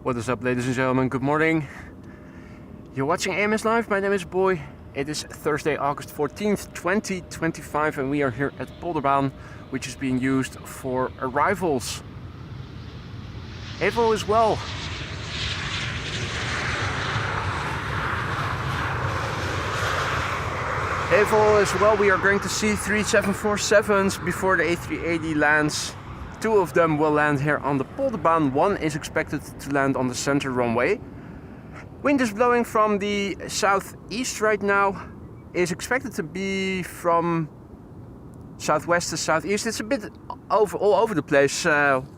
What is up, ladies and gentlemen? Good morning. You're watching AMS Live. My name is Boy. It is Thursday, August 14th, 2025, and we are here at Polderbaan, which is being used for arrivals. Evo as well. Evo as well. We are going to see 3 747s before the A380 lands. 2 of them will land here on the Polderbaan. 1 is expected to land on the center runway. Wind is blowing from the southeast right now. Is expected to be from southwest to southeast. It's a bit all over the place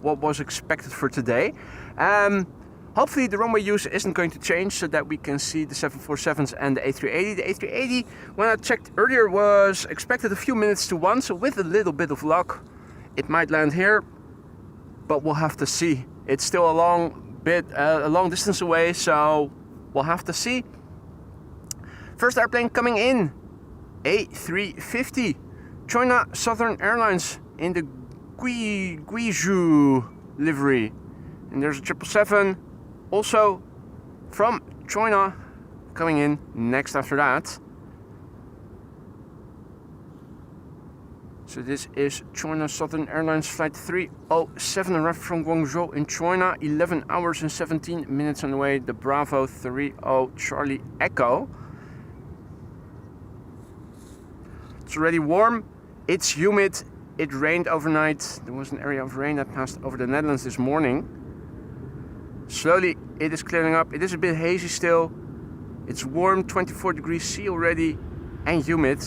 what was expected for today. Hopefully the runway use isn't going to change so that we can see the 747s and the A380. The A380, when I checked earlier, was expected a few minutes to 1, so with a little bit of luck it might land here, but we'll have to see. It's still a long distance away, so we'll have to see. First airplane coming in, A350, China Southern Airlines in the Guizhou livery. And there's a 777 also from China coming in next after that. So this is China Southern Airlines flight 307, arrived from Guangzhou in China, 11 hours and 17 minutes on the way, the Bravo 30 Charlie Echo. It's already warm, it's humid, it rained overnight. There was an area of rain that passed over the Netherlands this morning. Slowly it is clearing up. It is a bit hazy still. It's warm, 24 degrees C already, and humid.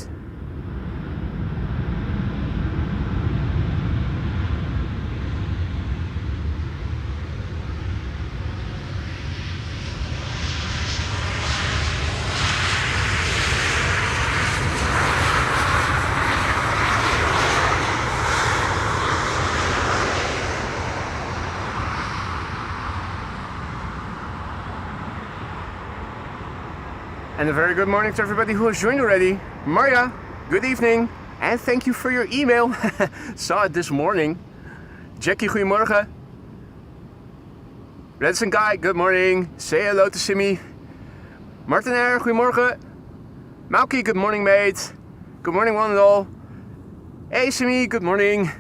And a very good morning to everybody who has joined already. Maria, good evening. And thank you for your email. Saw it this morning. Jackie, goedemorgen. Redson Guy, good morning. Say hello to Simi. Martin R, goedemorgen. Malky, good morning, mate. Good morning, one and all. Hey, Simi, good morning.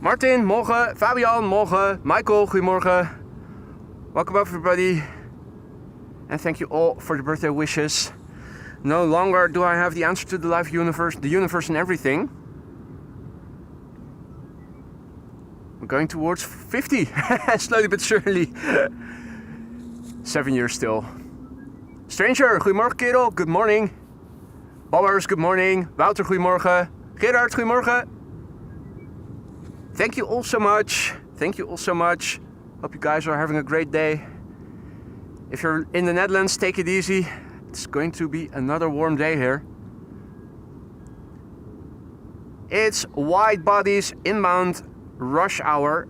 Martin, morgen. Fabian, morgen. Michael, goedemorgen. Welcome up, everybody. And thank you all for the birthday wishes. No longer do I have the answer to the life universe, the universe and everything. We're going towards 50, slowly but surely. 7 years still. Stranger, goedemorgen kerel, good morning. Bobbers, good morning. Wouter, goedemorgen. Gerard, goedemorgen. Thank you all so much. Thank you all so much. Hope you guys are having a great day. If you're in the Netherlands, take it easy. It's going to be another warm day here. It's wide bodies inbound rush hour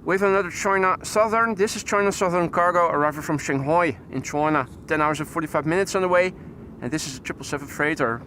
with another China Southern. This is China Southern cargo arriving from Shanghai in China. 10 hours and 45 minutes on the way. And this is a 777 freighter.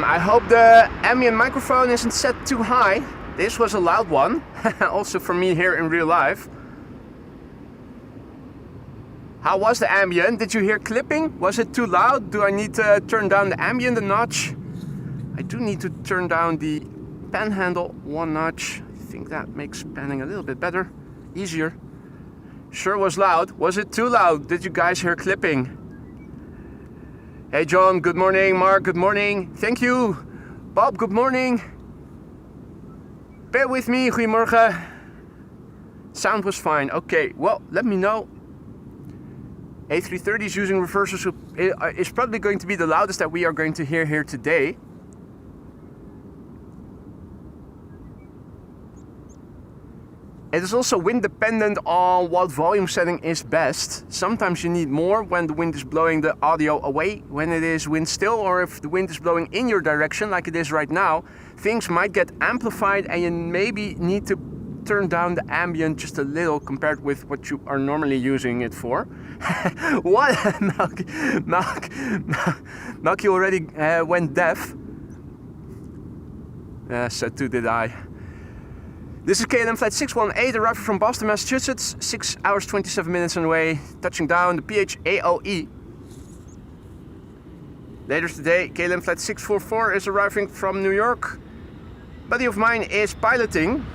I hope the ambient microphone isn't set too high. This was a loud one, also for me here in real life. How was the ambient? Did you hear clipping? Was it too loud? Do I need to turn down the ambient a notch? I do need to turn down the pan handle 1 notch. I think that makes panning a little bit better, easier. Sure was loud. Was it too loud? Did you guys hear clipping? Hey John, good morning. Mark, good morning. Thank you. Bob, good morning. Bear with me, goedemorgen. Sound was fine. Okay, well, let me know. A330 is using reversers. It's probably going to be the loudest that we are going to hear here today. It is also wind dependent on what volume setting is best. Sometimes you need more when the wind is blowing the audio away. When it is wind still, or if the wind is blowing in your direction like it is right now, things might get amplified and you maybe need to turn down the ambient just a little compared with what you are normally using it for. What? Knock, you already went deaf. So too did I. This is KLM flight 618, arriving from Boston, Massachusetts, 6 hours 27 minutes on the way, touching down the PHAOE. Later today, KLM flight 644 is arriving from New York. Buddy of mine is piloting.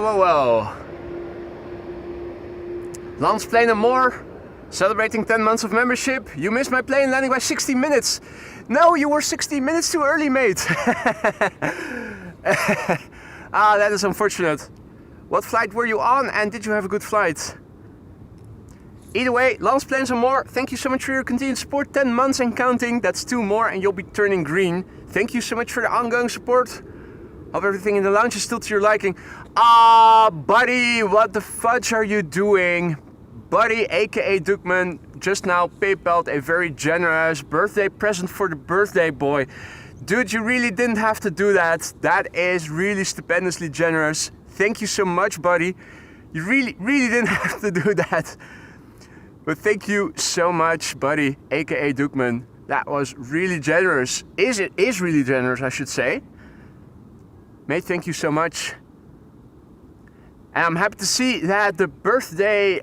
Whoa. Launch plane and more. Celebrating 10 months of membership. You missed my plane landing by 60 minutes. No, you were 60 minutes too early, mate. That is unfortunate. What flight were you on and did you have a good flight? Either way, launch planes and more. Thank you so much for your continued support. 10 months and counting. That's 2 more and you'll be turning green. Thank you so much for the ongoing support. Hope everything in the lounge is still to your liking. Buddy, what the fudge are you doing? Buddy, aka Dukman, just now PayPal'd a very generous birthday present for the birthday boy. Dude, you really didn't have to do that. That is really stupendously generous. Thank you so much, buddy. You really didn't have to do that. But thank you so much, buddy, aka Dukman. That was really generous. It is really generous, I should say. Mate, thank you so much. And I'm happy to see that the birthday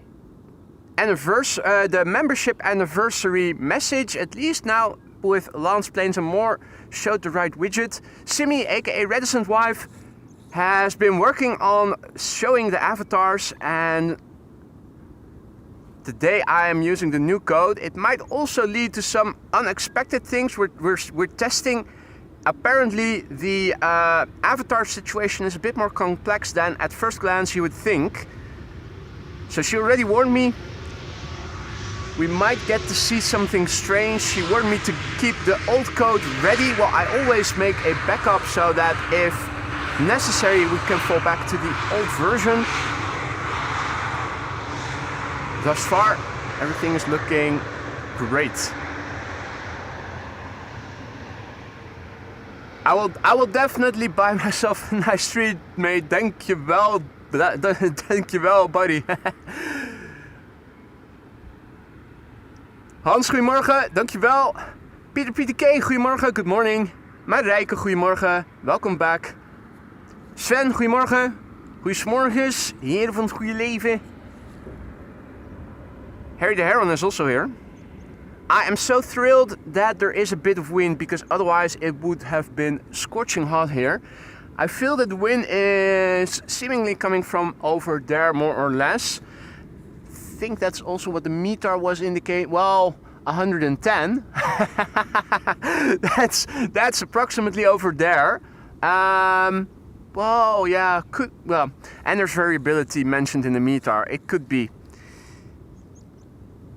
anniversary, the membership anniversary message, at least now with launch planes and more, showed the right widget. Simi, aka Reticent Wife, has been working on showing the avatars, and today I am using the new code. It might also lead to some unexpected things. We're testing. Apparently the avatar situation is a bit more complex than at first glance you would think. So she already warned me we might get to see something strange. She warned me to keep the old code ready. Well, I always make a backup so that if necessary we can fall back to the old version. Thus far, everything is looking great. I will definitely buy myself a nice treat, mate. Dankjewel. Dankjewel, buddy. Hans, goedemorgen. Dankjewel. Peter K, goedemorgen. Good morning. Marijke, goedemorgen. Welcome back. Sven, goedemorgen. Goeiesmorgens. Heren van het goede leven. Harry the Heron is also here. I am so thrilled that there is a bit of wind, because otherwise it would have been scorching hot here. I feel that the wind is seemingly coming from over there, more or less. I think that's also what the METAR was indicating. Well, 110. that's approximately over there. Well, yeah, and there's variability mentioned in the METAR. It could be.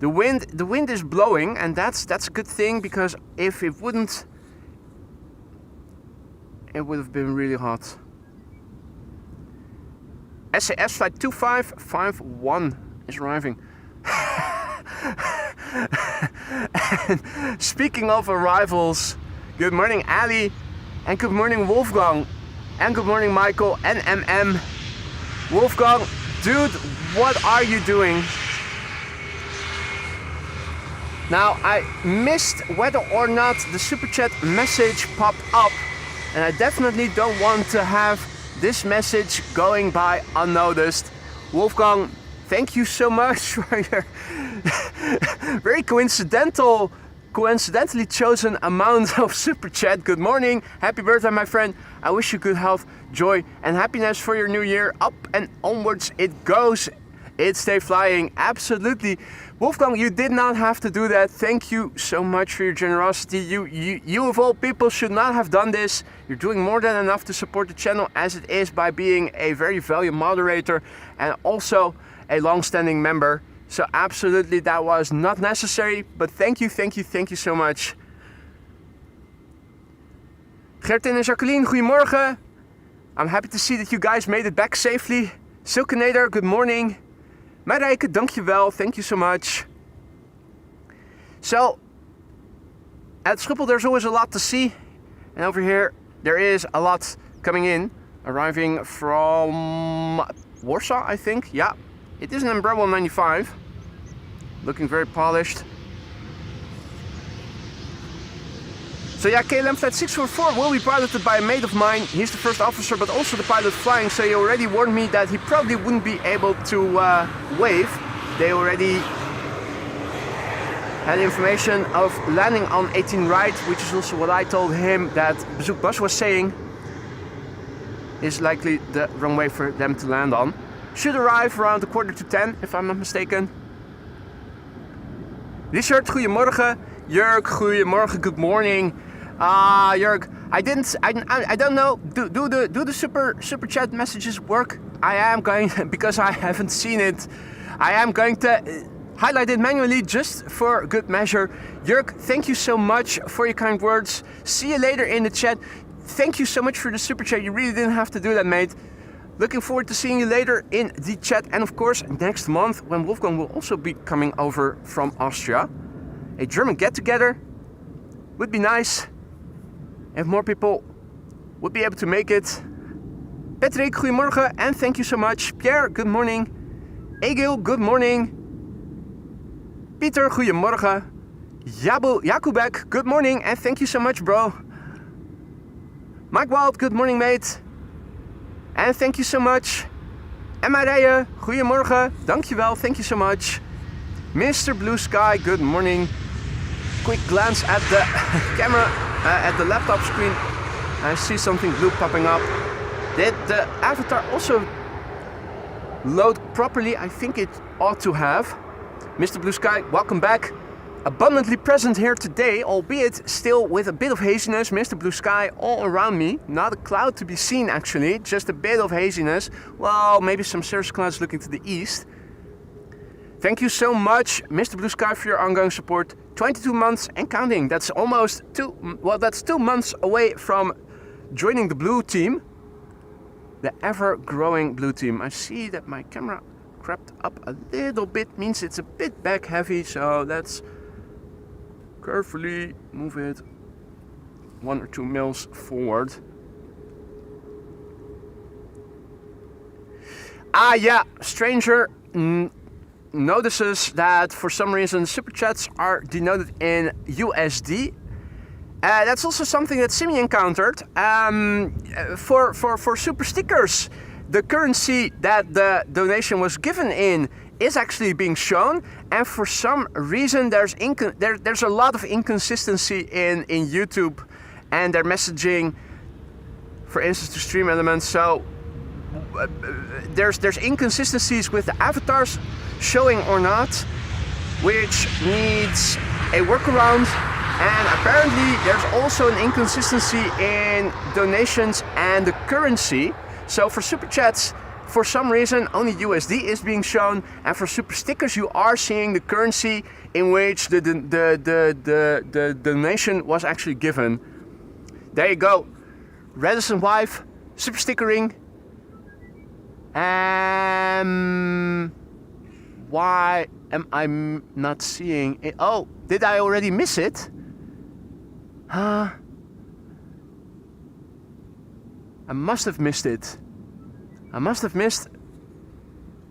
The wind is blowing, and that's a good thing, because if it wouldn't, it would have been really hot. SAS flight 2551 is arriving. And speaking of arrivals, good morning Ali, and good morning Wolfgang, and good morning Michael and MM. Wolfgang, dude, what are you doing? Now, I missed whether or not the super chat message popped up, and I definitely don't want to have this message going by unnoticed. Wolfgang, thank you so much for your very coincidentally chosen amount of super chat. Good morning, happy birthday, my friend. I wish you good health, joy, and happiness for your new year. Up and onwards it goes. It's stay flying, absolutely. Wolfgang, you did not have to do that. Thank you so much for your generosity. You of all people should not have done this. You're doing more than enough to support the channel as it is by being a very valued moderator and also a long-standing member. So absolutely, that was not necessary, but thank you so much. Gertin and Jacqueline, goedemorgen. I'm happy to see that you guys made it back safely. Silkenader, good morning. Marijke, dankjewel. Thank you so much. So, at Schiphol there's always a lot to see. And over here there is a lot coming in. Arriving from Warsaw, I think. Yeah, it is an Umbrella 95. Looking very polished. So yeah, KLM Flight 644 will be piloted by a mate of mine. He's the first officer, but also the pilot flying. So he already warned me that he probably wouldn't be able to wave. They already had information of landing on 18 right, which is also what I told him that Bezoek Bas was saying is likely the runway for them to land on. Should arrive around 9:45, if I'm not mistaken. Richard, goedemorgen. Jörg, goedemorgen, good morning. Jörg, I don't know. Do the super chat messages work? I am going because I haven't seen it. I am going to highlight it manually just for good measure. Jörg, thank you so much for your kind words. See you later in the chat. Thank you so much for the super chat. You really didn't have to do that, mate. Looking forward to seeing you later in the chat, and of course next month when Wolfgang will also be coming over from Austria. A German get-together would be nice if more people would be able to make it. Patrick, goedemorgen, and thank you so much. Pierre, good morning. Egil, good morning. Peter, goedemorgen. Jakubek, good morning, and thank you so much, bro. Mike Wild, good morning, mate. And thank you so much. Emma Rijen, goedemorgen. Dankjewel, thank you so much. Mr. Blue Sky, good morning. Quick glance at the camera, at the laptop screen. I see something blue popping up. Did the avatar also load properly? I think it ought to have. Mr. Blue Sky, welcome back. Abundantly present here today, albeit still with a bit of haziness. Mr. Blue Sky all around me. Not a cloud to be seen actually, just a bit of haziness. Well, maybe some cirrus clouds looking to the east. Thank you so much, Mr. Blue Sky, for your ongoing support. 22 months and counting. That's almost that's 2 months away from joining the blue team. The ever-growing blue team. I see that my camera crept up a little bit, means it's a bit back heavy, so let's carefully move it 1 or 2 mils forward. Yeah, Stranger notices that for some reason super chats are denoted in USD. That's also something that Simi encountered. For super stickers, the currency that the donation was given in is actually being shown, and for some reason there's a lot of inconsistency in YouTube and their messaging, for instance, to stream elements. So there's inconsistencies with the avatars showing or not, which needs a workaround. And apparently there's also an inconsistency in donations and the currency. So for super chats, for some reason only USD is being shown, and for super stickers you are seeing the currency in which the donation was actually given. There you go. Reticent wife, super stickering. Why am I not seeing it? Oh, did I already miss it? I must have missed it. I must have missed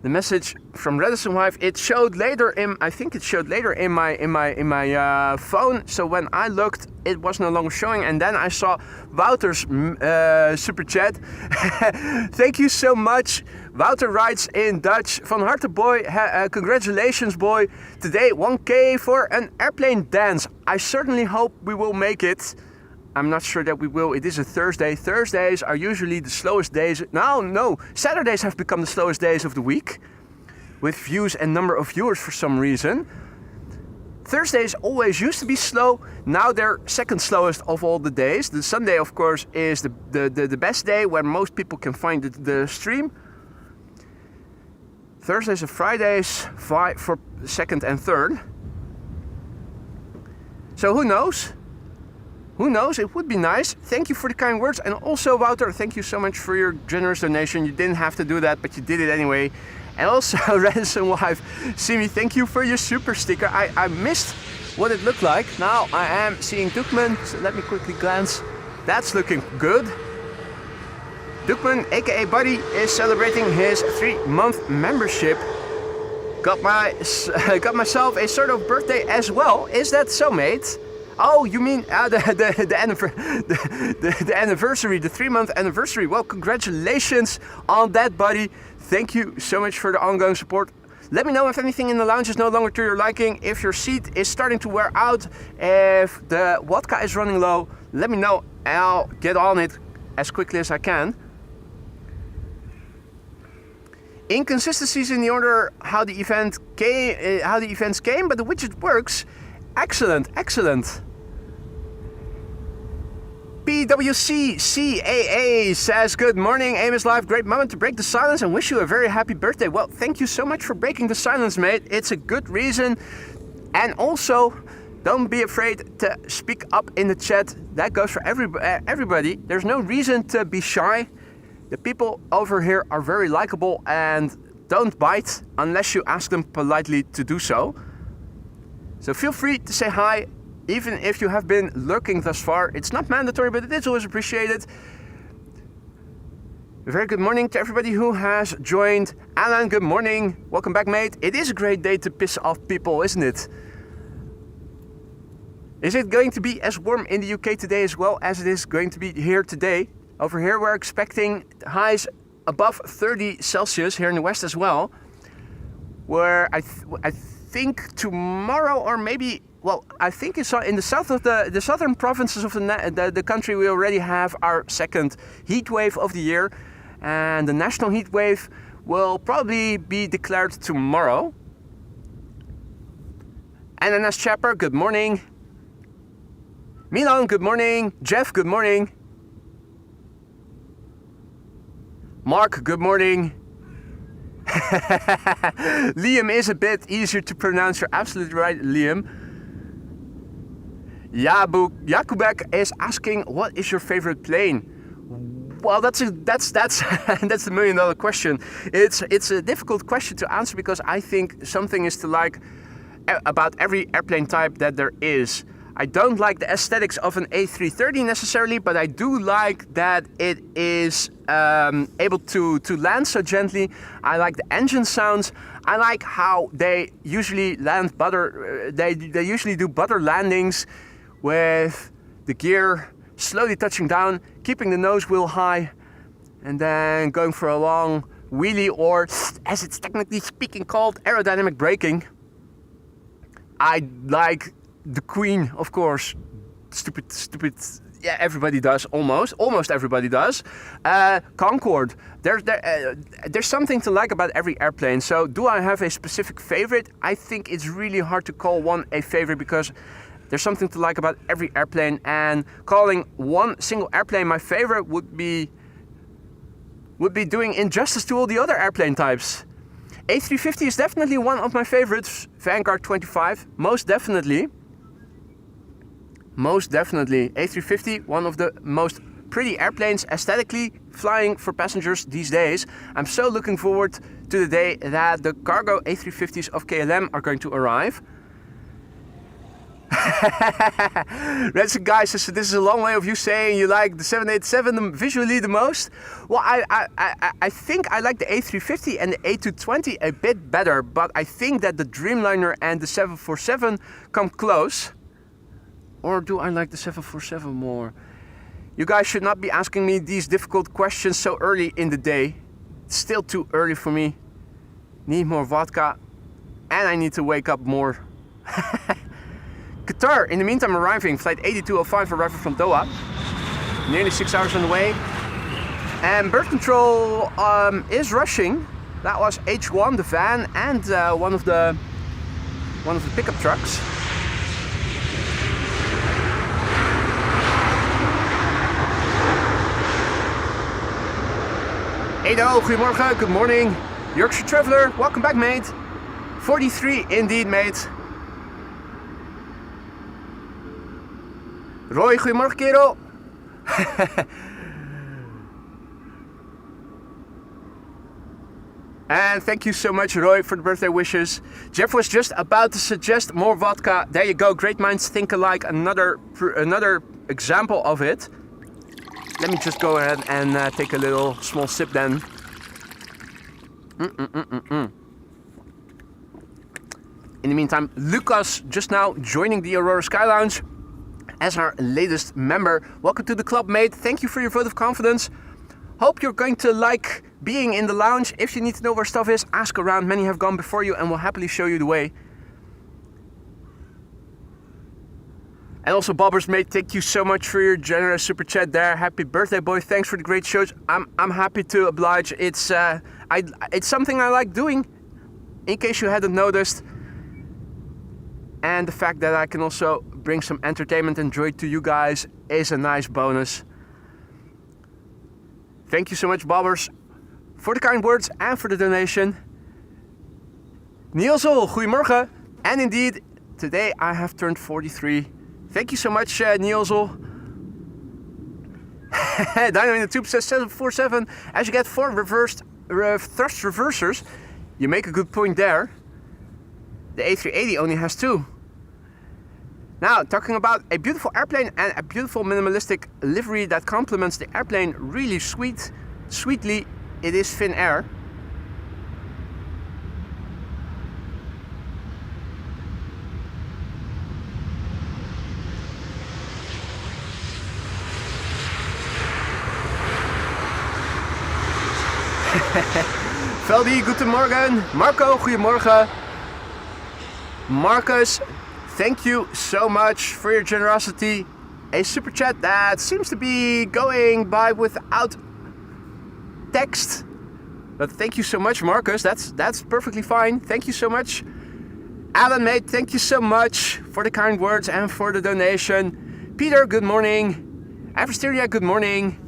the message from Reticent Wife. It showed later in, I think it showed later in my phone. So when I looked, it was no longer showing, and then I saw Wouter's super chat. Thank you so much. Wouter writes in Dutch: Van harte boy, congratulations boy. Today 1K for an airplane dance. I certainly hope we will make it. I'm not sure that we will. It is a Thursday. Thursdays are usually the slowest days. No, Saturdays have become the slowest days of the week. with views and number of viewers for some reason. Thursdays always used to be slow, now they're second slowest of all the days. The Sunday, of course, is the best day when most people can find the stream. Thursdays and Fridays for second and third. So who knows? Who knows? It would be nice. Thank you for the kind words. And also, Wouter, thank you so much for your generous donation. You didn't have to do that, but you did it anyway. And also, Ransom Wife, Simi, thank you for your super sticker. I missed what it looked like. Now I am seeing Dukman, so let me quickly glance. That's looking good. Dukman, aka Buddy, is celebrating his 3-month membership. Got myself a sort of birthday as well. Is that so, mate? Oh, you mean the anniversary, the 3-month anniversary. Well, congratulations on that, Buddy. Thank you so much for the ongoing support. Let me know if anything in the lounge is no longer to your liking, if your seat is starting to wear out, if the vodka is running low. Let me know and I'll get on it as quickly as I can. Inconsistencies in the order how the events came, but the widget works. Excellent, excellent. PWCCAA says, good morning, AIM is live. Great moment to break the silence and wish you a very happy birthday. Well, thank you so much for breaking the silence, mate. It's a good reason. And also, don't be afraid to speak up in the chat. That goes for everybody. There's no reason to be shy. The people over here are very likable and don't bite unless you ask them politely to do so. So feel free to say hi. Even if you have been lurking thus far, it's not mandatory, but it is always appreciated. A very good morning to everybody who has joined. Alan, good morning. Welcome back, mate. It is a great day to piss off people, isn't it? Is it going to be as warm in the UK today as well as it is going to be here today? Over here, we're expecting highs above 30 Celsius here in the west as well. Where I think tomorrow or maybe... Well, I think it's in the south of the southern provinces of the country. We already have our second heat wave of the year, and the national heat wave will probably be declared tomorrow. NNS Chapper, good morning. Milan, good morning. Jeff, good morning. Mark, good morning. Liam is a bit easier to pronounce. You're absolutely right, Liam. Jakubek is asking, what is your favorite plane? Well, that's that's the million-dollar question. It's a difficult question to answer because I think something is to like about every airplane type that there is. I don't like the aesthetics of an A330 necessarily, but I do like that it is able to land so gently. I like the engine sounds. I like how they usually land butter. They usually do butter landings with the gear slowly touching down, keeping the nose wheel high, and then going for a long wheelie, or as it's technically speaking called, aerodynamic braking. I like the Queen, of course. Stupid. Yeah, everybody does, almost everybody does. Concorde. There's something to like about every airplane. So do I have a specific favorite? I think it's really hard to call one a favorite because there's something to like about every airplane, and calling one single airplane my favorite would be doing injustice to all the other airplane types. A350 is definitely one of my favorites. Vanguard 25, most definitely. A350, one of the most pretty airplanes aesthetically flying for passengers these days. I'm so looking forward to the day that the cargo A350s of KLM are going to arrive. Ransom Guy says, this is a long way of you saying you like the 787 visually the most. Well, I think I like the A350 and the A220 a bit better, but I think that the Dreamliner and the 747 come close. Or do I like the 747 more? You guys should not be asking me these difficult questions so early in the day. It's still too early for me. Need more vodka, and I need to wake up more. Qatar, in the meantime, arriving. Flight 8205 arriving from Doha. Nearly 6 hours on the way. And birth control is rushing. That was H1, the van, and one of the pickup trucks. Edo, goedemorgen, good morning. Yorkshire Traveller, welcome back, mate. 43 indeed, mate. Roy, goedemorgen, kerel. And thank you so much, Roy, for the birthday wishes. Jeff was just about to suggest more vodka. There you go, great minds think alike. Another example of it. Let me just go ahead and take a little small sip then. In the meantime, Lucas just now joining the Aurora Sky Lounge as our latest member. Welcome to the club, mate. Thank you for your vote of confidence. Hope you're going to like being in the lounge. If you need to know where stuff is, ask around. Many have gone before you and will happily show you the way. And also, Bobbers, mate, thank you so much for your generous super chat there. Happy birthday, boy. Thanks for the great shows. I'm happy to oblige. It's something I like doing, in case you hadn't noticed. And the fact that I can also bring some entertainment and joy to you guys is a nice bonus. Thank you so much, Bobbers, for the kind words and for the donation. Nielsel, goedemorgen. And indeed, today I have turned 43. Thank you so much, Nielsel. Dino in the tube says 747. As you get 4 reversed thrust reversers, you make a good point there. The A380 only has 2. Now, talking about a beautiful airplane and a beautiful minimalistic livery that complements the airplane really sweetly, it is Finnair. Veldi, guten Morgen. Marco, goedemorgen. Marcus, thank you so much for your generosity. A super chat that seems to be going by without text. But thank you so much, Marcus. That's perfectly fine. Thank you so much. Alan, mate, thank you so much for the kind words and for the donation. Peter, good morning. Avsteria, good morning.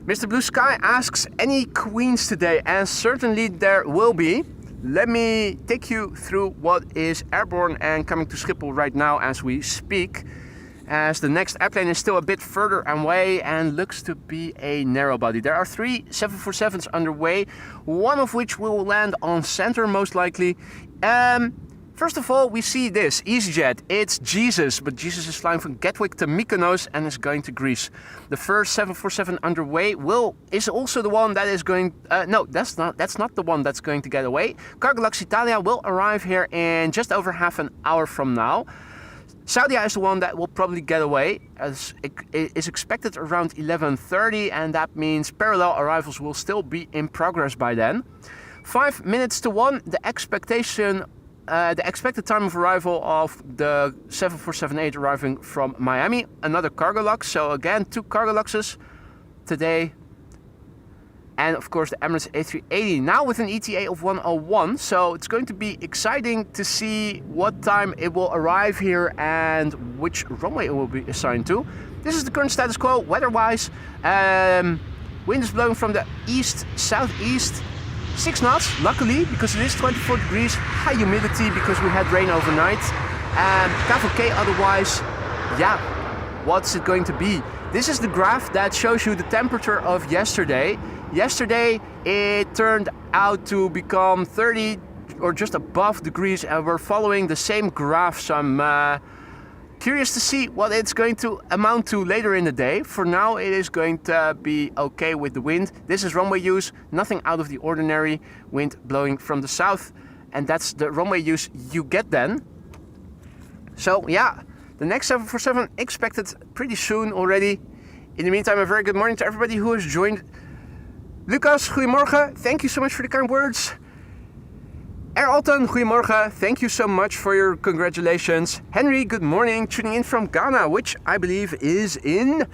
Mr. Blue Sky asks, any queens today? And certainly there will be. Let me take you through what is airborne and coming to Schiphol right now as we speak, as the next airplane is still a bit further away and looks to be a narrow body. There are 3 747s underway, one of which will land on center most likely. First of all, we see this EasyJet. It's Jesus, but Jesus is flying from Gatwick to Mykonos and is going to Greece. The first 747 underway is also the one that is going. No, that's not the one that's going to get away. Cargolux Italia will arrive here in just over half an hour from now. Saudia is the one that will probably get away, as it is expected around 11:30, and that means parallel arrivals will still be in progress by then. 5 minutes to 1, the expected time of arrival of the 747-8 arriving from Miami. Another Cargolux, so again 2 Cargoluxes today. And of course the Emirates A380, now with an ETA of 101. So it's going to be exciting to see what time it will arrive here and which runway it will be assigned to. This is the current status quo weather-wise. Wind is blowing from the east-southeast. 6 knots, luckily, because it is 24 degrees, high humidity because we had rain overnight. And KVK otherwise, yeah, what's it going to be? This is the graph that shows you the temperature of yesterday. Yesterday, it turned out to become 30 or just above degrees, and we're following the same graph. So I'm curious to see what it's going to amount to later in the day. For now, it is going to be okay with the wind. This is runway use, nothing out of the ordinary. Wind blowing from the south, and that's the runway use you get then. So yeah, the next 747 expected pretty soon already. In the meantime, a very good morning to everybody who has joined. Lucas, goedemorgen. Thank you so much for the kind words. Air Alton, goedemorgen. Thank you so much for your congratulations. Henry, good morning. Tuning in from Ghana, which I believe is in...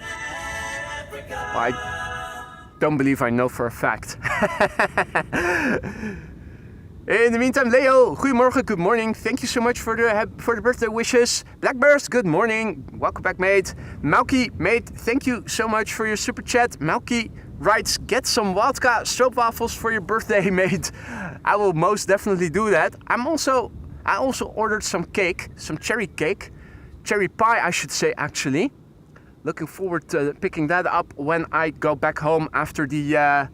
don't believe I know for a fact. In the meantime, Leo, goedemorgen, good morning. Thank you so much for the birthday wishes. Blackburst, good morning. Welcome back, mate. Malky, mate, thank you so much for your super chat. Malky writes, get some vodka stroopwafels for your birthday, mate. I will most definitely do that. I also ordered some cake, some cherry cake. Cherry pie, I should say, actually. Looking forward to picking that up when I go back home after the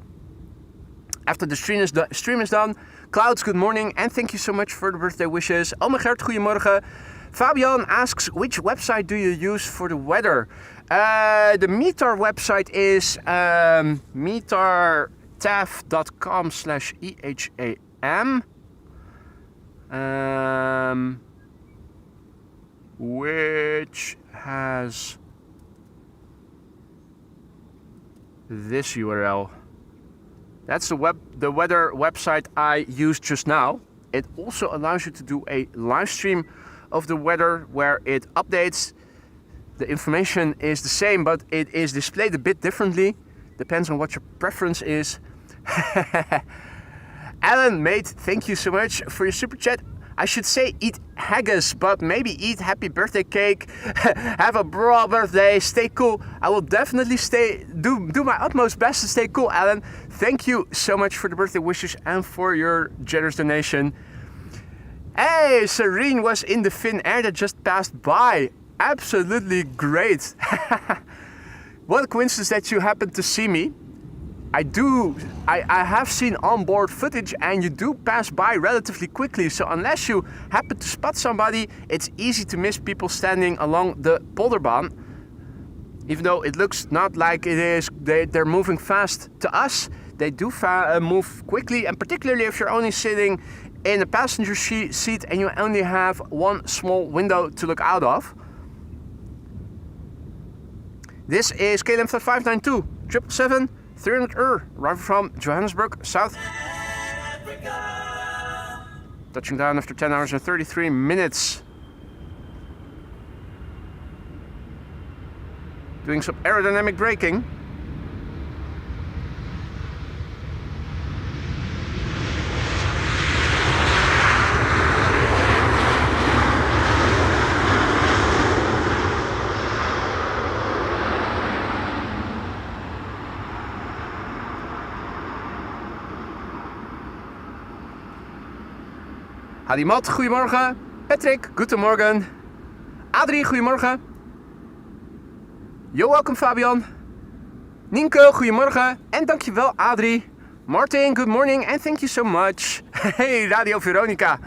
stream is done. Clouds, good morning, and thank you so much for the birthday wishes. Omegert, goedemorgen. Fabian asks, which website do you use for the weather? The METAR website is metartaf.com/EHAM. Which has this URL. That's the weather website I used just now. It also allows you to do a live stream of the weather where it updates. The information is the same, but it is displayed a bit differently. Depends on what your preference is. Alan, mate, thank you so much for your super chat. I should say eat haggis, but maybe eat happy birthday cake. Have a bra birthday, stay cool. I will definitely do my utmost best to stay cool, Alan. Thank you so much for the birthday wishes and for your generous donation. Hey, Serene was in the Finnair that just passed by. Absolutely great. What a coincidence that you happened to see me. I have seen onboard footage and you do pass by relatively quickly. So unless you happen to spot somebody, it's easy to miss people standing along the Polderbaan. Even though it looks not like it is, they're moving fast to us. They do move quickly, and particularly if you're only sitting in a passenger seat and you only have one small window to look out of. This is KLM 592 777 300 arriving from Johannesburg, South Africa. Touching down after 10 hours and 33 minutes. Doing some aerodynamic braking. Hadimat, goedemorgen. Patrick, goedemorgen. Adrie, goedemorgen. You're welcome, Fabian. Nienke, goedemorgen. En dankjewel, Adrie. Martin, good morning and thank you so much. Hey, Radio Veronica.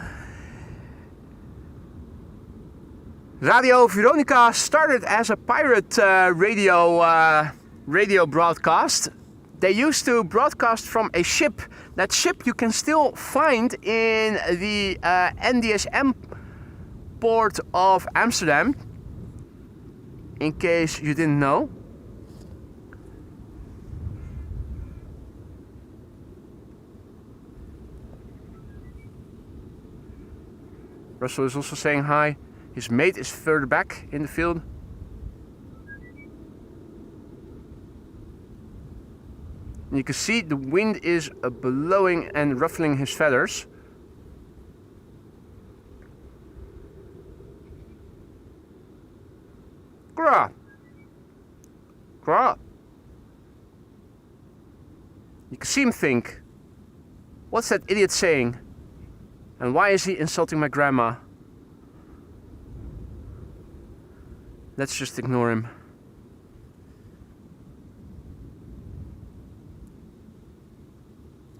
Radio Veronica started as a pirate radio broadcast. They used to broadcast from a ship. That ship you can still find in the NDSM port of Amsterdam, in case you didn't know. Russell is also saying hi. His mate is further back in the field. You can see the wind is blowing and ruffling his feathers. Gra! Gra! You can see him think, what's that idiot saying? And why is he insulting my grandma? Let's just ignore him.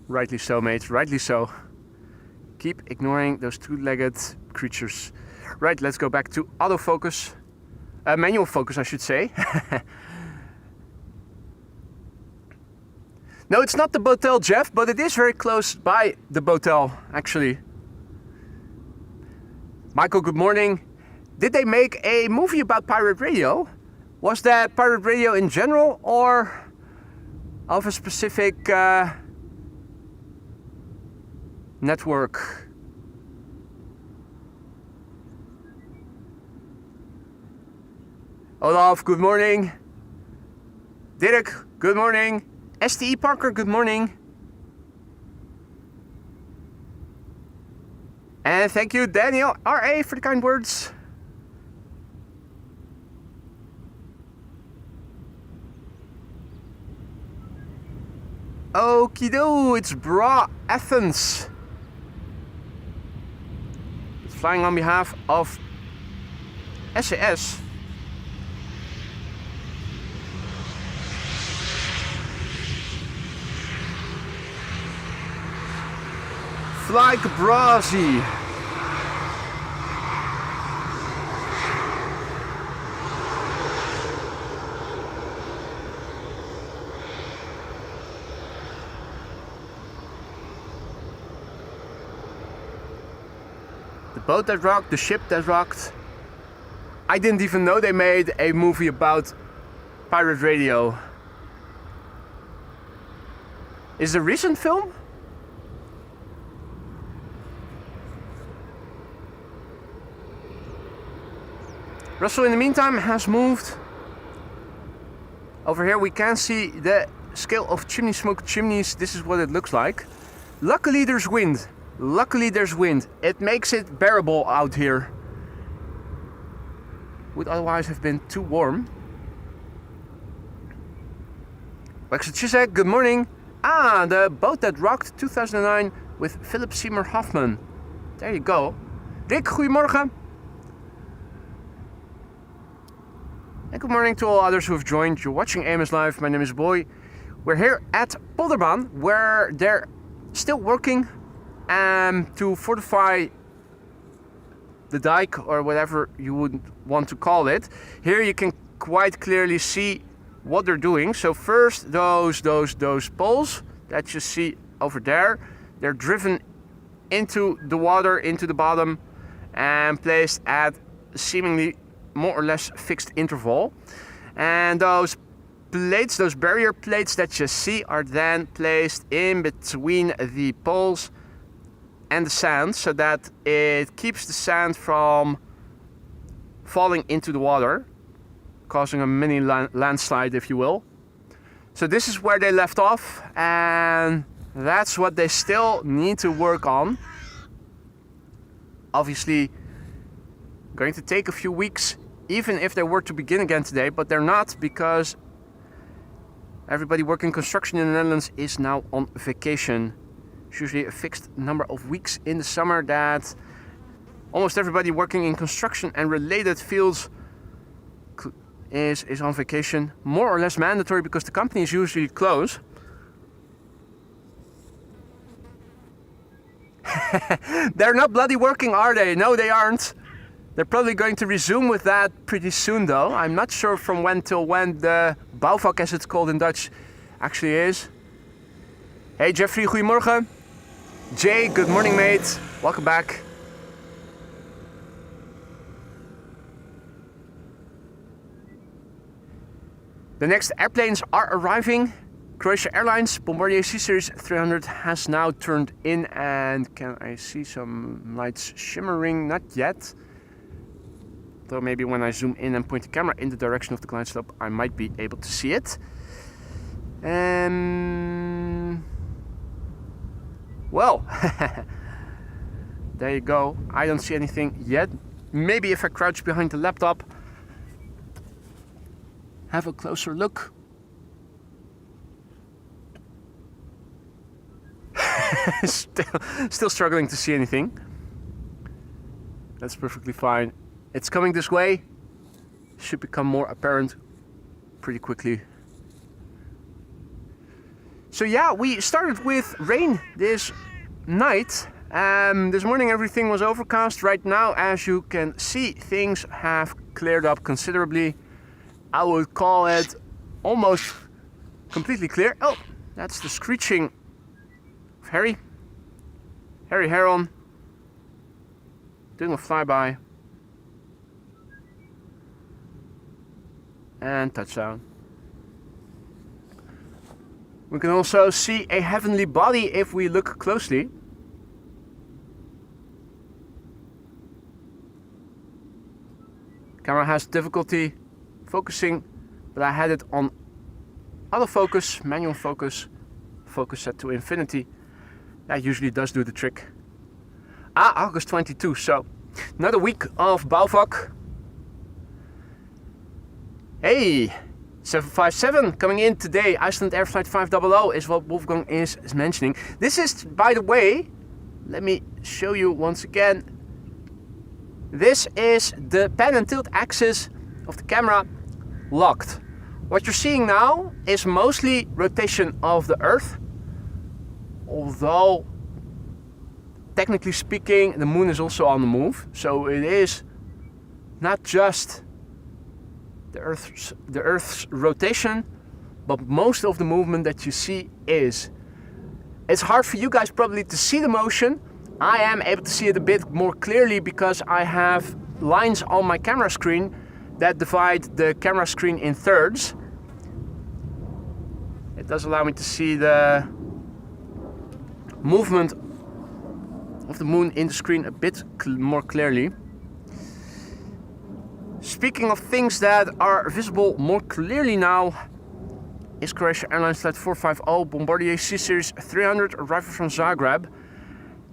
Rightly so, mate. Rightly so. Keep ignoring those two-legged creatures. Right, let's go back to autofocus. Manual focus, I should say. No, it's not the Botel, Jeff, but it is very close by the Botel, actually. Michael, good morning. Did they make a movie about pirate radio? Was that pirate radio in general or of a specific network? Olaf, good morning. Dirk, good morning. STE Parker, good morning. And thank you, Daniel RA, for the kind words. Okie do, it's Bra Athens. It's flying on behalf of SAS. Fly Brazi. The boat that rocked, the ship that rocked. I didn't even know they made a movie about pirate radio. Is it a recent film? Russell, in the meantime, has moved. Over here we can see the scale of chimney smoke chimneys. This is what it looks like. Luckily there's wind. Luckily there's wind. It makes it bearable out here. Would otherwise have been too warm. Wexford Chisek, good morning. Ah, the boat that rocked 2009 with Philip Seymour Hoffman. There you go. Rick, goedemorgen. And good morning to all others who have joined. You're watching AMS Live. My name is Boy. We're here at Polderbaan, where they're still working to fortify the dike, or whatever you would want to call it. Here you can quite clearly see what they're doing. So first, those poles that you see over there, they're driven into the water, into the bottom, and placed at seemingly more or less fixed interval. And those plates, those barrier plates that you see, are then placed in between the poles and the sand, so that it keeps the sand from falling into the water, causing a mini landslide, if you will. So this is where they left off, and that's what they still need to work on. Obviously going to take a few weeks, even if they were to begin again today, but they're not, because everybody working construction in the Netherlands is now on vacation. It's usually a fixed number of weeks in the summer that almost everybody working in construction and related fields is on vacation. More or less mandatory, because the companies usually close. They're not bloody working, are they? No, they aren't. They're probably going to resume with that pretty soon, though. I'm not sure from when till when the bouwvak, as it's called in Dutch, actually is. Hey Jeffrey, goedemorgen. Jay, good morning, mate. Welcome back. The next airplanes are arriving. Croatia Airlines Bombardier C-Series 300 has now turned in, and can I see some lights shimmering? Not yet. Though maybe when I zoom in and point the camera in the direction of the glide slope, I might be able to see it. Well, there you go. I don't see anything yet. Maybe if I crouch behind the laptop, have a closer look. Still struggling to see anything. That's perfectly fine. It's coming this way. Should become more apparent pretty quickly. So yeah, we started with rain this night. This morning everything was overcast. Right now, as you can see, things have cleared up considerably. I would call it almost completely clear. Oh, that's the screeching of Harry Heron doing a flyby. And touchdown. We can also see a heavenly body if we look closely. Camera has difficulty focusing, but I had it on autofocus, manual focus, focus set to infinity. That usually does do the trick. August 22, so another week of BALVAK. Hey, 757 coming in today. Iceland Air Flight 500 is what Wolfgang is mentioning. This is, by the way, let me show you once again. This is the pan and tilt axis of the camera locked. What you're seeing now is mostly rotation of the Earth, although technically speaking the moon is also on the move, so it is not just the Earth's rotation, but most of the movement that you see is. It's hard for you guys probably to see the motion. I am able to see it a bit more clearly because I have lines on my camera screen that divide the camera screen in thirds. It does allow me to see the movement of the moon in the screen a bit more clearly. Speaking of things that are visible more clearly now, is Croatia Airlines Flight 450 Bombardier C-Series 300 arriving from Zagreb.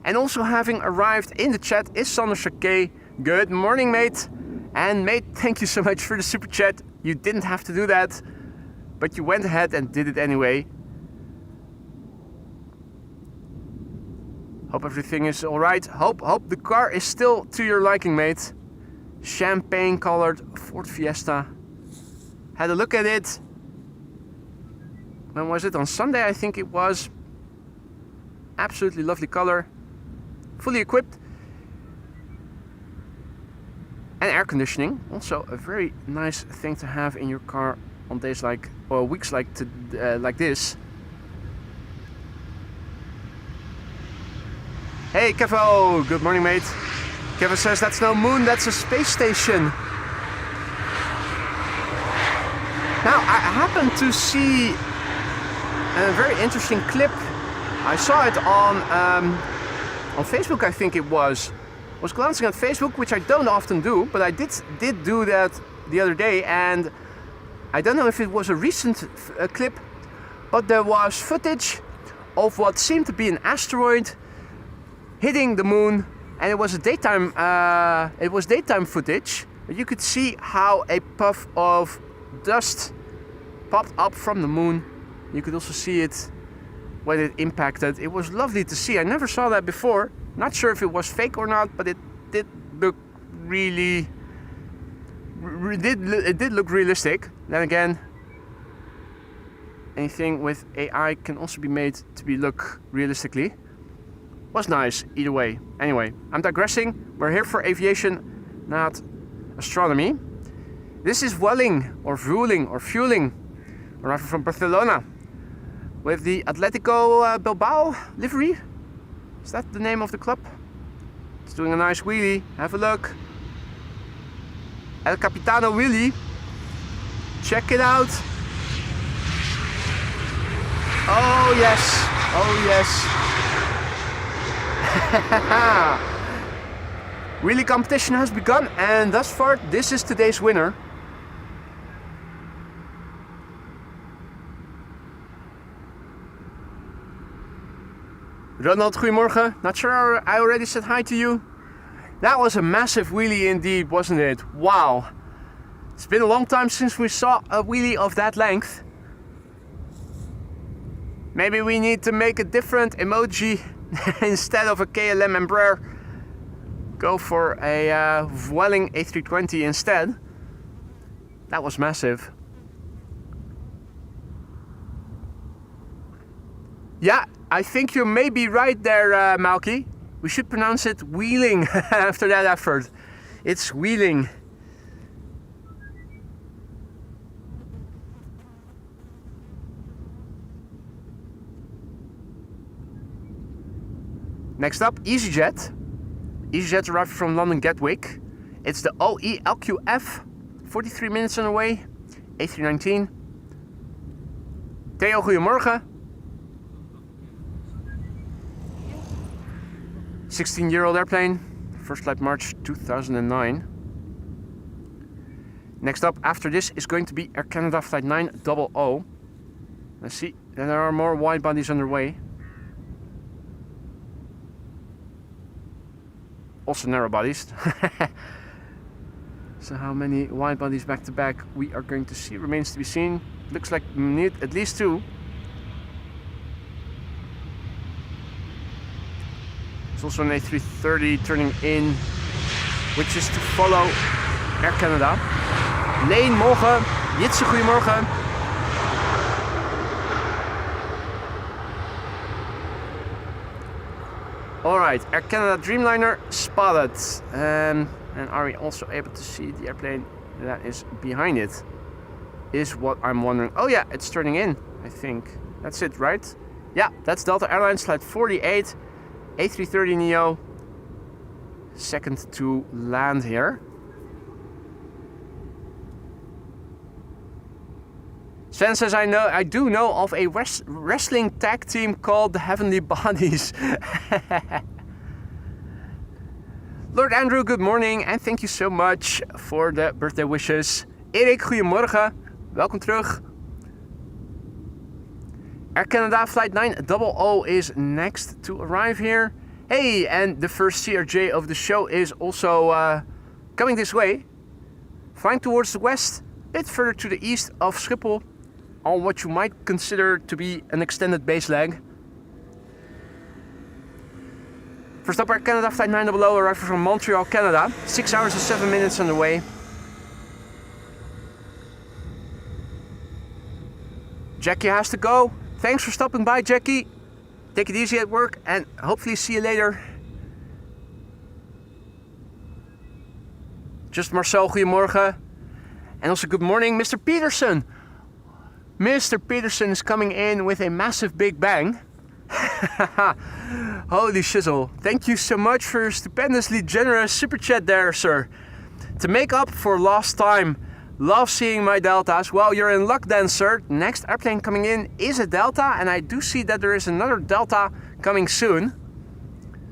And also having arrived in the chat is Sander Sakay. Good morning, mate. And mate, thank you so much for the super chat. You didn't have to do that, but you went ahead and did it anyway. Hope everything is alright. Hope the car is still to your liking, mate. Champagne colored Ford Fiesta. Had a look at it. When was it? On Sunday, I think it was. Absolutely lovely color. Fully equipped. And air conditioning. Also a very nice thing to have in your car on days like, or weeks like this. Hey Kevo, good morning, mate. Kevin says that's no moon, that's a space station. Now, I happened to see a very interesting clip. I saw it on Facebook, I think it was. I was glancing at Facebook, which I don't often do, but I did do that the other day, and I don't know if it was a recent clip, but there was footage of what seemed to be an asteroid hitting the moon. And it was a daytime. It was daytime footage. But you could see how a puff of dust popped up from the moon. You could also see it when it impacted. It was lovely to see. I never saw that before. Not sure if it was fake or not, but it did look really. It did look realistic. Then again, anything with AI can also be made to look realistically. Was nice either way. Anyway, I'm digressing. We're here for aviation, not astronomy. This is Vueling, arriving from Barcelona with the Atletico Bilbao livery. Is that the name of the club? It's doing a nice wheelie. Have a look. El Capitano wheelie. Check it out. Oh yes. Oh yes. Wheelie competition has begun, and thus far this is today's winner. Ronald, goedemorgen. Not sure I already said hi to you. That was a massive wheelie indeed, wasn't it? Wow. It's been a long time since we saw a wheelie of that length. Maybe we need to make a different emoji. Instead of a KLM Embraer, go for a Vueling A320 instead. That was massive. Yeah, I think you may be right there, Malky. We should pronounce it wheeling after that effort. It's wheeling. Next up, EasyJet. EasyJet arrived from London Gatwick. It's the OE LQF, 43 minutes on the way, A319. Theo, goedemorgen. 16-year-old airplane, first flight March 2009. Next up after this is going to be Air Canada Flight 900. Let's see. There are more wide bodies underway. Also narrow bodies. So how many wide bodies back to back we are going to see remains to be seen. Looks like we need at least 2. There's also an A330 turning in, which is to follow Air Canada. Leen, morgen. Jitse, goedemorgen. Alright, Air Canada Dreamliner spotted. And are we also able to see the airplane that is behind it? Is what I'm wondering. Oh yeah, it's turning in, I think. That's it, right? Yeah, that's Delta Airlines flight 48, A330neo. Second to land here. Sven says, I do know of a wrestling tag team called the Heavenly Bodies. Lord Andrew, good morning and thank you so much for the birthday wishes. Erik, goedemorgen. Welkom terug. Air Canada Flight 900 is next to arrive here. Hey, and the first CRJ of the show is also coming this way. Flying towards the west, a bit further to the east of Schiphol, on what you might consider to be an extended base leg. First up, Air Canada Flight 900 arriving from Montreal, Canada. 6 hours and 7 minutes on the way. Jackie has to go. Thanks for stopping by, Jackie. Take it easy at work and hopefully see you later. Just Marcel, goedemorgen. And also good morning, Mr. Peterson. Mr. Peterson is coming in with a massive big bang. Holy shizzle. Thank you so much for your stupendously generous super chat there, sir. To make up for lost time. Love seeing my Deltas. Well, you're in luck then, sir. Next airplane coming in is a Delta, and I do see that there is another Delta coming soon.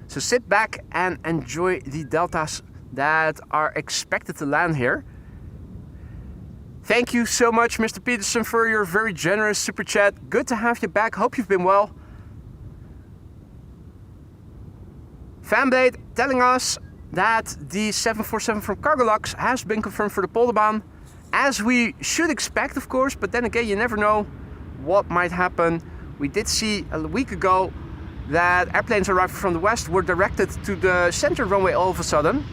So sit back and enjoy the Deltas that are expected to land here. Thank you so much, Mr. Peterson, for your very generous super chat. Good to have you back. Hope you've been well. Fanblade telling us that the 747 from Cargolux has been confirmed for the Polderbaan. As we should expect, of course, but then again, you never know what might happen. We did see a week ago that airplanes arriving from the west were directed to the center runway all of a sudden.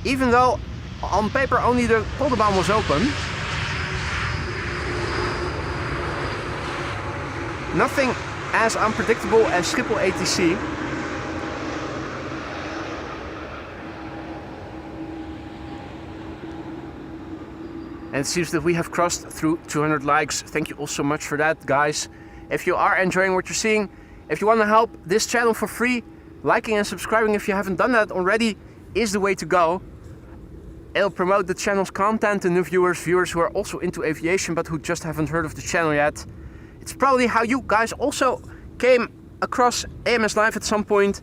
Even though on paper only the Polderbaan was open. Nothing as unpredictable as Schiphol ATC. And it seems that we have crossed through 200 likes. Thank you all so much for that, guys. If you are enjoying what you're seeing, if you want to help this channel for free, liking and subscribing if you haven't done that already is the way to go. It'll promote the channel's content to new viewers who are also into aviation but who just haven't heard of the channel yet. It's probably how you guys also came across AMS Live at some point.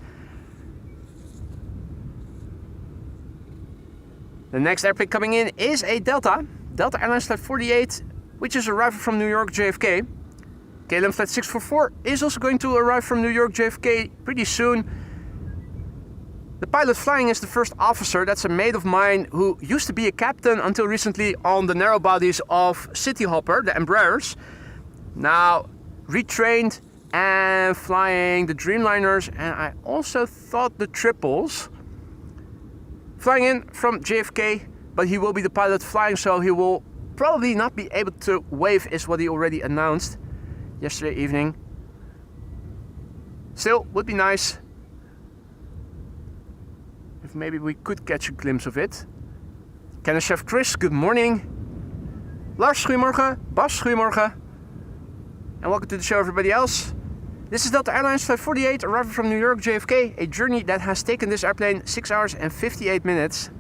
The next airplane coming in is a Delta. Delta Airlines Flight 48, which is arriving from New York JFK. KLM Flight 644 is also going to arrive from New York JFK pretty soon. The pilot flying is the first officer. That's a mate of mine who used to be a captain until recently on the narrow bodies of City Hopper, the Embraers. Now retrained and flying the Dreamliners, and I also thought the triples. Flying in from JFK, but he will be the pilot flying, so he will probably not be able to wave, is what he already announced yesterday evening. Still, would be nice if maybe we could catch a glimpse of it. Kennis Chef Chris, good morning. Lars, goedemorgen. Bas, goedemorgen. And welcome to the show, everybody else. This is Delta Airlines Flight 48, arriving from New York JFK, a journey that has taken this airplane 6 hours and 58 minutes.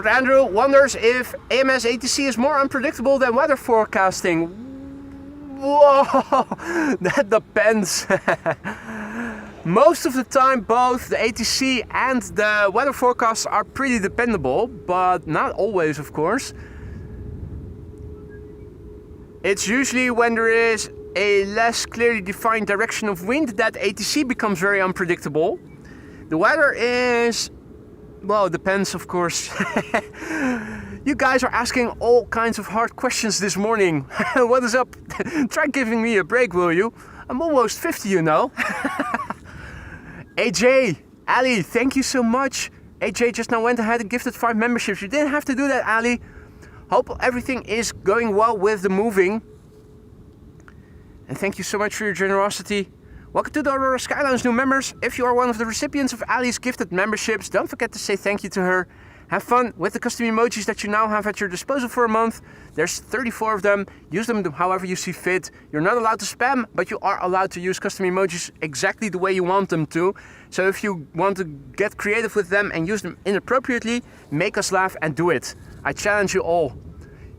Lord Andrew wonders if AMS ATC is more unpredictable than weather forecasting. Whoa, that depends. Most of the time, both the ATC and the weather forecasts are pretty dependable, but not always, of course. It's usually when there is a less clearly defined direction of wind that ATC becomes very unpredictable. The weather is, well, it depends, of course. You guys are asking all kinds of hard questions this morning. What is up? Try giving me a break, will you? I'm almost 50, you know. AJ, Ali, thank you so much. AJ just now went ahead and gifted 5 memberships. You didn't have to do that, Ali. Hope everything is going well with the moving. And thank you so much for your generosity. Welcome to the Aurora Skyline's new members. If you are one of the recipients of Ali's gifted memberships, don't forget to say thank you to her. Have fun with the custom emojis that you now have at your disposal for a month. There's 34 of them. Use them however you see fit. You're not allowed to spam, but you are allowed to use custom emojis exactly the way you want them to. So if you want to get creative with them and use them inappropriately, make us laugh and do it. I challenge you all.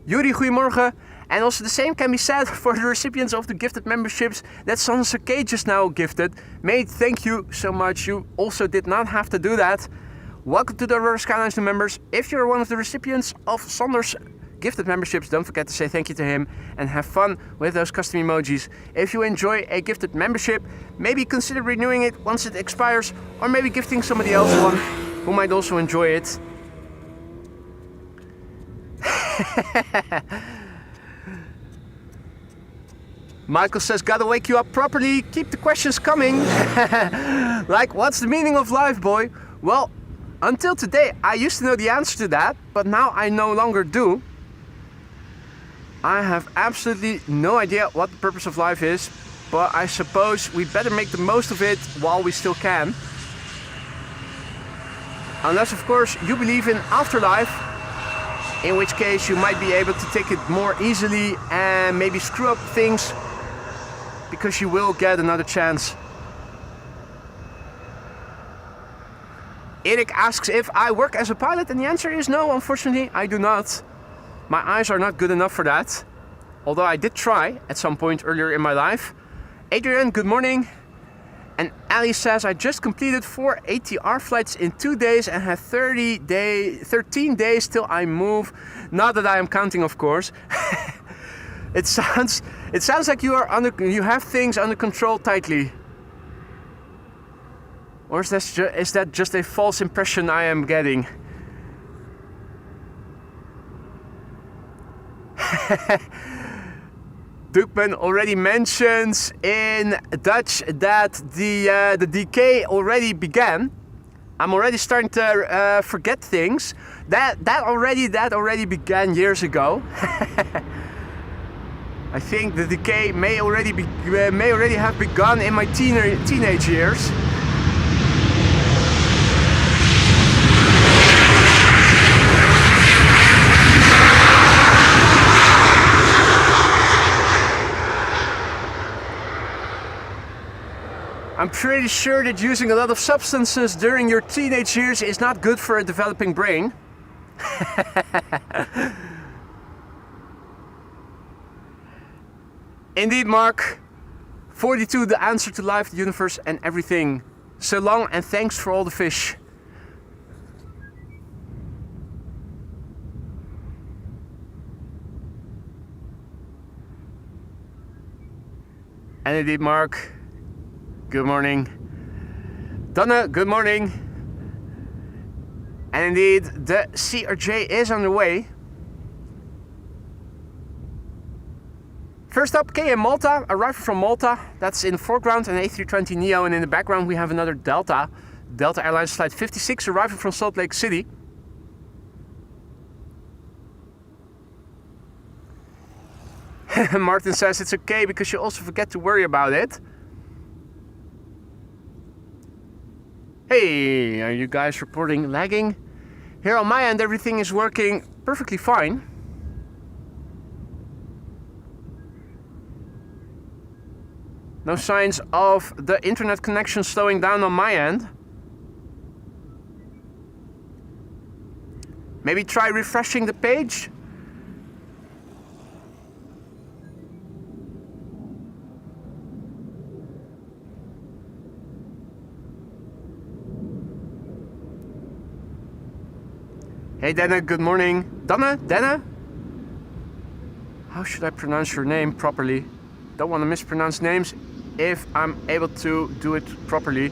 Yuri, goedemorgen. And also the same can be said for the recipients of the gifted memberships that Sansa just now gifted. Mate, thank you so much. You also did not have to do that. Welcome to the Aurora Skylines new members. If you're one of the recipients of Sander's gifted memberships, don't forget to say thank you to him and have fun with those custom emojis. If you enjoy a gifted membership, maybe consider renewing it once it expires, or maybe gifting somebody else one who might also enjoy it. Michael says, gotta wake you up properly, keep the questions coming. Like, what's the meaning of life, boy? Well, until today, I used to know the answer to that, but now I no longer do. I have absolutely no idea what the purpose of life is, but I suppose we better make the most of it while we still can. Unless, of course, you believe in afterlife, in which case you might be able to take it more easily and maybe screw up things, because you will get another chance. Erik asks if I work as a pilot, and the answer is no, unfortunately, I do not. My eyes are not good enough for that, although I did try at some point earlier in my life. Adrian, good morning. And Ali says, I just completed 4 ATR flights in 2 days and have 13 days till I move. Not that I am counting, of course. It sounds like you have things under control tightly. Or is that just a false impression I am getting? Dukman already mentions in Dutch that the decay already began. I'm already starting to forget things. That already began years ago. I think the decay may already have begun in my teenage years. I'm pretty sure that using a lot of substances during your teenage years is not good for a developing brain. Indeed, Mark. 42, the answer to life, the universe, and everything. So long, and thanks for all the fish. And indeed, Mark. Good morning. Donna, good morning. And indeed, the CRJ is on the way. First up, KM Malta, arrival from Malta. That's in the foreground, an A320neo, and in the background we have another Delta. Delta Airlines Flight 56, arriving from Salt Lake City. Martin says it's okay because you also forget to worry about it. Hey, are you guys reporting lagging? Here on my end, everything is working perfectly fine. No signs of the internet connection slowing down on my end. Maybe try refreshing the page. Hey Dana, good morning. Dana? How should I pronounce your name properly? Don't want to mispronounce names if I'm able to do it properly.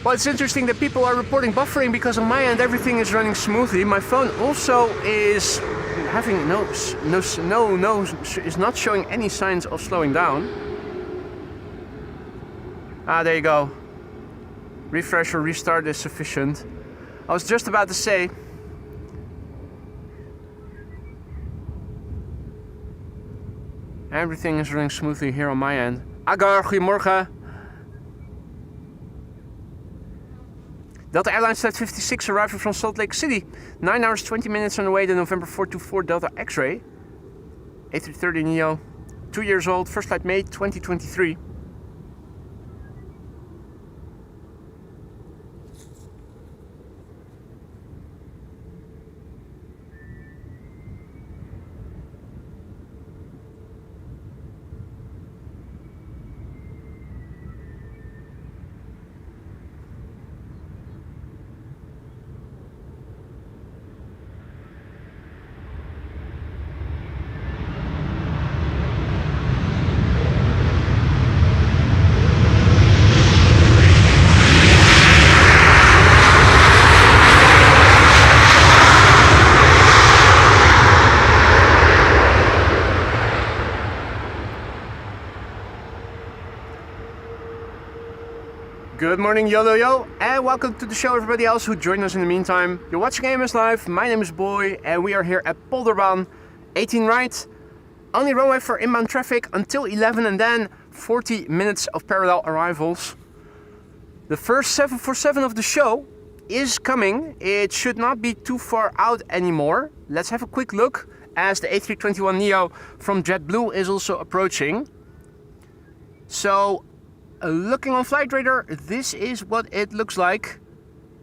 Well, it's interesting that people are reporting buffering because on my end everything is running smoothly. My phone also is having is not showing any signs of slowing down. Ah, there you go. Refresh or restart is sufficient. I was just about to say, everything is running smoothly here on my end. Agar, goedemorgen. Delta Airlines Flight 56 arriving from Salt Lake City. 9 hours 20 minutes on the way to November 424 Delta X-Ray. A330 Neo, 2 years old, first flight May 2023. Good morning, yo, and welcome to the show, everybody else who joined us in the meantime. You're watching AMS Live, my name is Boy, and we are here at Polderbaan 18 right. Only runway for inbound traffic until 11 and then 40 minutes of parallel arrivals. The first 747 of the show is coming. It should not be too far out anymore. Let's have a quick look as the A321neo from JetBlue is also approaching. So, looking on Flight Radar, this is what it looks like.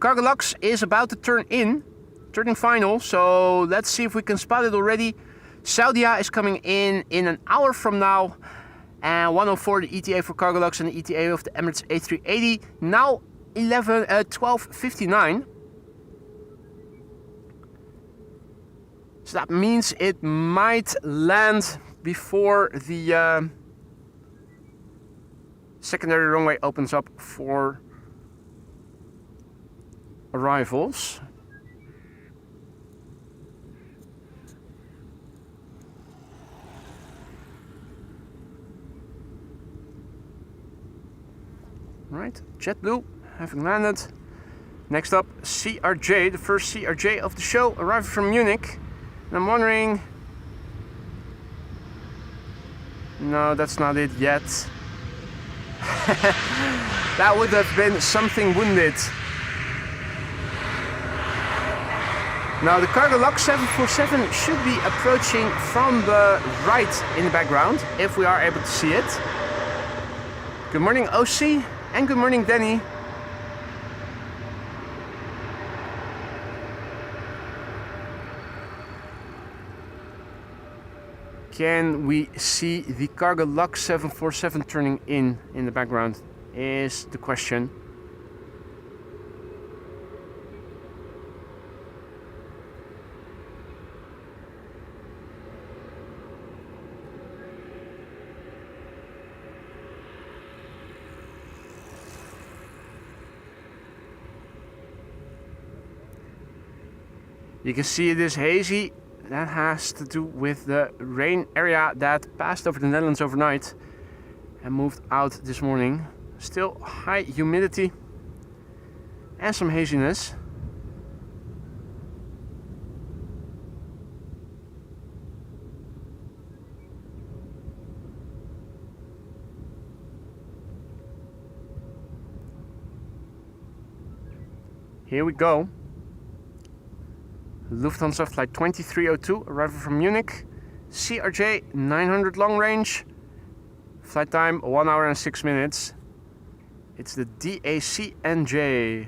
Cargo Lux is about to turning final, so let's see if we can spot it already. Saudia is coming in an hour from now, and 104 the ETA for Cargo Lux and the ETA of the Emirates A380, now 12:59. So that means it might land before the secondary runway opens up for arrivals. Right, JetBlue having landed. Next up, CRJ, the first CRJ of the show, arriving from Munich. And I'm wondering... No, that's not it yet. That would have been something wounded. Now the Cargo Lux 747 should be approaching from the right in the background, if we are able to see it. Good morning OC, and good morning Danny. Can we see the Cargo Lux 747 turning in the background is the question. You can see it is hazy. That has to do with the rain area that passed over the Netherlands overnight and moved out this morning. Still high humidity and some haziness. Here we go. Lufthansa flight 2302 arriving from Munich. CRJ 900 long range. Flight time 1 hour and 6 minutes. It's the DACNJ.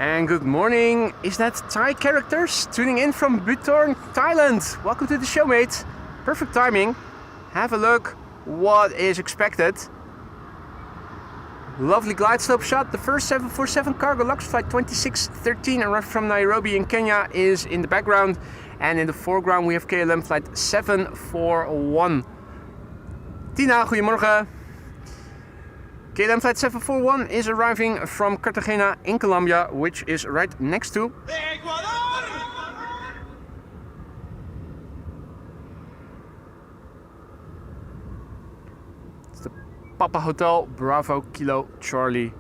And good morning. Is that Thai characters tuning in from Buton, Thailand? Welcome to the show, mate. Perfect timing. Have a look what is expected. Lovely glide slope shot. The first 747 cargo Lux flight 2613 arrived from Nairobi in Kenya is in the background. And in the foreground we have KLM flight 741. Tina, goedemorgen. KLM flight 741 is arriving from Cartagena in Colombia, which is right next to it's the Papa Hotel Bravo Kilo Charlie.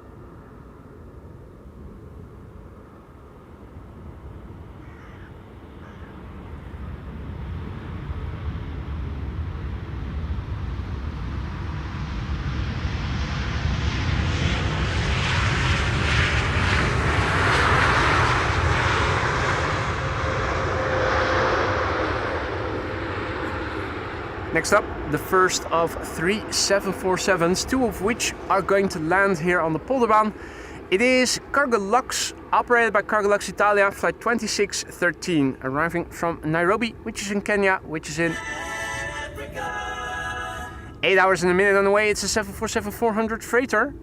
Next up, the first of 3 747s, 2 of which are going to land here on the Polderbaan. It is Cargo Lux, operated by Cargo Lux Italia, flight 2613, arriving from Nairobi, which is in Kenya, which is in 8 hours and a minute on the way. It's a 747-400 freighter.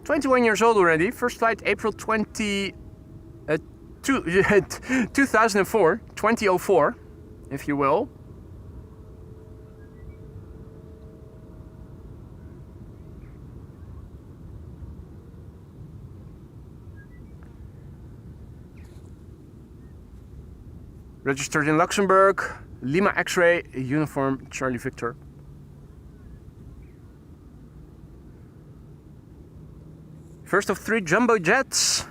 21 years old already, first flight April 2004, if you will. Registered in Luxembourg, Lima X-ray, uniform Charlie Victor. First of 3 jumbo jets.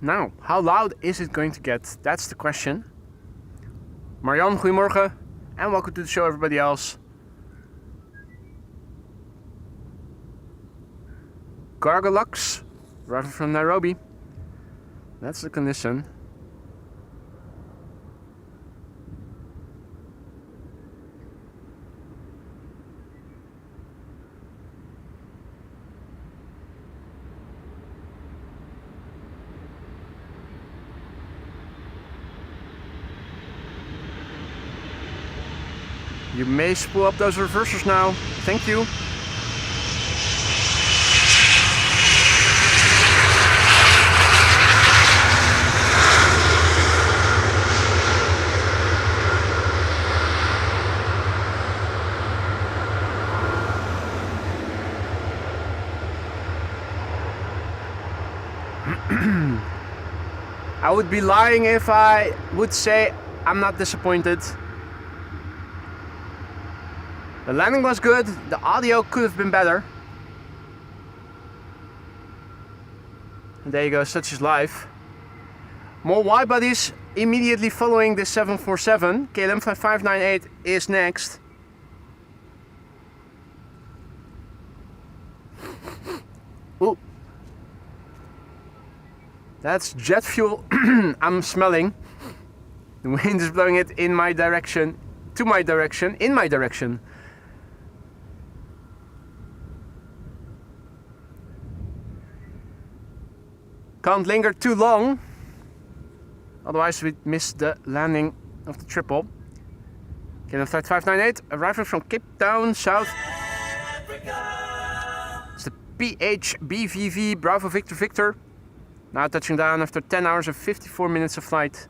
Now, how loud is it going to get? That's the question. Marianne, goedemorgen. And welcome to the show, everybody else. Cargo Lux, arriving from Nairobi. That's the condition. You may spool up those reversers now. Thank you. I would be lying if I would say I'm not disappointed. The landing was good, the audio could have been better. And there you go, such is life. More wide bodies immediately following this 747. KLM flight 598 is next. Ooh. That's jet fuel I'm smelling. The wind is blowing it in my direction, to my direction, in my direction. Can't linger too long, otherwise we miss the landing of the triple. KLM flight 598 arriving from Cape Town, South Africa. It's the PHBVV Bravo Victor Victor. Now touching down after 10 hours and 54 minutes of flight.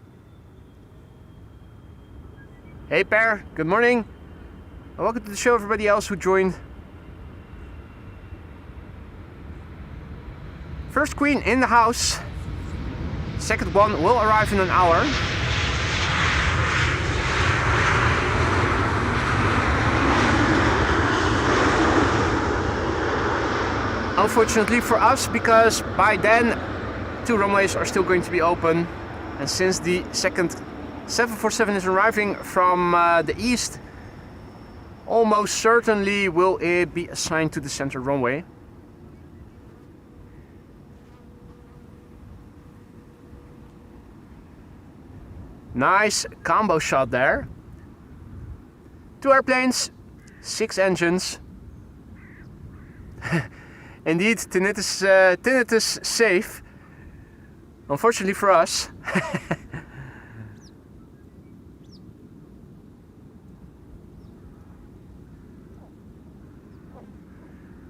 Hey pair, good morning. And welcome to the show, everybody else who joined. First queen in the house. Second one will arrive in an hour. Unfortunately for us, because by then 2 runways are still going to be open, and since the second 747 is arriving from the east, almost certainly will it be assigned to the center runway. Nice combo shot there. 2 airplanes, 6 engines. Indeed, tinnitus safe. Unfortunately for us.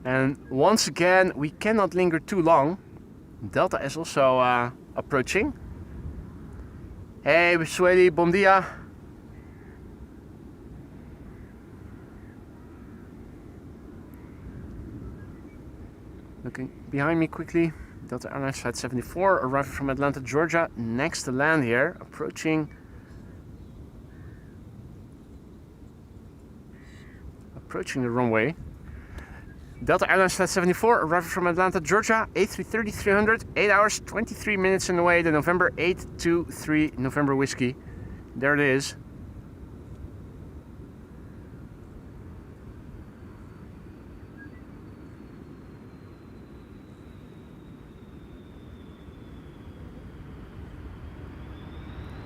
And once again, we cannot linger too long. Delta is also approaching. Hey, Sueli, bom dia. Looking behind me quickly. Delta Airlines Flight 74 arriving from Atlanta, Georgia. Next to land here, approaching the runway. Delta Airlines Flight 74 arriving from Atlanta, Georgia. A330-300, 8 hours, 23 minutes in the way. The November 823 November Whiskey. There it is.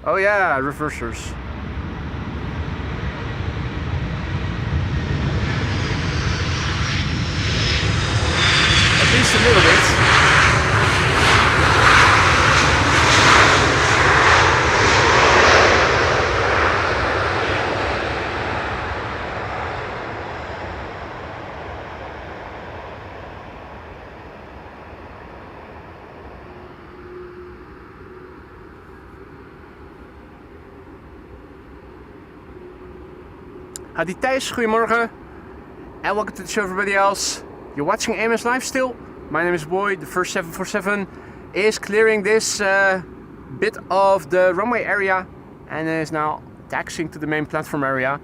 Oh yeah, reversers. At least a little bit. Howdy Thijs, goedemorgen. And welcome to the show everybody else. You're watching AMS Live still. My name is Boy. The first 747 is clearing this bit of the runway area and is now taxiing to the main platform area.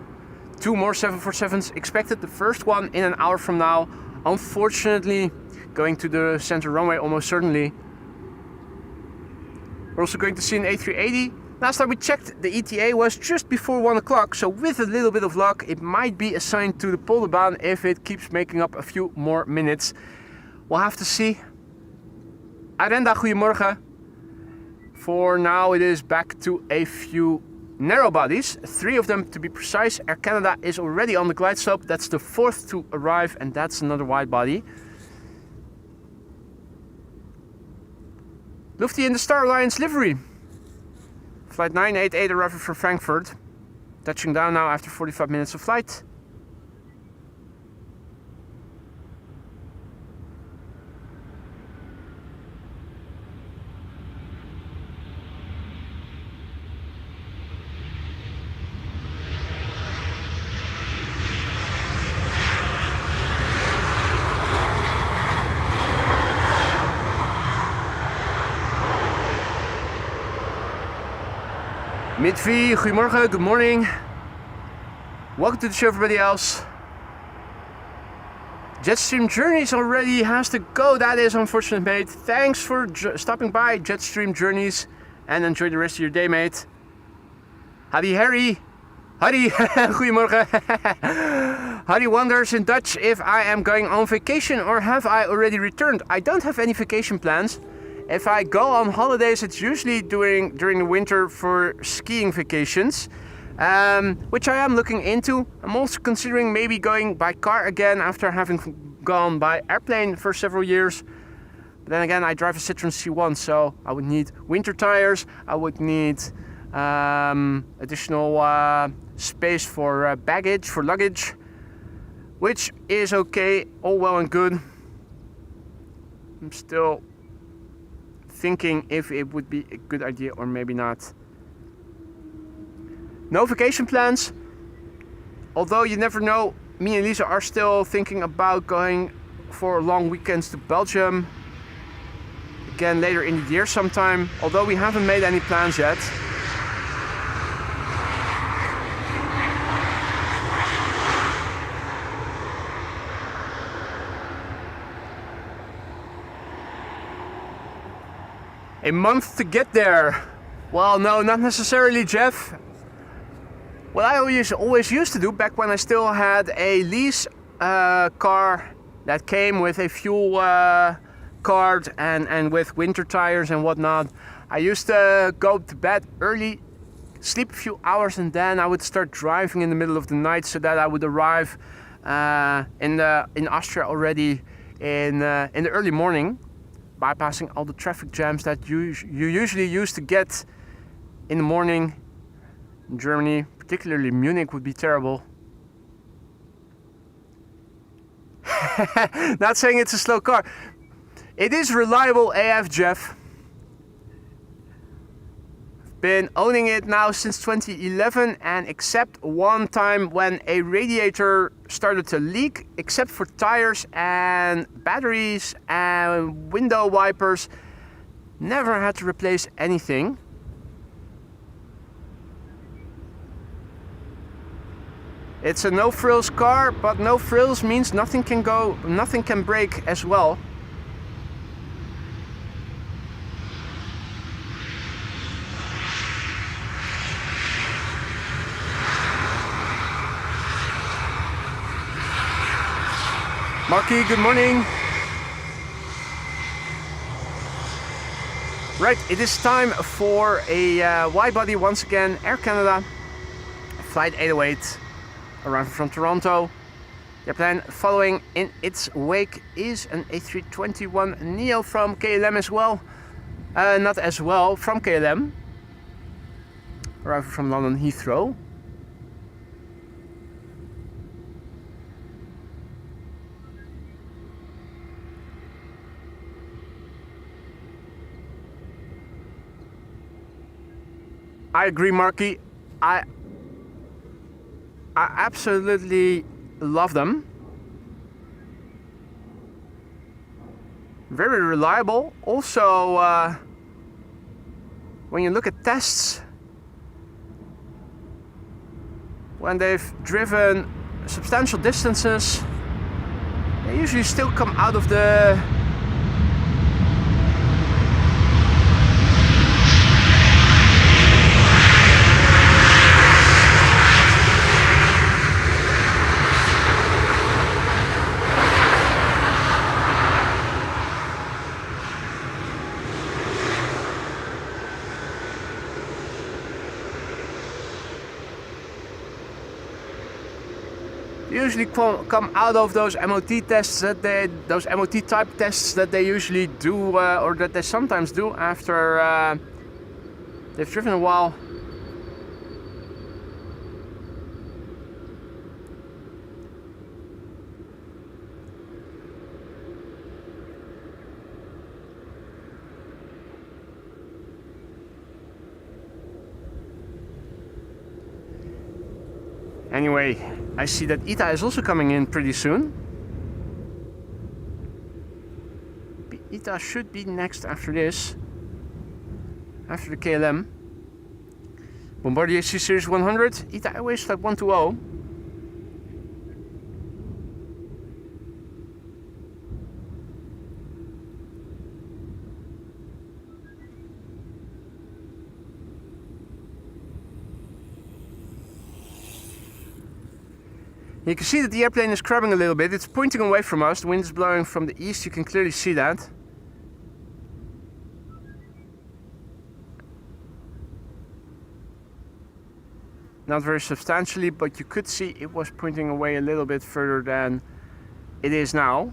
2 more 747s expected, the first one in an hour from now. Unfortunately, going to the center runway almost certainly. We're also going to see an A380. Last time we checked, the ETA was just before 1 o'clock, so with a little bit of luck, it might be assigned to the Polderbaan if it keeps making up a few more minutes. We'll have to see. Arenda, goedemorgen. For now, it is back to a few narrow bodies, 3 of them to be precise. Air Canada is already on the glide slope. That's the 4th to arrive, and that's another wide body. Lufty in the Star Alliance livery. Flight 988 arriving from Frankfurt. Touching down now after 45 minutes of flight. Midvi, goedemorgen, good morning. Welcome to the show everybody else. Jetstream Journeys already has to go, that is unfortunate mate. Thanks for stopping by Jetstream Journeys and enjoy the rest of your day mate. Howdy Harry. Howdy, goedemorgen. Howdy wonders in Dutch if I am going on vacation or have I already returned. I don't have any vacation plans. If I go on holidays, it's usually during the winter for skiing vacations, which I am looking into. I'm also considering maybe going by car again after having gone by airplane for several years. But then again, I drive a Citroen C1, so I would need winter tires. I would need additional space for baggage, for luggage, which is okay, all well and good. I'm still thinking if it would be a good idea or maybe not. No vacation plans, although you never know. Me and Lisa are still thinking about going for long weekends to Belgium again later in the year sometime, although we haven't made any plans yet. A month to get there. Well, no, not necessarily, Jeff. What I always used to do back when I still had a lease car that came with a fuel card and with winter tires and whatnot, I used to go to bed early, sleep a few hours, and then I would start driving in the middle of the night so that I would arrive in Austria already in the early morning, bypassing all the traffic jams that you usually used to get in the morning. In Germany, particularly Munich, would be terrible. Not saying it's a slow car. It is reliable AF, Jeff. Been owning it now since 2011, and except one time when a radiator started to leak, except for tires and batteries and window wipers, never had to replace anything. It's a no frills car, but no frills means nothing can break as well. Marky, good morning. Right, it is time for a wide body once again, Air Canada, flight 808, arriving from Toronto. The plane following in its wake is an A321neo from KLM as well. Not as well, from KLM. Arriving from London Heathrow. I agree, Marky. I absolutely love them. Very reliable. Also, when you look at tests, when they've driven substantial distances, they usually still come out of the usually come out of those MOT tests those MOT type tests that they usually do, or that they sometimes do after they've driven a while. Anyway, I see that ETA is also coming in pretty soon. ETA should be next after this, after the KLM. Bombardier C Series 100, ETA Airways Flight 120. You can see that the airplane is crabbing a little bit. It's pointing away from us. The wind is blowing from the east. You can clearly see that. Not very substantially, but you could see it was pointing away a little bit further than it is now.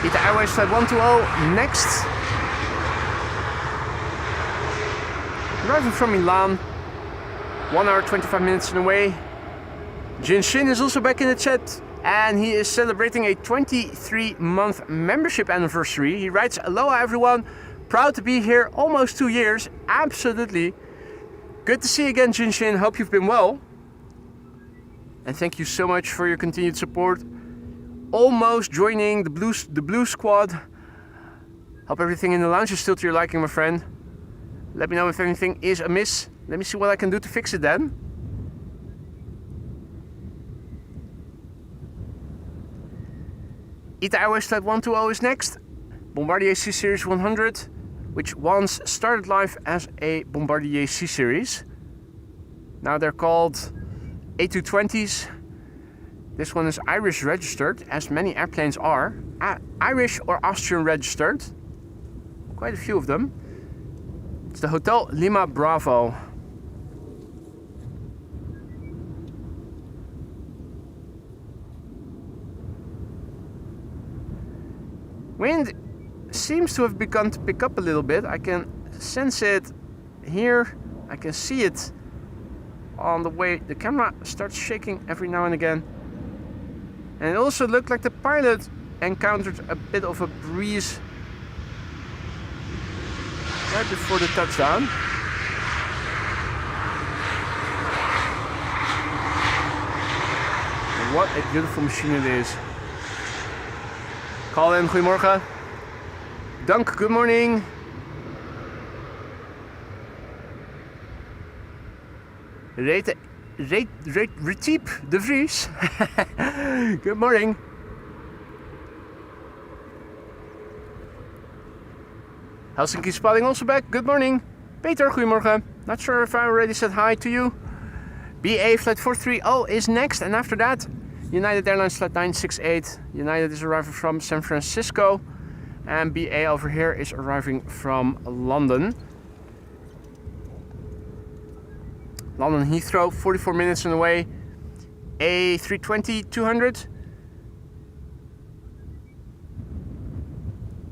ETA Airways Flight 120 next. Arriving from Milan, 1 hour 25 minutes away. Jinshin is also back in the chat, and he is celebrating a 23-month membership anniversary. He writes, "Aloha everyone, proud to be here, almost 2 years, absolutely. Good to see you again, Jinshin, hope you've been well. And thank you so much for your continued support. Almost joining the blue squad. Hope everything in the lounge is still to your liking, my friend. Let me know if anything is amiss. Let me see what I can do to fix it then." ETA Airways Flight 120 is next. Bombardier C-Series 100, which once started life as a Bombardier C-Series. Now they're called A320s. This one is Irish registered, as many airplanes are. Irish or Austrian registered. Quite a few of them. It's the Hotel Lima Bravo. Wind seems to have begun to pick up a little bit. I can sense it here. I can see it on the way. The camera starts shaking every now and again. And it also looked like the pilot encountered a bit of a breeze right before the touchdown. And what a beautiful machine it is. Colin, goedemorgen. Dank, good morning. Retiep de Vries. Good morning. Helsinki Spotting also back. Good morning. Peter, goedemorgen. Not sure if I already said hi to you. BA flight 430 is next, and after that, United Airlines flight 968. United is arriving from San Francisco, and BA over here is arriving from London. London Heathrow, 44 minutes on the way. A320 200.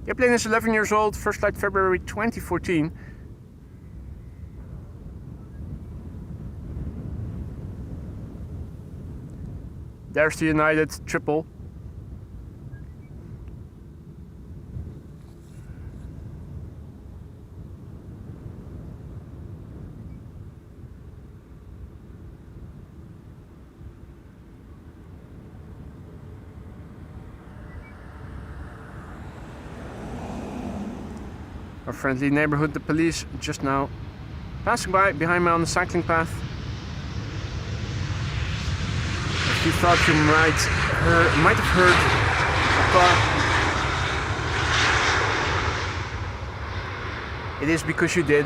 The airplane is 11 years old, first flight February 2014. There's the United triple. Our friendly neighborhood, the police, just now passing by behind me on the cycling path. If you thought you might have heard a car, it is because you did.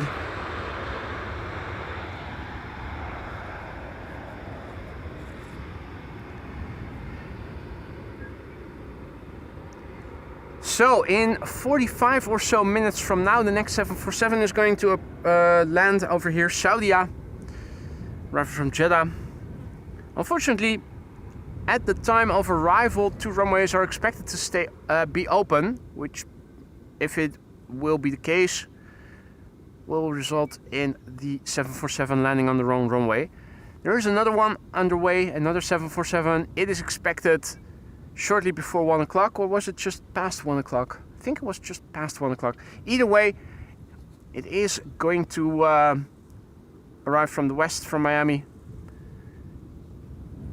So in 45 or so minutes from now, the next 747 is going to land over here, Saudia, arriving from Jeddah. Unfortunately, at the time of arrival, 2 runways are expected to be open, which, if it will be the case, will result in the 747 landing on the wrong runway. There is another one underway, another 747. It is expected shortly before 1 o'clock, or was it just past 1 o'clock? I think it was just past 1 o'clock. Either way, it is going to arrive from the west, from Miami,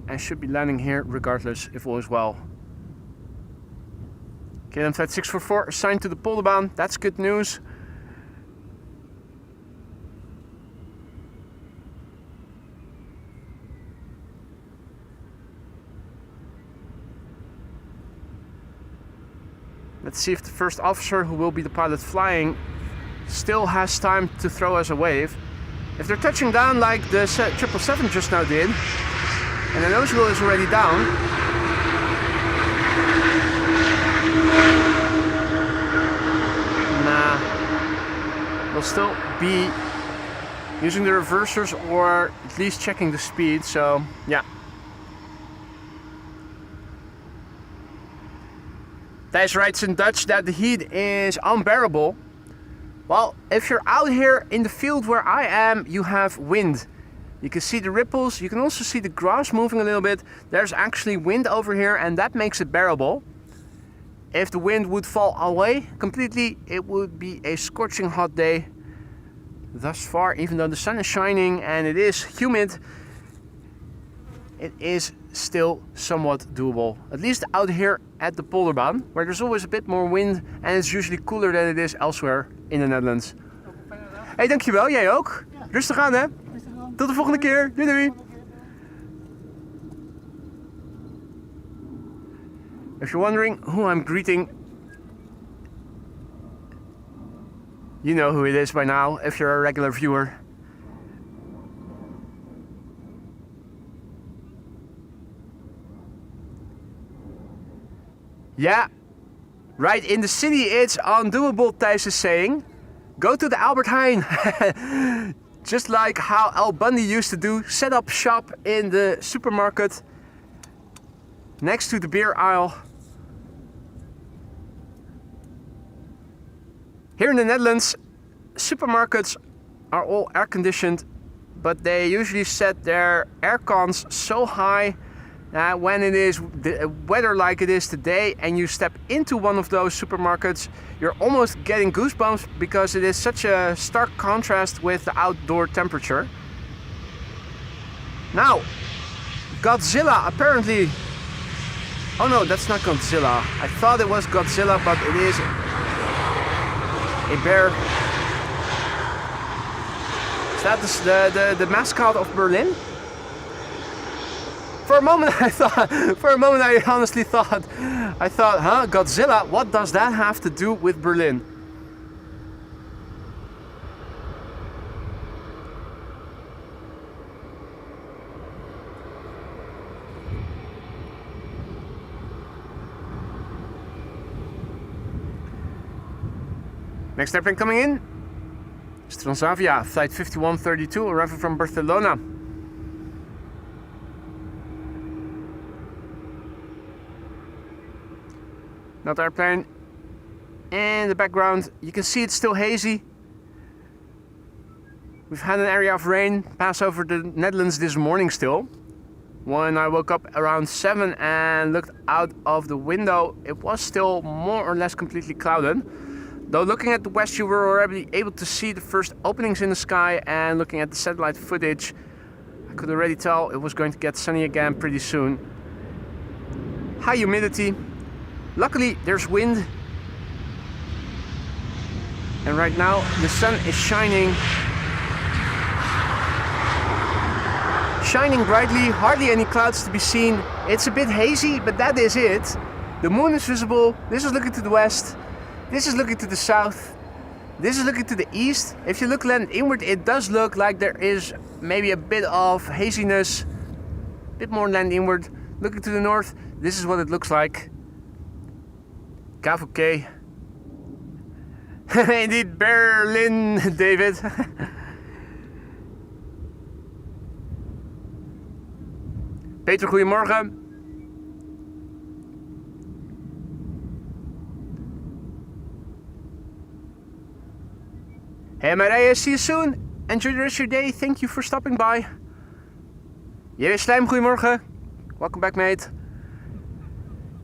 and should be landing here regardless, if all is well. KLM Flight 644 assigned to the Polderbaan. That's good news. Let's see if the first officer, who will be the pilot flying, still has time to throw us a wave. If they're touching down like the 777 just now did, and the nose wheel is already down, nah, they'll still be using the reversers or at least checking the speed, so yeah. Thijs writes in Dutch that the heat is unbearable. Well, if you're out here in the field where I am, you have wind. You can see the ripples, you can also see the grass moving a little bit. There's actually wind over here, and that makes it bearable. If the wind would fall away completely, it would be a scorching hot day. Thus far, even though the sun is shining and it is humid, it is still somewhat doable. At least out here at the Polderbaan, where there's always a bit more wind and it's usually cooler than it is elsewhere in the Netherlands. Hey, dankjewel. Jij ook. Ja. Rustig aan, hè. Tot de volgende keer. Doei doei. If you're wondering who I'm greeting, You know who it is by now, if you're a regular viewer. Yeah, right in the city it's undoable, Thijs is saying. Go to the Albert Heijn. Just like how Al Bundy used to do, set up shop in the supermarket next to the beer aisle. Here in the Netherlands, supermarkets are all air conditioned, but they usually set their air cons so high that when it is the weather like it is today and you step into one of those supermarkets, you're almost getting goosebumps because it is such a stark contrast with the outdoor temperature. Now, Godzilla apparently... Oh no, that's not Godzilla. I thought it was Godzilla, but it is a bear. Is that the mascot of Berlin? For a moment I honestly thought, huh, Godzilla, what does that have to do with Berlin? Next airplane coming in is Transavia, flight 5132, arriving from Barcelona. Another airplane. In the background, you can see it's still hazy. We've had an area of rain pass over the Netherlands this morning still. When I woke up around 7 and looked out of the window, it was still more or less completely clouded. Though looking at the west, you were already able to see the first openings in the sky, and looking at the satellite footage, I could already tell it was going to get sunny again pretty soon. High humidity. Luckily, there's wind. And right now, the sun is shining. Shining brightly, hardly any clouds to be seen. It's a bit hazy, but that is it. The moon is visible. This is looking to the west. This is looking to the south. This is looking to the east. If you look land inward, it does look like there is maybe a bit of haziness. A bit more land inward. Looking to the north, this is what it looks like. KVK. Indeed, Berlin, David. Peter, goedemorgen. Hey Marije, see you soon. Enjoy the rest of your day. Thank you for stopping by. J.W. Slijm, goedemorgen. Welcome back, mate.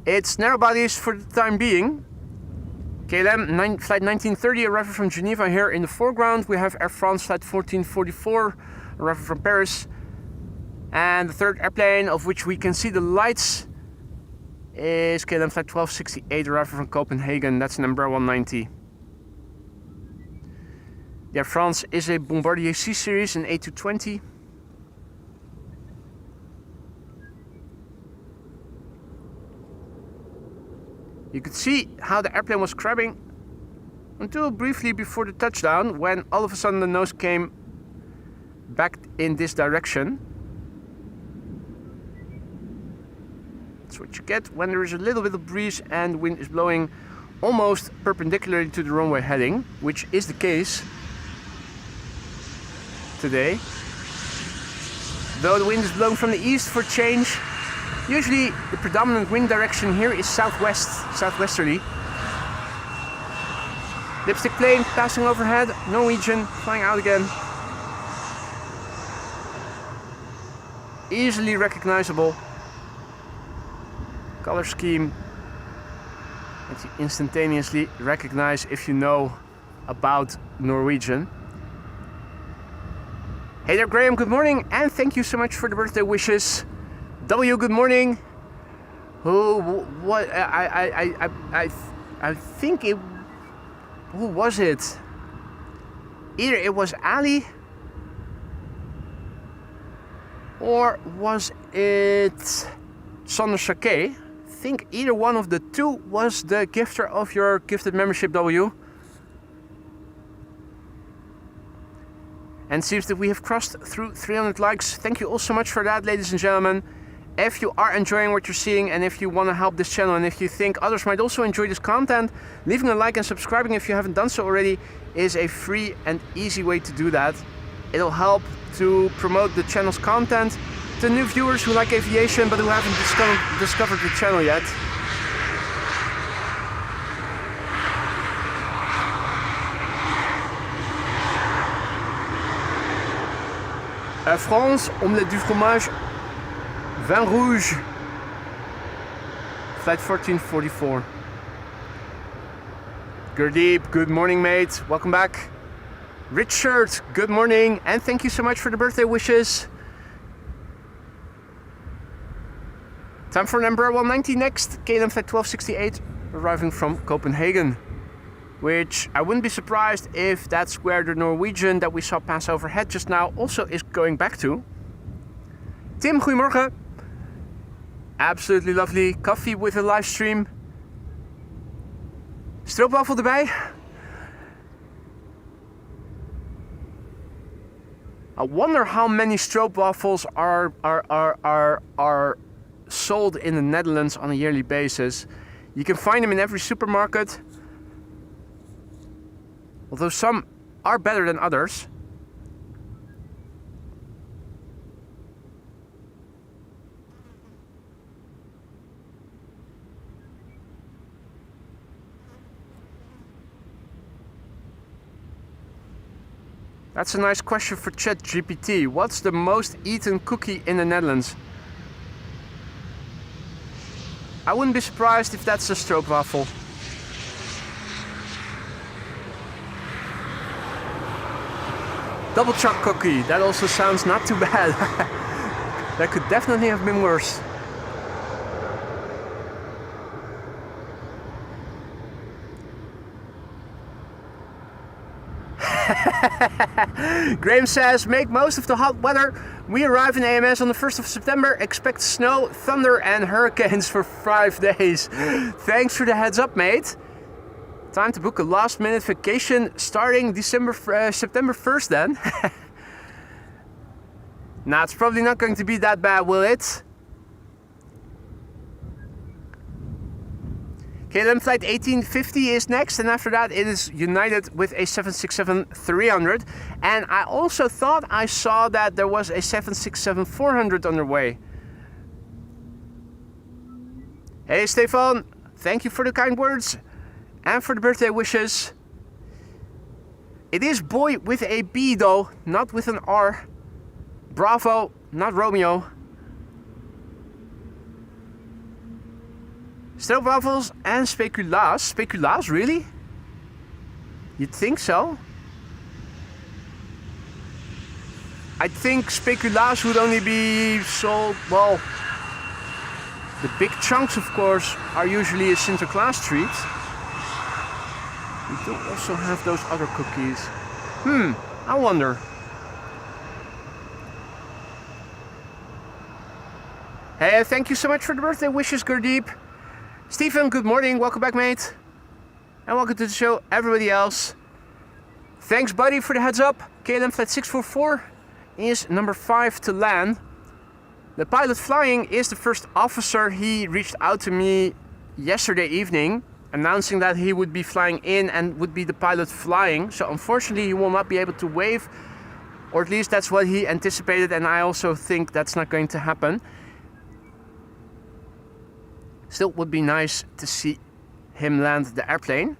It's narrow bodies for the time being. KLM flight 1930 arriving from Geneva here in the foreground. We have Air France flight 1444 arriving from Paris. And the third airplane, of which we can see the lights, is KLM flight 1268 arriving from Copenhagen. That's an Embraer 190. The Air France is a Bombardier C series, an A220. You could see how the airplane was crabbing until briefly before the touchdown, when all of a sudden the nose came back in this direction. That's what you get when there is a little bit of breeze and the wind is blowing almost perpendicularly to the runway heading, which is the case today. Though the wind is blowing from the east for change, usually the predominant wind direction here is southwesterly. Lipstick plane passing overhead, Norwegian flying out again. Easily recognizable color scheme that you instantaneously recognize if you know about Norwegian. Hey there, Graham, good morning, and thank you so much for the birthday wishes. W, good morning. What? I think it. Who was it? Either it was Ali, or was it Sander Sake? I think either one of the two was the gifter of your gifted membership, W. And it seems that we have crossed through 300 likes. Thank you all so much for that, ladies and gentlemen. If you are enjoying what you're seeing and if you want to help this channel and if you think others might also enjoy this content, leaving a like and subscribing if you haven't done so already is a free and easy way to do that. It'll help to promote the channel's content to new viewers who like aviation but who haven't discovered the channel yet. France, omelette du fromage, vin rouge, flight 1444. Gurdeep, good morning mate, welcome back. Richard, good morning, and thank you so much for the birthday wishes. Time for number 190 next, KLM flight 1268, arriving from Copenhagen. Which I wouldn't be surprised if that's where the Norwegian that we saw pass overhead just now also is going back to. Tim, goedemorgen. Absolutely lovely coffee with a live stream. Stroopwafel erbij. I wonder how many stroopwafels are sold in the Netherlands on a yearly basis. You can find them in every supermarket. Although some are better than others. That's a nice question for ChatGPT. What's the most eaten cookie in the Netherlands? I wouldn't be surprised if that's a stroopwafel. Double choc cookie, that also sounds not too bad. That could definitely have been worse. Graham says, make most of the hot weather. We arrive in AMS on the 1st of September. Expect snow, thunder and hurricanes for 5 days. Thanks for the heads up, mate. Time to book a last minute vacation starting September 1st then. Nah, it's probably not going to be that bad, will it? KLM flight 1850 is next, and after that it is united with a 767-300. And I also thought I saw that there was a 767-400 on their way. Hey Stefan, thank you for the kind words. And for the birthday wishes. It is boy with a B though, not with an R. Bravo, not Romeo. Stroopwafels and speculaas. Speculaas, really? You'd think so? I think speculaas would only be sold, well, the big chunks of course are usually a Sinterklaas treat. We do also have those other cookies. I wonder. Hey, thank you so much for the birthday wishes, Gurdeep. Stephen, good morning. Welcome back, mate. And welcome to the show, everybody else. Thanks, buddy, for the heads up. KLM flight 644 is number 5 to land. The pilot flying is the first officer. He reached out to me yesterday evening, announcing that he would be flying in and would be the pilot flying. So unfortunately he will not be able to wave, or at least that's what he anticipated, and I also think that's not going to happen. Still would be nice to see him land the airplane.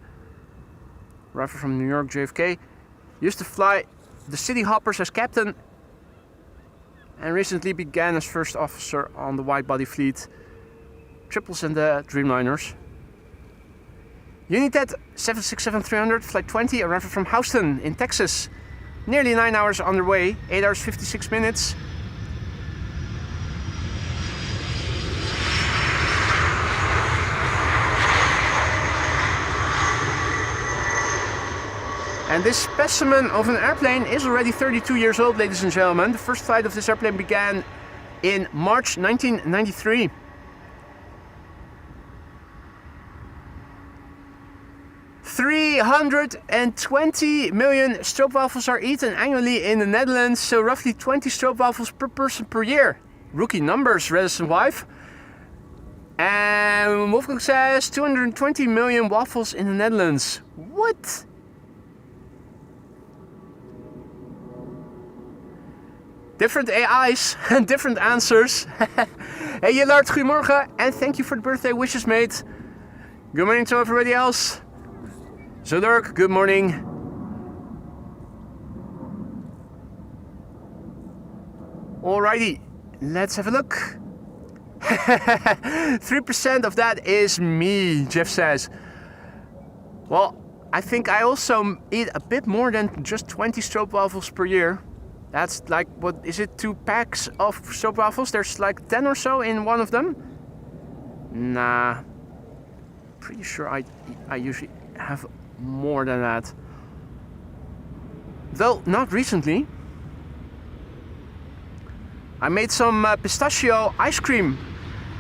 Arrival from New York JFK. Used to fly the City Hoppers as captain and recently began as first officer on the wide-body fleet, triples and the Dreamliners. United 767-300, flight 20, arrival from Houston in Texas. Nearly 9 hours on their way, 8 hours 56 minutes. And this specimen of an airplane is already 32 years old, ladies and gentlemen. The first flight of this airplane began in March 1993. 320 million stroopwafels are eaten annually in the Netherlands, so roughly 20 stroopwafels per person per year. Rookie numbers, resident wife. And Wolfgang says 220 million waffles in the Netherlands. What? Different AI's and different answers. Hey Jillard, goedemorgen. And thank you for the birthday wishes, mate. Good morning to everybody else. Zodark, good morning. Alrighty, let's have a look. 3% of that is me, Jeff says. Well, I think I also eat a bit more than just 20 stroopwafels per year. That's like, what is it, 2 packs of stroopwafels? There's like 10 or so in one of them. Nah, pretty sure I usually have more than that. Though, not recently. I made some pistachio ice cream.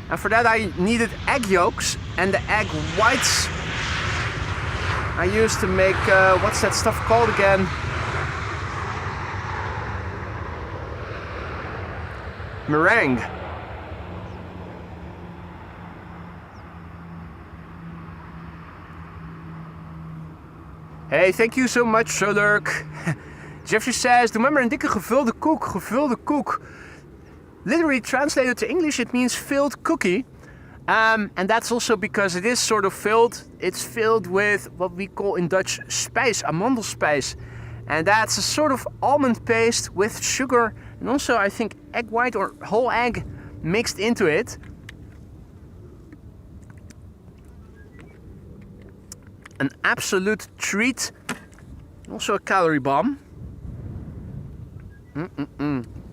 And for that I needed egg yolks and the egg whites I used to make, what's that stuff called again? Meringue. Hey, thank you so much, Solurk. Jeffrey says, doe maar een dikke gevulde koek, gevulde koek. Literally translated to English, it means filled cookie. And that's also because it is sort of filled. It's filled with what we call in Dutch spijs, amandelspijs. And that's a sort of almond paste with sugar and also I think egg white or whole egg mixed into it. An absolute treat. Also a calorie bomb.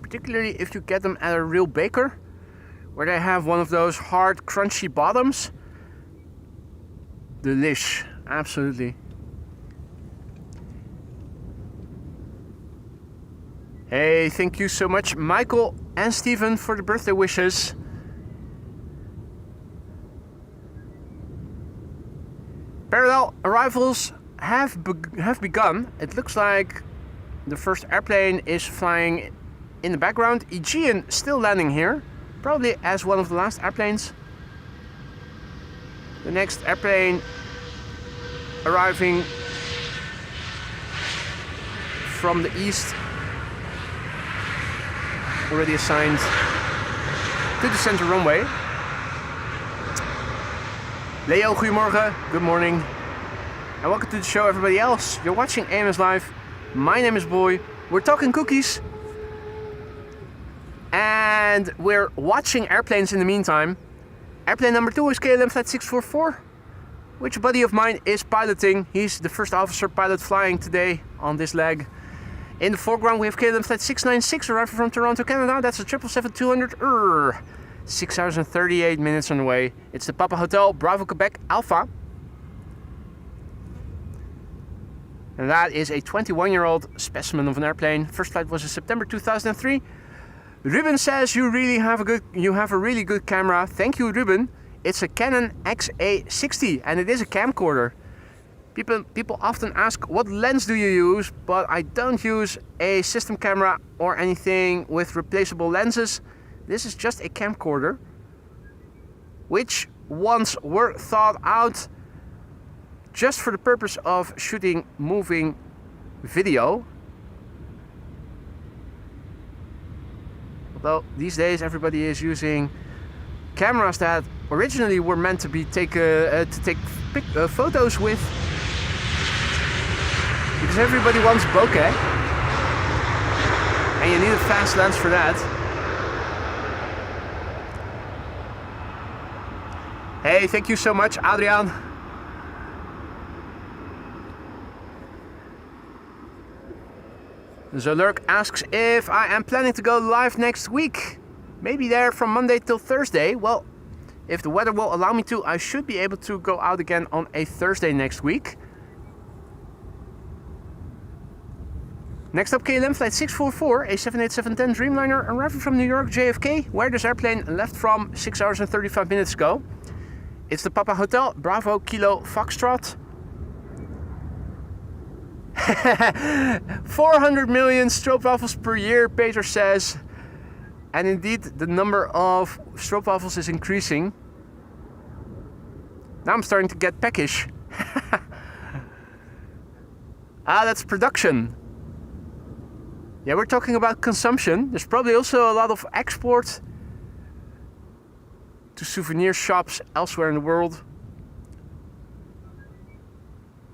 Particularly if you get them at a real baker, where they have one of those hard, crunchy bottoms. Delish, absolutely. Hey, thank you so much, Michael and Steven, for the birthday wishes. Parallel arrivals have begun. It looks like the first airplane is flying in the background. Aegean still landing here, probably as one of the last airplanes. The next airplane arriving from the east, already assigned to the center runway. Leo, goedemorgen, good morning. And welcome to the show, everybody else. You're watching AMS Live. My name is Boy. We're talking cookies. And we're watching airplanes in the meantime. Airplane number 2 is KLM Flight 644, which a buddy of mine is piloting. He's the first officer pilot flying today on this leg. In the foreground we have KLM Flight 696 arriving from Toronto, Canada. That's a 777-200. 6 hours and 38 minutes on the way. It's the Papa Hotel Bravo Quebec Alpha. And that is a 21-year-old specimen of an airplane. First flight was in September 2003. Ruben says you have a really good camera. Thank you, Ruben. It's a Canon XA60 and it is a camcorder. People often ask what lens do you use, but I don't use a system camera or anything with replaceable lenses. This is just a camcorder, which once were thought out just for the purpose of shooting moving video. Although these days everybody is using cameras that originally were meant to be take photos with, because everybody wants bokeh, and you need a fast lens for that. Hey, thank you so much, Adriaan. Zolurk asks if I am planning to go live next week. Maybe there from Monday till Thursday. Well, if the weather will allow me to, I should be able to go out again on a Thursday next week. Next up, KLM Flight 644, a 787-10 Dreamliner arriving from New York JFK, where this airplane left from 6 hours and 35 minutes ago. It's the Papa Hotel Bravo Kilo Foxtrot. 400 million stroopwafels per year, Peter says. And indeed, the number of stroopwafels is increasing. Now I'm starting to get peckish. That's production. Yeah, we're talking about consumption. There's probably also a lot of export to souvenir shops elsewhere in the world.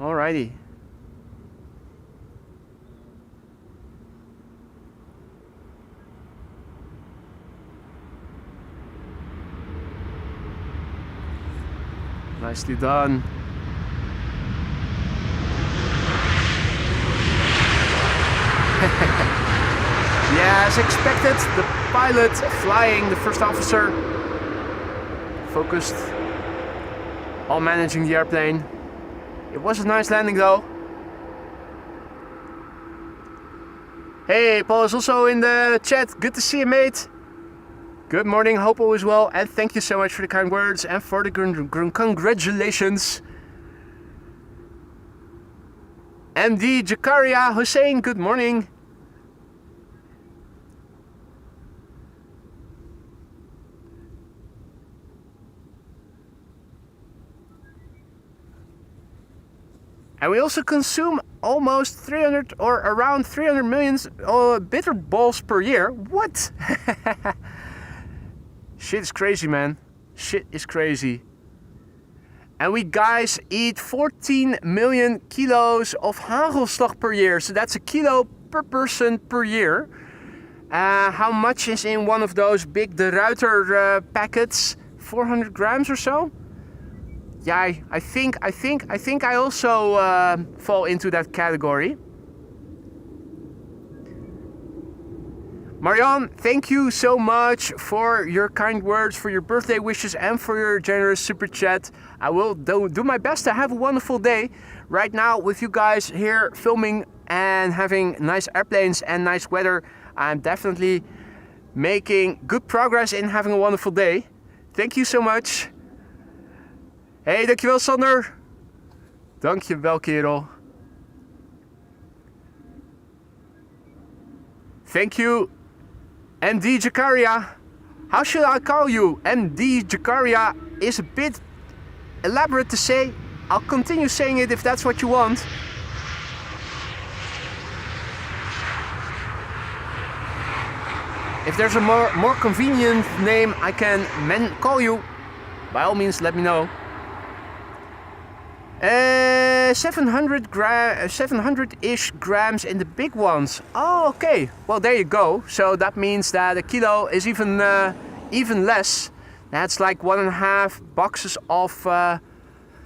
Alrighty. Nicely done. Yeah, as expected, the pilot flying, the first officer, focused on managing the airplane. It was a nice landing though. Hey, Paul is also in the chat. Good to see you, mate. Good morning, hope all is well, and thank you so much for the kind words and for the congratulations. MD Jakaria Hussein, good morning. And we also consume almost 300 or around 300 million bitter balls per year. What? Shit is crazy, man. Shit is crazy. And we guys eat 14 million kilos of hagelslag per year. So that's a kilo per person per year. How much is in one of those big De Ruiter packets? 400 grams or so? Yeah, I think I also fall into that category. Marianne, thank you so much for your kind words, for your birthday wishes, and for your generous super chat. I will do my best to have a wonderful day right now with you guys here filming and having nice airplanes and nice weather. I'm definitely making good progress in having a wonderful day. Thank you so much. Hey, dankjewel Sander. Dankjewel kerel. Thank you, MD Jakaria. How should I call you? MD Jakaria is a bit elaborate to say. I'll continue saying it if that's what you want. If there's a more convenient name I can call you, by all means let me know. 700-ish grams in the big ones. Oh, okay. Well, there you go. So that means that a kilo is even less. That's like 1.5 boxes of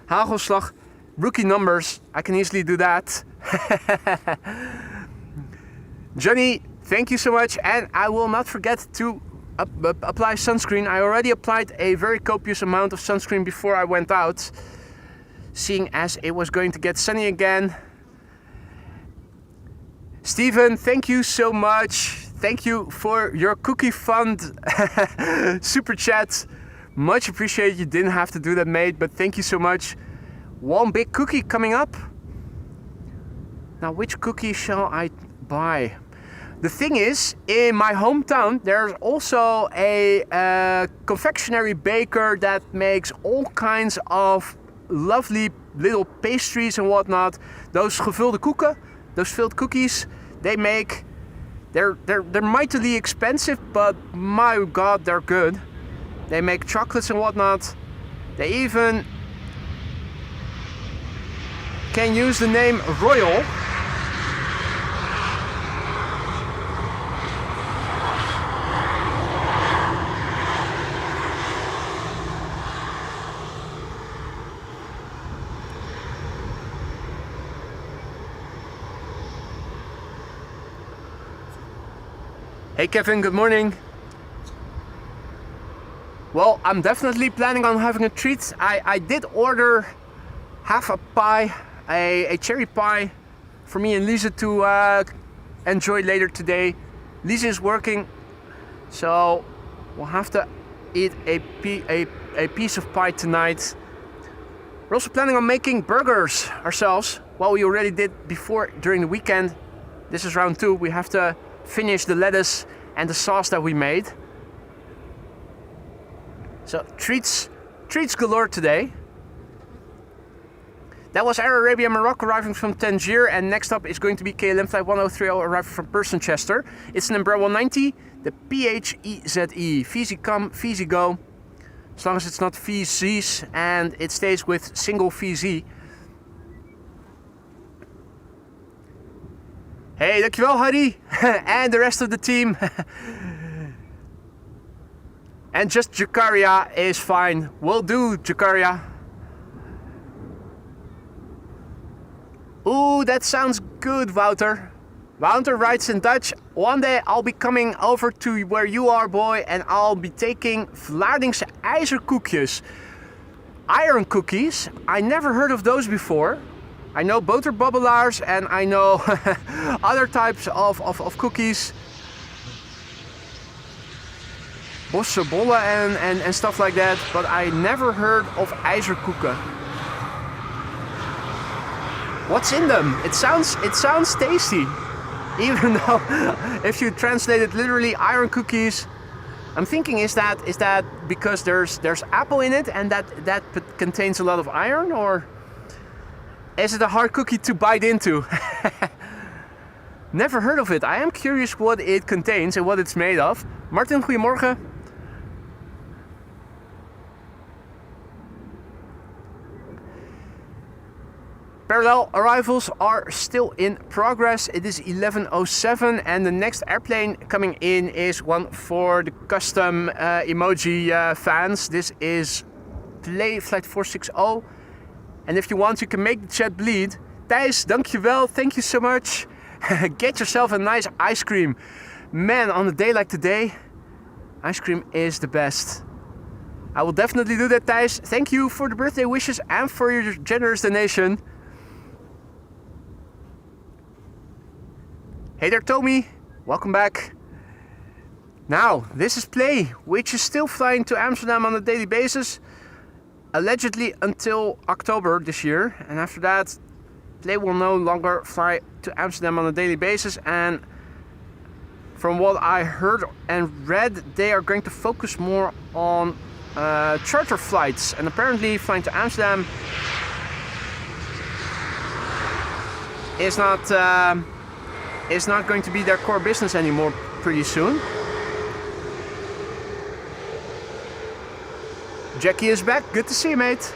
hagelslag. Rookie numbers. I can easily do that. Johnny, thank you so much. And I will not forget to apply sunscreen. I already applied a very copious amount of sunscreen before I went out, seeing as it was going to get sunny again. Steven, thank you so much. Thank you for your cookie fund super chat. Much appreciated. You didn't have to do that, mate, but thank you so much. One big cookie coming up. Now, which cookie shall I buy? The thing is, in my hometown, there's also a confectionery baker that makes all kinds of lovely little pastries and whatnot. Those gevulde koeken, those filled cookies, they make, they're mightily expensive, but my god, they're good. They make chocolates and whatnot. They even can use the name Royal. Hey Kevin, good morning. Well, I'm definitely planning on having a treat. I did order half a pie, a cherry pie for me and Lisa to enjoy later today. Lisa is working, so we'll have to eat a piece of pie tonight. We're also planning on making burgers ourselves. Well, we already did before during the weekend. This is round 2. We have to finish the lettuce and the sauce that we made. So treats galore today. That was Air Arabia Maroc arriving from Tangier, and next up is going to be KLM flight 1030 arriving from Person-Chester. It's an Embraer 190, the PHEZE. Easy come, easy go. As long as it's not VZ's and it stays with single VZ. Hey, dankjewel Harry and the rest of the team. And just Jakaria is fine. Will do, Jakaria. Ooh, that sounds good, Wouter. Wouter writes in Dutch, one day I'll be coming over to where you are, boy, and I'll be taking Vlaardingse ijzerkoekjes. Iron cookies? I never heard of those before. I know boterbabbelaars and I know other types of cookies. Bossenbollen and stuff like that, but I never heard of ijzerkoeken. What's in them? It sounds tasty. Even though if you translate it literally iron cookies, I'm thinking is that because there's apple in it and that contains a lot of iron, or is it a hard cookie to bite into? Never heard of it. I am curious what it contains and what it's made of. Martin, goedemorgen. Parallel arrivals are still in progress. It is 11:07 and the next airplane coming in is one for the custom emoji fans. This is Play Flight 460. And if you want, you can make the chat bleed. Thijs, dankjewel. Thank you so much. Get yourself a nice ice cream. Man, on a day like today, ice cream is the best. I will definitely do that, Thijs. Thank you for the birthday wishes and for your generous donation. Hey there, Tommy. Welcome back. Now, this is Play, which is still flying to Amsterdam on a daily basis, allegedly until October this year. And after that, Play will no longer fly to Amsterdam on a daily basis. And from what I heard and read, they are going to focus more on charter flights. And apparently, flying to Amsterdam is not going to be their core business anymore pretty soon. Jackie is back. Good to see you, mate.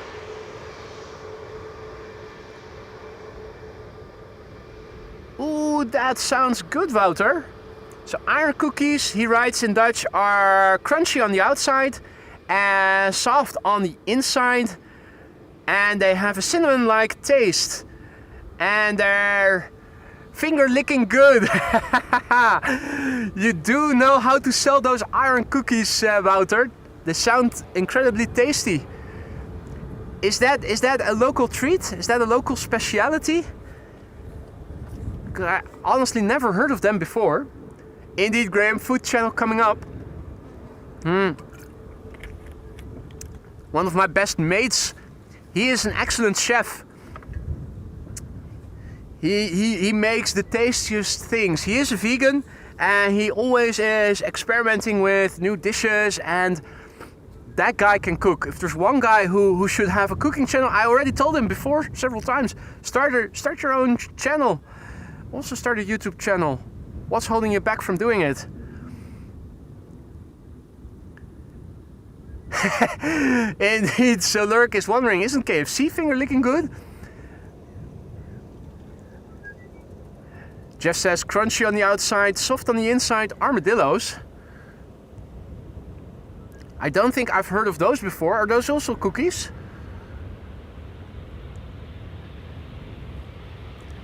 Ooh, that sounds good, Wouter. So iron cookies, he writes in Dutch, are crunchy on the outside and soft on the inside. And they have a cinnamon-like taste. And they're finger licking good. You do know how to sell those iron cookies, Wouter. They sound incredibly tasty. Is that a local treat? Is that a local speciality? I honestly never heard of them before. Indeed, Graham, food channel coming up. One of my best mates. He is an excellent chef. He makes the tastiest things. He is a vegan and he always is experimenting with new dishes, and that guy can cook. If there's one guy who should have a cooking channel, I already told him before several times, start your own channel. Also start a YouTube channel. What's holding you back from doing it? Indeed, so Lurk is wondering, isn't KFC finger licking good? Jeff says crunchy on the outside, soft on the inside, armadillos. I don't think I've heard of those before. Are those also cookies?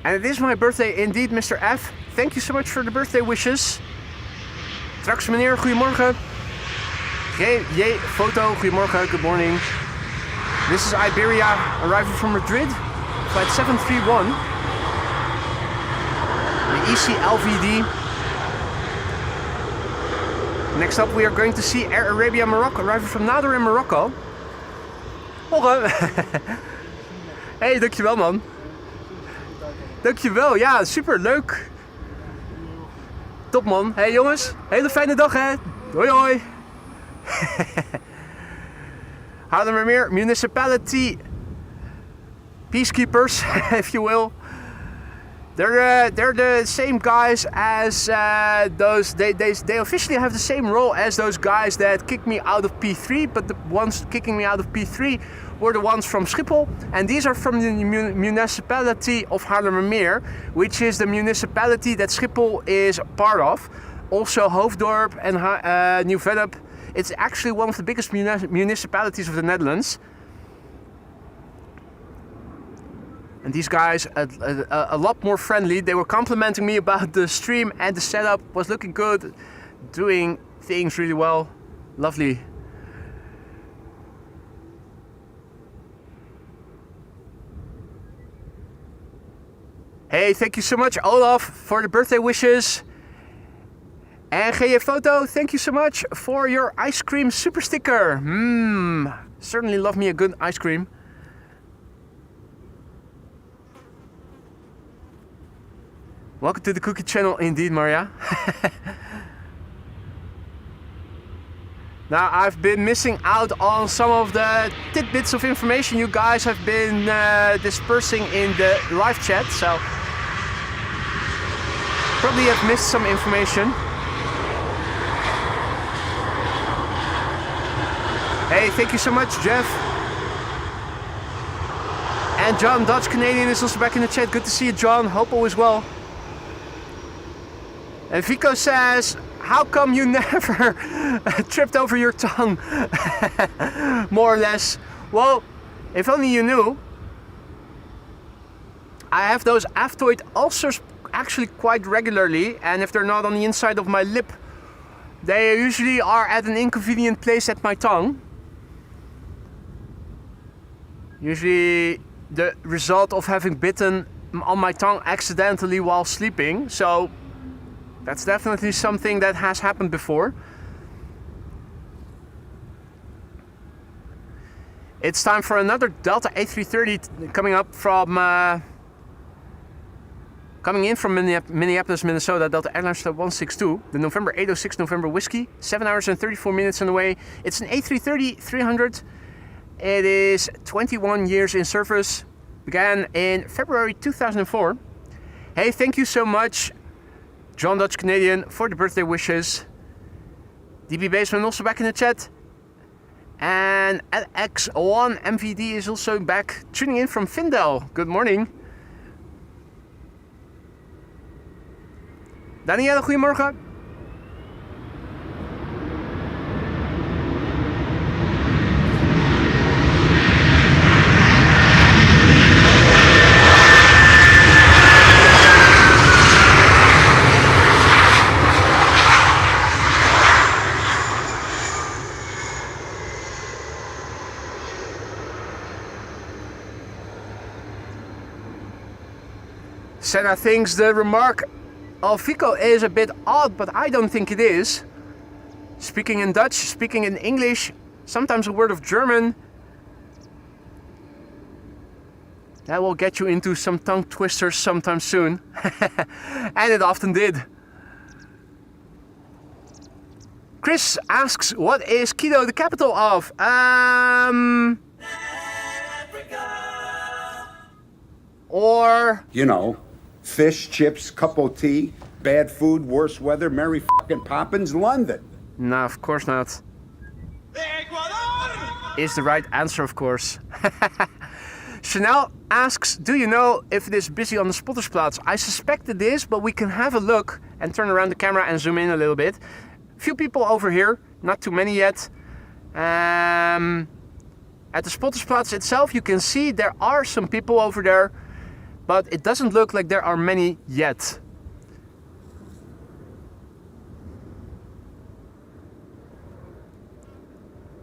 And it is my birthday indeed, Mr. F. Thank you so much for the birthday wishes. Straks meneer, goedemorgen. J. Foto, goedemorgen, good morning. This is Iberia, arriving from Madrid, flight 731. The EC-LVD. Next up we are going to see Air Arabia Maroc arriving from Nador in Morocco. Hey, dankjewel man. Dankjewel, ja, super leuk. Top man. Hey jongens, hele fijne dag hè. Hoi hoi. Haarlemmermeer Municipality Peacekeepers, if you will. They're the same guys as those. They officially have the same role as those guys that kicked me out of P3, but the ones kicking me out of P3 were the ones from Schiphol, and these are from the municipality of Haarlemmermeer, which is the municipality that Schiphol is part of. Also Hoofddorp and Nieuw-Vennep. It's actually one of the biggest municipalities of the Netherlands. And these guys a lot more friendly. They were complimenting me about the stream and the setup was looking good, doing things really well. Lovely. Hey, thank you so much Olaf for the birthday wishes. And GJ Photo, thank you so much for your ice cream super sticker. Certainly love me a good ice cream. Welcome to the cookie channel indeed, Maria. Now, I've been missing out on some of the tidbits of information you guys have been dispersing in the live chat, so probably have missed some information. Hey, thank you so much, Jeff. And John, Dutch Canadian, is also back in the chat. Good to see you, John. Hope all is well. And Vico says, how come you never tripped over your tongue? More or less. Well, if only you knew. I have those aftoid ulcers actually quite regularly, and if they're not on the inside of my lip, they usually are at an inconvenient place at my tongue. Usually the result of having bitten on my tongue accidentally while sleeping, so that's definitely something that has happened before. It's time for another Delta A330 coming up from coming in from Minneapolis, Minnesota, Delta Airlines Flight 162, the November 806 November Whiskey, 7 hours and 34 minutes on the way. It's an A330-300. It is 21 years in service, began in February 2004. Hey, thank you so much, John Dutch Canadian, for the birthday wishes. DB Baseman also back in the chat. And X1 MVD is also back, tuning in from Vindel. Good morning. Danielle, goedemorgen. Senna thinks the remark of Vico is a bit odd, but I don't think it is. Speaking in Dutch, speaking in English, sometimes a word of German. That will get you into some tongue twisters sometime soon. And it often did. Chris asks, what is Quito the capital of? Or... you know, fish, chips, cup of tea, bad food, worse weather, Mary fucking Poppins, London. No, of course not. Is the right answer, of course. Chanel asks, do you know if it is busy on the Spottersplatz? I suspect it is, but we can have a look and turn around the camera and zoom in a little bit. Few people over here, not too many yet. At the Spottersplatz itself, you can see there are some people over there, but it doesn't look like there are many yet.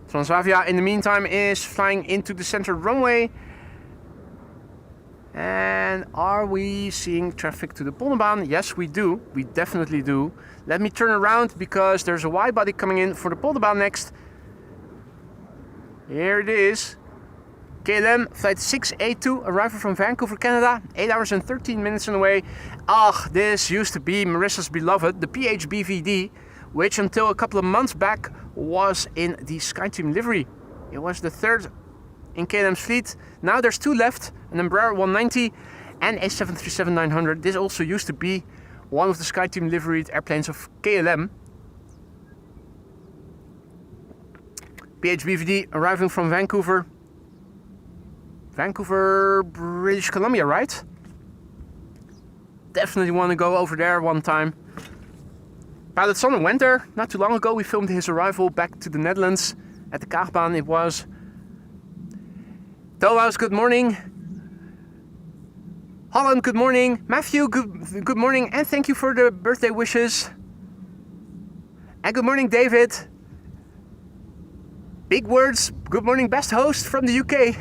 Transavia, in the meantime, is flying into the center runway. And are we seeing traffic to the Polderbaan? Yes, we do. We definitely do. Let me turn around because there's a wide body coming in for the Polderbaan next. Here it is. KLM flight 682, arrival from Vancouver, Canada, 8 hours and 13 minutes on the way. This used to be Marissa's beloved, the PHBVD, which until a couple of months back was in the SkyTeam livery. It was the third in KLM's fleet. Now there's 2 left, an Embraer 190 and a 737-900. This also used to be one of the SkyTeam liveried airplanes of KLM. PHBVD arriving from Vancouver. Vancouver, British Columbia, right? Definitely want to go over there one time. Pilot Sander went there not too long ago. We filmed his arrival back to the Netherlands at the Kaagbaan. It was. Thomas, good morning. Holland, good morning. Matthew, good morning, and thank you for the birthday wishes. And good morning, David. Big words. Good morning, best host from the UK.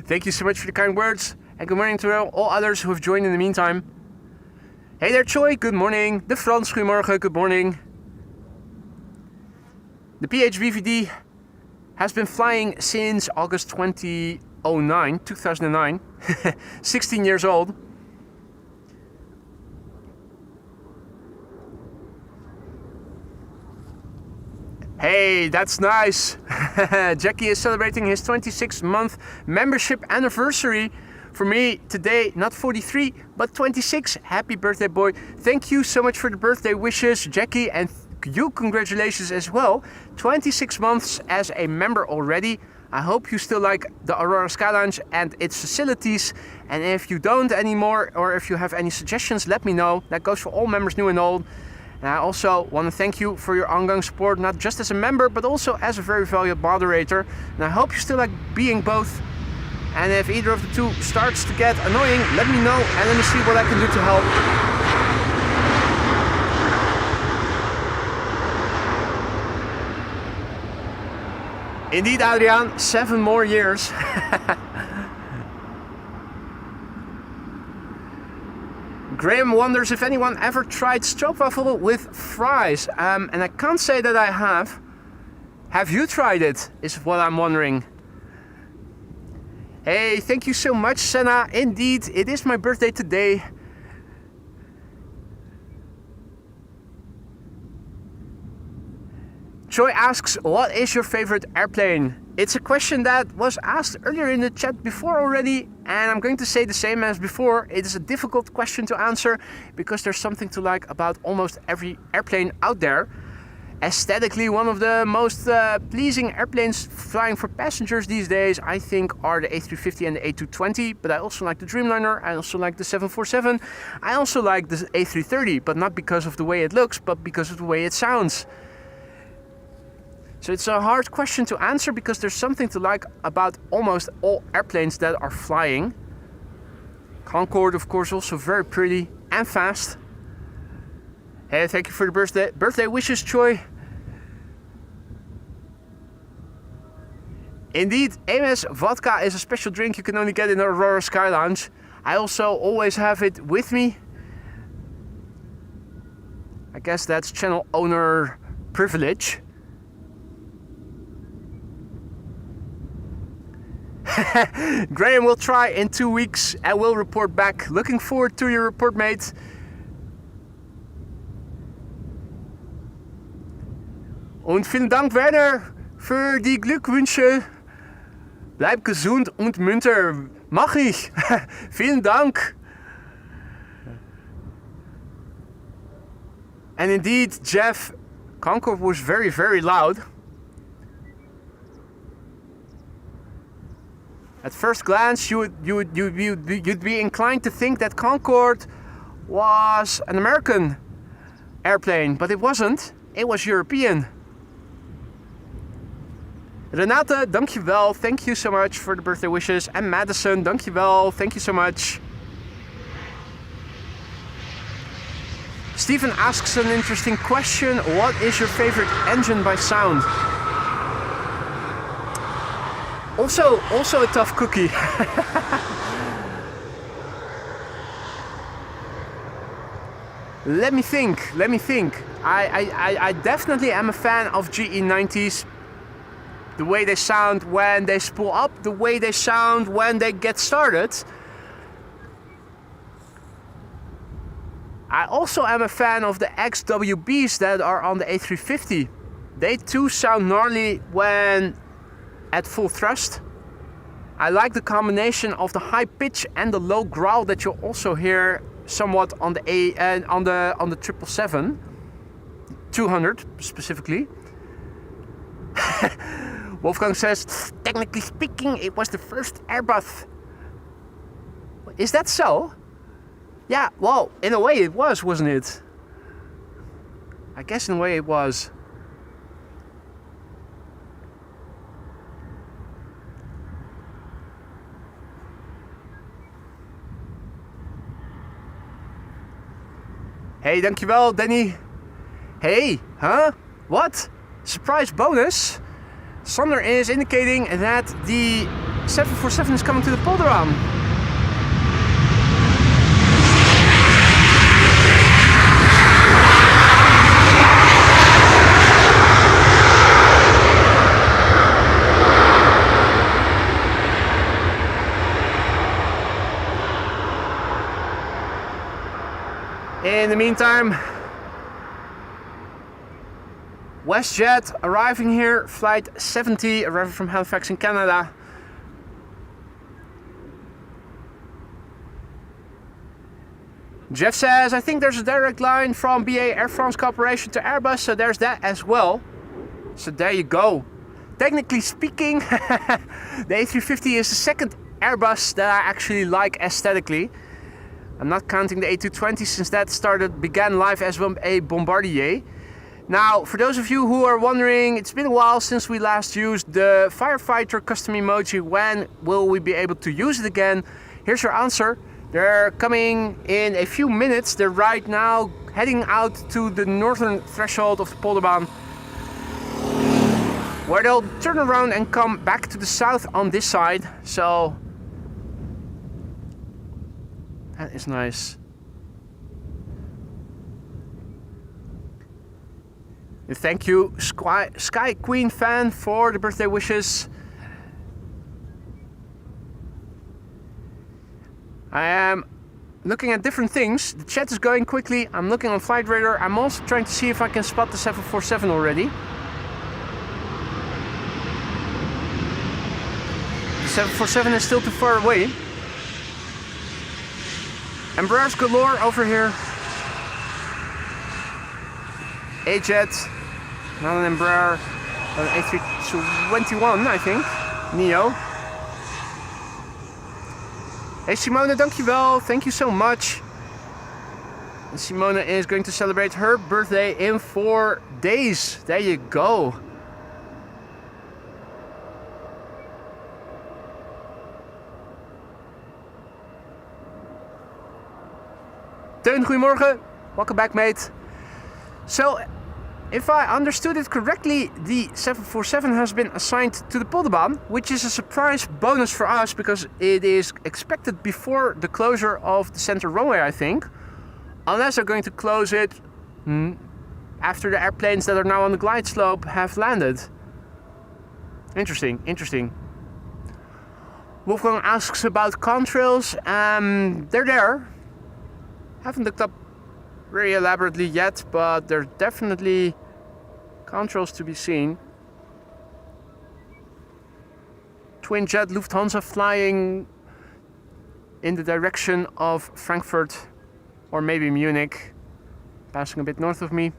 Thank you so much for the kind words. And good morning to all others who have joined in the meantime. Hey there, Choi. Good morning. De Frans, goedemorgen. Good morning. The PHBVD has been flying since August 2009. 16 years old. Hey, that's nice. Jackie is celebrating his 26-month membership anniversary. For me, today, not 43, but 26. Happy birthday, boy. Thank you so much for the birthday wishes, Jackie, and you congratulations as well. 26 months as a member already. I hope you still like the Aurora Sky Lounge and its facilities. And if you don't anymore, or if you have any suggestions, let me know. That goes for all members, new and old. And I also want to thank you for your ongoing support, not just as a member, but also as a very valuable moderator. And I hope you still like being both. And if either of the two starts to get annoying, let me know and let me see what I can do to help. Indeed, Adriaan, 7 more years. Graham wonders if anyone ever tried stroopwafel with fries. And I can't say that I have. Have you tried it, is what I'm wondering. Hey, thank you so much, Senna. Indeed, it is my birthday today. Joy asks, what is your favorite airplane? It's a question that was asked earlier in the chat before already, and I'm going to say the same as before. It is a difficult question to answer because there's something to like about almost every airplane out there. Aesthetically, one of the most pleasing airplanes flying for passengers these days, I think, are the A350 and the A220, but I also like the Dreamliner, I also like the 747, I also like the A330, but not because of the way it looks, but because of the way it sounds. So it's a hard question to answer because there's something to like about almost all airplanes that are flying. Concorde, of course, also very pretty and fast. Hey, thank you for the birthday wishes, Choi. Indeed, Ames vodka is a special drink you can only get in the Aurora Sky Lounge. I also always have it with me. I guess that's channel owner privilege. Graham will try in 2 weeks and will report back. Looking forward to your report, mate. Und vielen Dank, Werner, für die Glückwünsche. Bleib gesund und munter. Mach ich. Vielen Dank. And indeed, Jeff, Concorde was very, very loud. At first glance, you'd be inclined to think that Concorde was an American airplane, but it wasn't. It was European. Renate, dankjewel. Thank you so much for the birthday wishes. And Madison, dankjewel. Thank you so much. Stephen asks an interesting question. What is your favorite engine by sound? Also a tough cookie. Let me think. I definitely am a fan of GE90s. The way they sound when they spool up, the way they sound when they get started. I also am a fan of the XWBs that are on the A350. They too sound gnarly when at full thrust. I like the combination of the high pitch and the low growl that you'll also hear somewhat on the on the 777, 200 specifically. Wolfgang says, technically speaking, it was the first Airbus. Is that so? Yeah, well, in a way it was, wasn't it? I guess in a way it was. Hey, dankjewel, Danny. Hey, huh? What? Surprise bonus? Sander is indicating that the 747 is coming to the Polderbaan. In the meantime, WestJet arriving here, flight 70, arriving from Halifax in Canada. Jeff says, I think there's a direct line from BA Air France Corporation to Airbus, so there's that as well. So there you go. Technically speaking, the A350 is the second Airbus that I actually like aesthetically. I'm not counting the A220 since that began life as a Bombardier. Now, for those of you who are wondering, it's been a while since we last used the firefighter custom emoji. When will we be able to use it again? Here's your answer. They're coming in a few minutes. They're right now heading out to the northern threshold of the Polderbaan, where they'll turn around and come back to the south on this side. So that is nice. And thank you, Sky Queen fan, for the birthday wishes. I am looking at different things. The chat is going quickly. I'm looking on Flight Radar. I'm also trying to see if I can spot the 747 already. The 747 is still too far away. Embraers galore over here. A-Jet, not an Embraer, an A321 I think, Neo. Hey Simone, dankjewel, thank you so much. And Simone is going to celebrate her birthday in 4 days. There you go. Teun, goedemorgen. Welcome back, mate. So, if I understood it correctly, the 747 has been assigned to the Polderbaan, which is a surprise bonus for us because it is expected before the closure of the center runway, I think. Unless they're going to close it after the airplanes that are now on the glide slope have landed. Interesting, interesting. Wolfgang asks about contrails. They're there. Haven't looked up very elaborately yet, but there's definitely contrails to be seen. Twin jet Lufthansa flying in the direction of Frankfurt or maybe Munich, passing a bit north of me.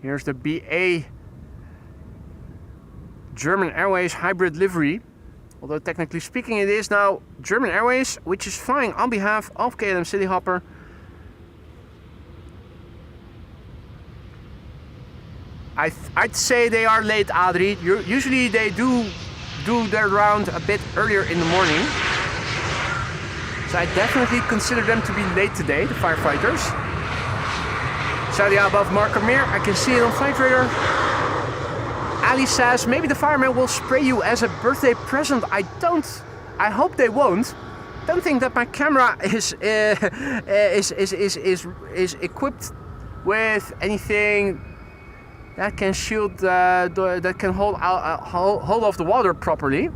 Here's the BA German Airways hybrid livery. Although technically speaking it is now German Airways, which is flying on behalf of KLM Cityhopper. I'd say they are late, Adri. Usually they do their round a bit earlier in the morning. So I definitely consider them to be late today, the firefighters. Saudi above Marker Meer, I can see it on Flight Radar. Ali says, maybe the firemen will spray you as a birthday present. I hope they won't. Don't think that my camera is equipped with anything that can shield, that can hold off the water properly.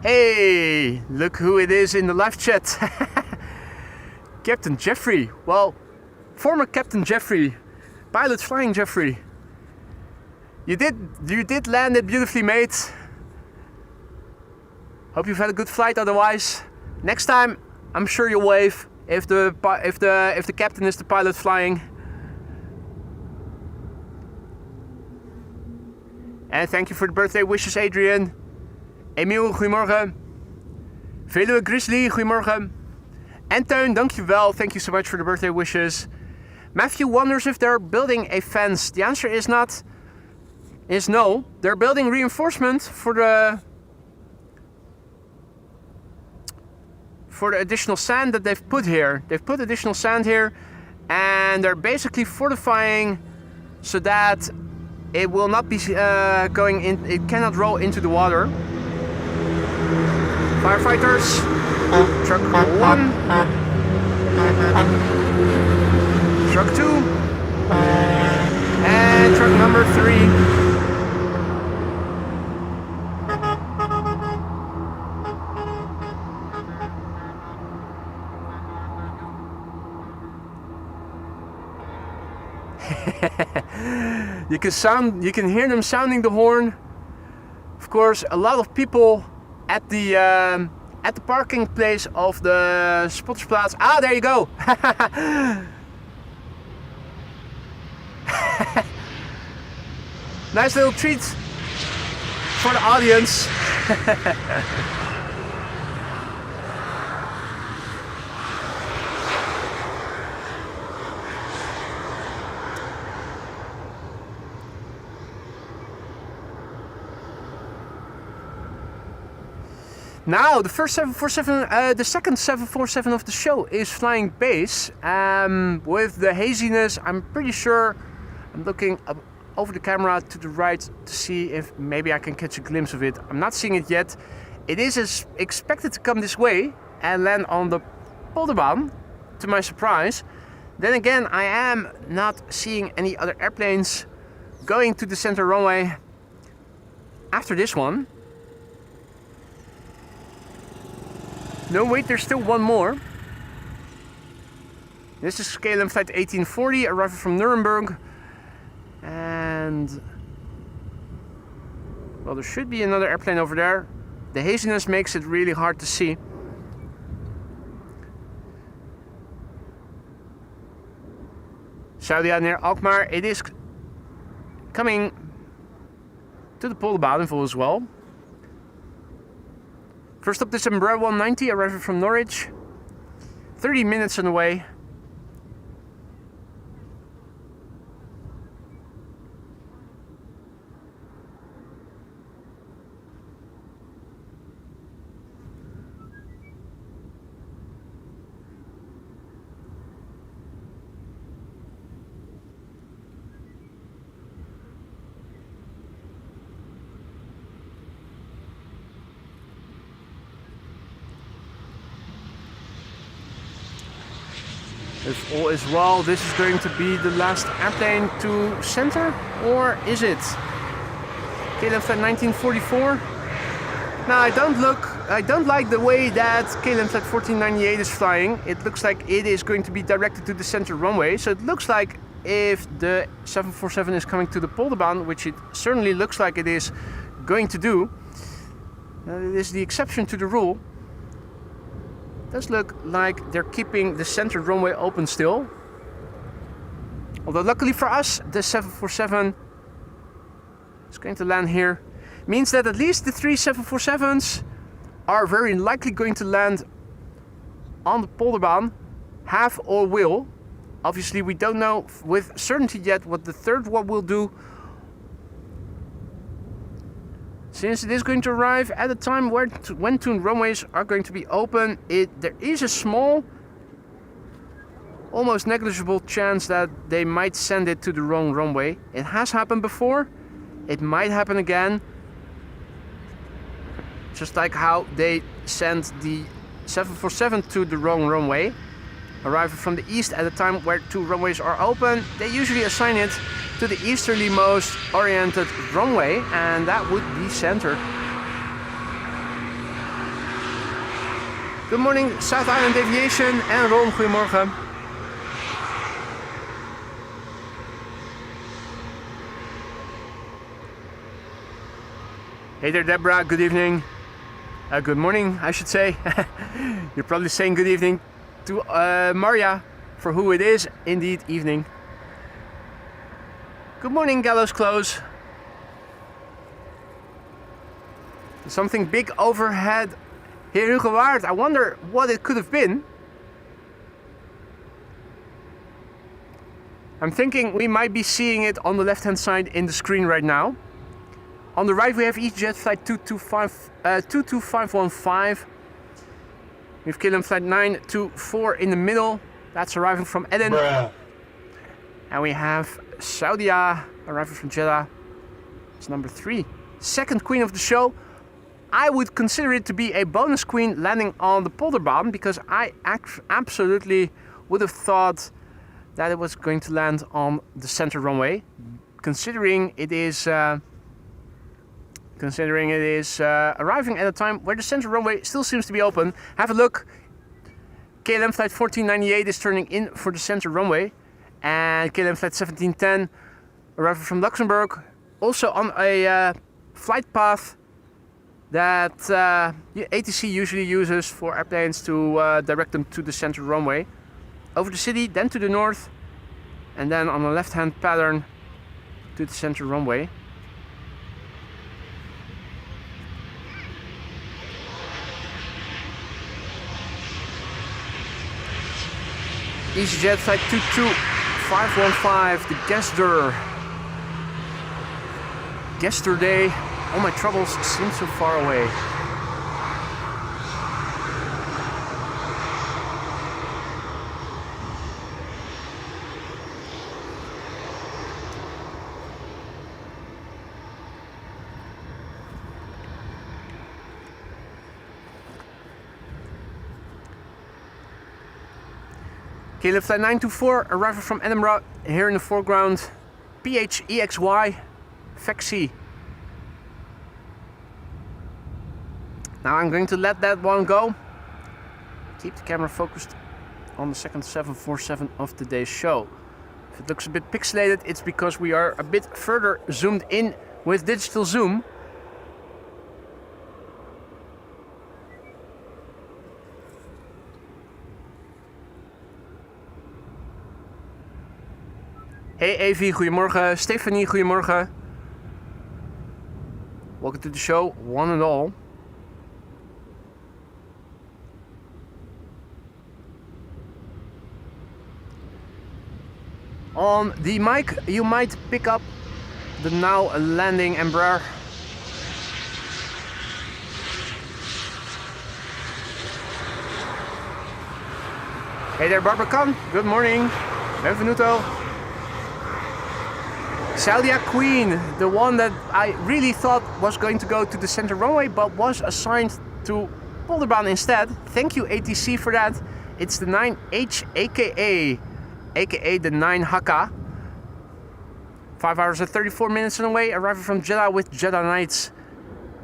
Hey, look who it is in the live chat. Captain Jeffrey. Well, former Captain Jeffrey, pilot flying Jeffrey. You did land it beautifully, mate. Hope you've had a good flight. Otherwise, next time I'm sure you'll wave if the captain is the pilot flying. And thank you for the birthday wishes, Adrian. Emiel, goedemorgen. Veluwe Grizzly, goedemorgen. En Teun, dankjewel. Thank you so much for the birthday wishes. Matthew wonders if they're building a fence. The answer is no. They're building reinforcement for the additional sand that they've put here. They've put additional sand here, and they're basically fortifying so that it will not be going in. It cannot roll into the water. Firefighters, truck 1, truck 2, and truck number 3. You can hear them sounding the horn. Of course, a lot of people at the parking place of the Spottersplatz. Ah, there you go. Nice little treat for the audience. Now, the first 747, the second 747 of the show is flying base. With the haziness, I'm pretty sure I'm looking up over the camera to the right to see if maybe I can catch a glimpse of it. I'm not seeing it yet. It is expected to come this way and land on the Polderbaan, to my surprise. Then again, I am not seeing any other airplanes going to the center runway after this one. No, wait, there's still one more. This is KLM flight 1840, arriving from Nuremberg. And well, there should be another airplane over there. The haziness makes it really hard to see. Saudi near Alkmaar. It is coming to the Polderbaan as well. First up, this Embraer 190 arriving from Norwich. 30 minutes on the way. If all is well, this is going to be the last airplane to center, or is it? KLM flight 1944. Now I don't like the way that KLM flight 1498 is flying. It looks like it is going to be directed to the center runway. So it looks like if the 747 is coming to the Polderbaan, which it certainly looks like it is going to do, it is the exception to the rule. Does look like they're keeping the center runway open still. Although luckily for us, the 747 is going to land here. Means that at least the 3 747s are very likely going to land on the Polderbaan, have or will. Obviously we don't know with certainty yet what the third one will do, since it is going to arrive at a time when two runways are going to be open. There is a small, almost negligible chance that they might send it to the wrong runway. It has happened before. It might happen again. Just like how they sent the 747 to the wrong runway. arriving from the east at a time where 2 runways are open. They usually assign it to the easterly most oriented runway, and that would be center. Good morning, South Island Aviation en Ron, goedemorgen. Hey there, Deborah, good evening. Good morning, I should say. You're probably saying good evening to Maria, for who it is indeed evening. Good morning, Gallows Close. Something big overhead here in Hugowaard. I wonder what it could have been. I'm thinking we might be seeing it on the left hand side in the screen right now. On the right we have EasyJet flight 22515. We have KLM flight 924 in the middle. That's arriving from Eden. Bruh. And we have Saudia arriving from Jeddah. It's number 3. Second queen of the show. I would consider it to be a bonus queen landing on the Polderbaan, because I absolutely would have thought that it was going to land on the center runway, considering it is arriving at a time where the center runway still seems to be open. Have a look. KLM flight 1498 is turning in for the center runway, and KLM flight 1710 arriving from Luxembourg, also on a flight path that ATC usually uses for airplanes to direct them to the center runway. Over the city, then to the north, and then on a left-hand pattern to the center runway. EasyJet flight 22515, the Yesterday, all my troubles seem so far away. KLM flight 924 arriving from Edinburgh. Here in the foreground, PHEXY, Fexy. Now I'm going to let that one go. Keep the camera focused on the second 747 of today's show. If it looks a bit pixelated, it's because we are a bit further zoomed in with digital zoom. Hey Evie, goedemorgen. Stephanie, goedemorgen. Welcome to the show, one and all. On the mic, you might pick up the now landing Embraer. Hey there, Barbacan. Good morning. Benvenuto. Saudia Queen, the one that I really thought was going to go to the center runway, but was assigned to Polderbaan instead. Thank you ATC for that. It's the 9H aka the 9 Hakka. 5 hours and 34 minutes on the way, arriving from Jeddah with Jeddah Knights.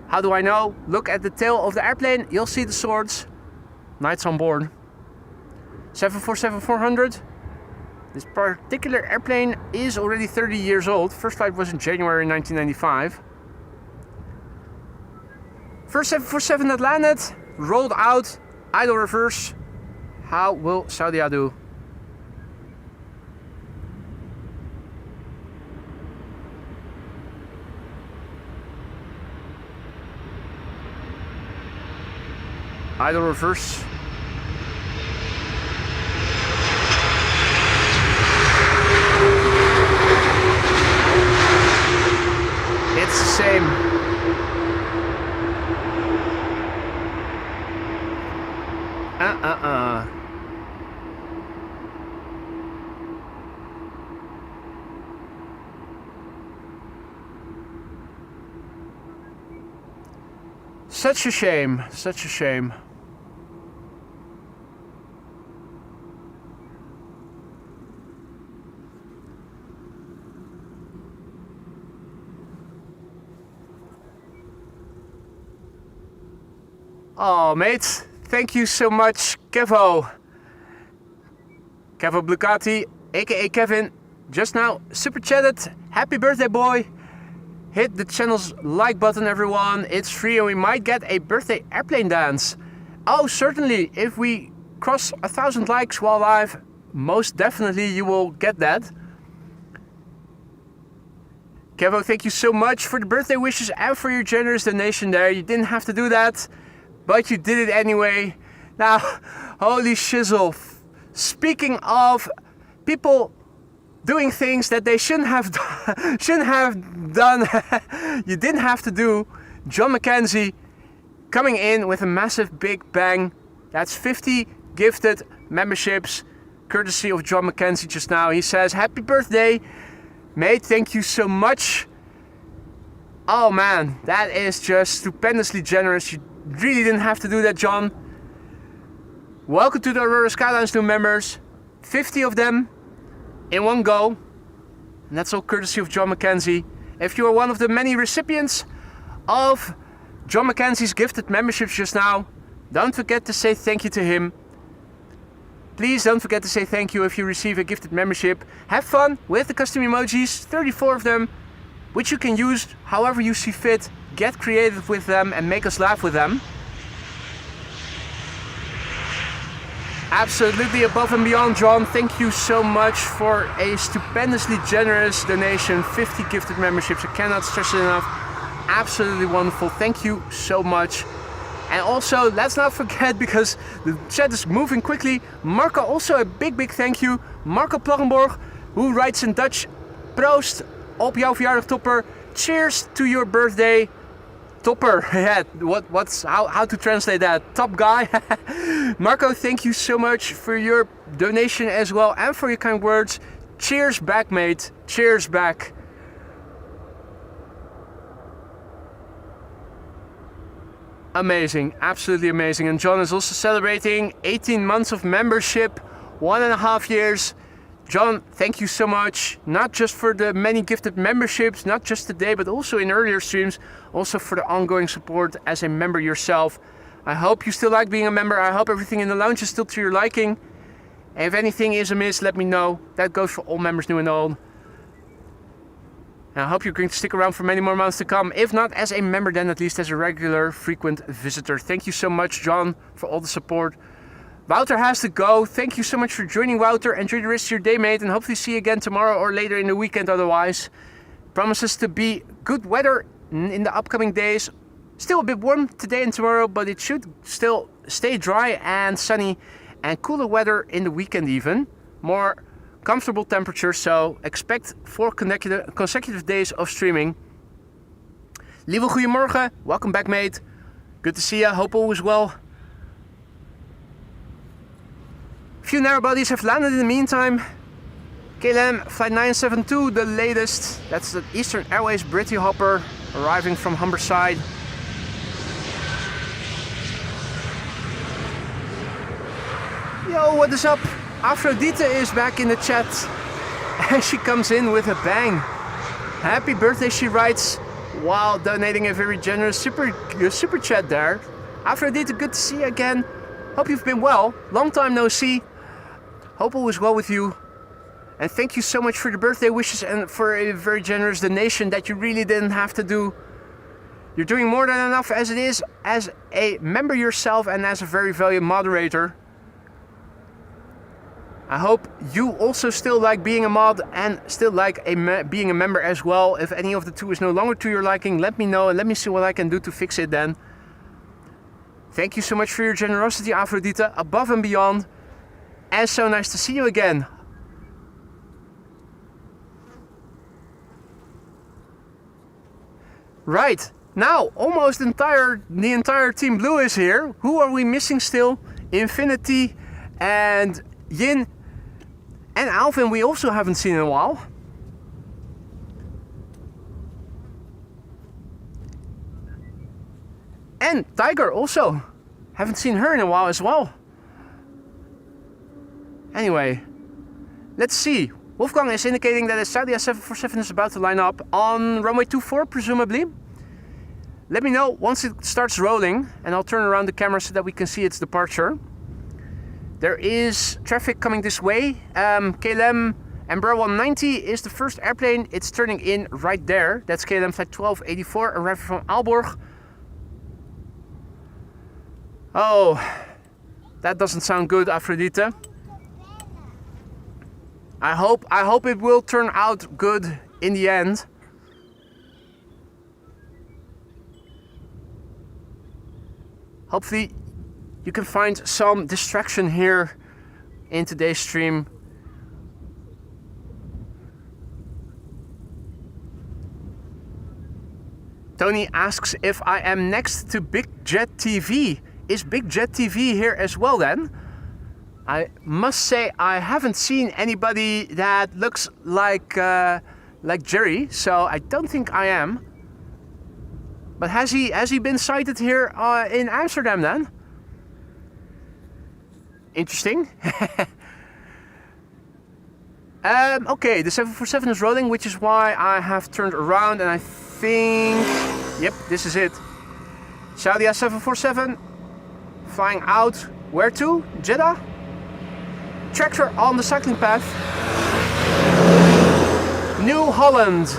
How do I know? Look at the tail of the airplane, you'll see the swords. Knights on board. 747-400. This particular airplane is already 30 years old. First flight was in January 1995. First 747 that landed, rolled out, idle reverse. How will Saudia do? Idle reverse. It's the same. Such a shame, such a shame. Oh, mate, thank you so much, Kevo. Kevo Blucati, aka Kevin, just now super chatted. Happy birthday, boy. Hit the channel's like button, everyone. It's free and we might get a birthday airplane dance. Oh, certainly. If we cross 1,000 likes while live, most definitely you will get that. Kevo, thank you so much for the birthday wishes and for your generous donation there. You didn't have to do that, but you did it anyway. Now, holy shizzle. Speaking of people doing things that they shouldn't have done, you didn't have to do. John McKenzie coming in with a massive big bang. That's 50 gifted memberships, courtesy of John McKenzie just now. He says, happy birthday, mate, thank you so much. Oh man, that is just stupendously generous. You really didn't have to do that, John. Welcome to the Aurora Skylines new members. 50 of them in one go. And that's all courtesy of John McKenzie. If you are one of the many recipients of John McKenzie's gifted memberships just now, don't forget to say thank you to him. Please don't forget to say thank you if you receive a gifted membership. Have fun with the custom emojis, 34 of them, which you can use however you see fit. Get creative with them and make us laugh with them. Absolutely above and beyond, John. Thank you so much for a stupendously generous donation. 50 gifted memberships. I cannot stress it enough. Absolutely wonderful. Thank you so much. And also, let's not forget, because the chat is moving quickly, Marco, also a big thank you. Marco Plaggenborg, who writes in Dutch, proost op jouw verjaardag, topper. Cheers to your birthday. Topper, yeah, how to translate that? Top guy. Marco, thank you so much for your donation as well and for your kind words. Cheers back, mate. Cheers back. Amazing, absolutely amazing. And John is also celebrating 18 months of membership, 1.5 years. John, thank you so much, not just for the many gifted memberships, not just today, but also in earlier streams, also for the ongoing support as a member yourself. I hope you still like being a member. I hope everything in the lounge is still to your liking. And if anything is amiss, let me know. That goes for all members, new and old. And I hope you're going to stick around for many more months to come. If not as a member, then at least as a regular, frequent visitor. Thank you so much, John, for all the support. Wouter has to go. Thank you so much for joining, Wouter. Enjoy the rest of your day, mate, and hopefully see you again tomorrow or later in the weekend otherwise. Promises to be good weather in the upcoming days. Still a bit warm today and tomorrow, but it should still stay dry and sunny and cooler weather in the weekend even. More comfortable temperatures, so expect 4 consecutive days of streaming. Lieve goedemorgen. Welcome back, mate. Good to see you. Hope all is well. Few narrow bodies have landed in the meantime. KLM Flight 972, the latest. That's the Eastern Airways Britty Hopper arriving from Humberside. Yo, what is up? Aphrodite is back in the chat and she comes in with a bang. Happy birthday, she writes, while donating a very generous super chat there. Aphrodite, good to see you again. Hope you've been well. Long time no see. Hope all is well with you. And thank you so much for the birthday wishes and for a very generous donation that you really didn't have to do. You're doing more than enough as it is, as a member yourself and as a very valued moderator. I hope you also still like being a mod and still like being a member as well. If any of the two is no longer to your liking, let me know and let me see what I can do to fix it then. Thank you so much for your generosity, Aphrodite, above and beyond. And so nice to see you again. Right, now almost the entire Team Blue is here. Who are we missing still? Infinity and Yin and Alvin we also haven't seen in a while. And Tiger also. Haven't seen her in a while as well. Anyway, let's see. Wolfgang is indicating that a Saudi A747 is about to line up on runway 24, presumably. Let me know once it starts rolling, and I'll turn around the camera so that we can see its departure. There is traffic coming this way. KLM Embraer 190 is the first airplane. It's turning in right there. That's KLM flight 1284, arriving from Aalborg. Oh, that doesn't sound good, Aphrodite. I hope it will turn out good in the end. Hopefully you can find some distraction here in today's stream. Tony asks if I am next to Big Jet TV. Is Big Jet TV here as well then? I must say I haven't seen anybody that looks like Jerry, so I don't think I am. But has he been sighted here in Amsterdam then? Interesting. Okay, the 747 is rolling, which is why I have turned around, and I think, yep, this is it. Saudia 747 flying out. Where to? Jeddah? Tractor on the cycling path. New Holland.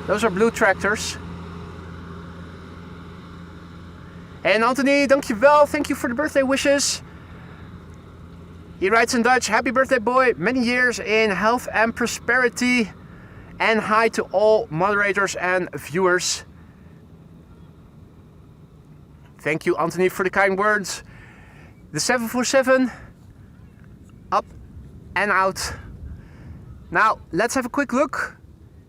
Those are blue tractors. And Anthony, dankjewel. Thank you for the birthday wishes. He writes in Dutch, happy birthday boy. Many years in health and prosperity. And hi to all moderators and viewers. Thank you, Anthony, for the kind words. The 747 up and out. Now, let's have a quick look.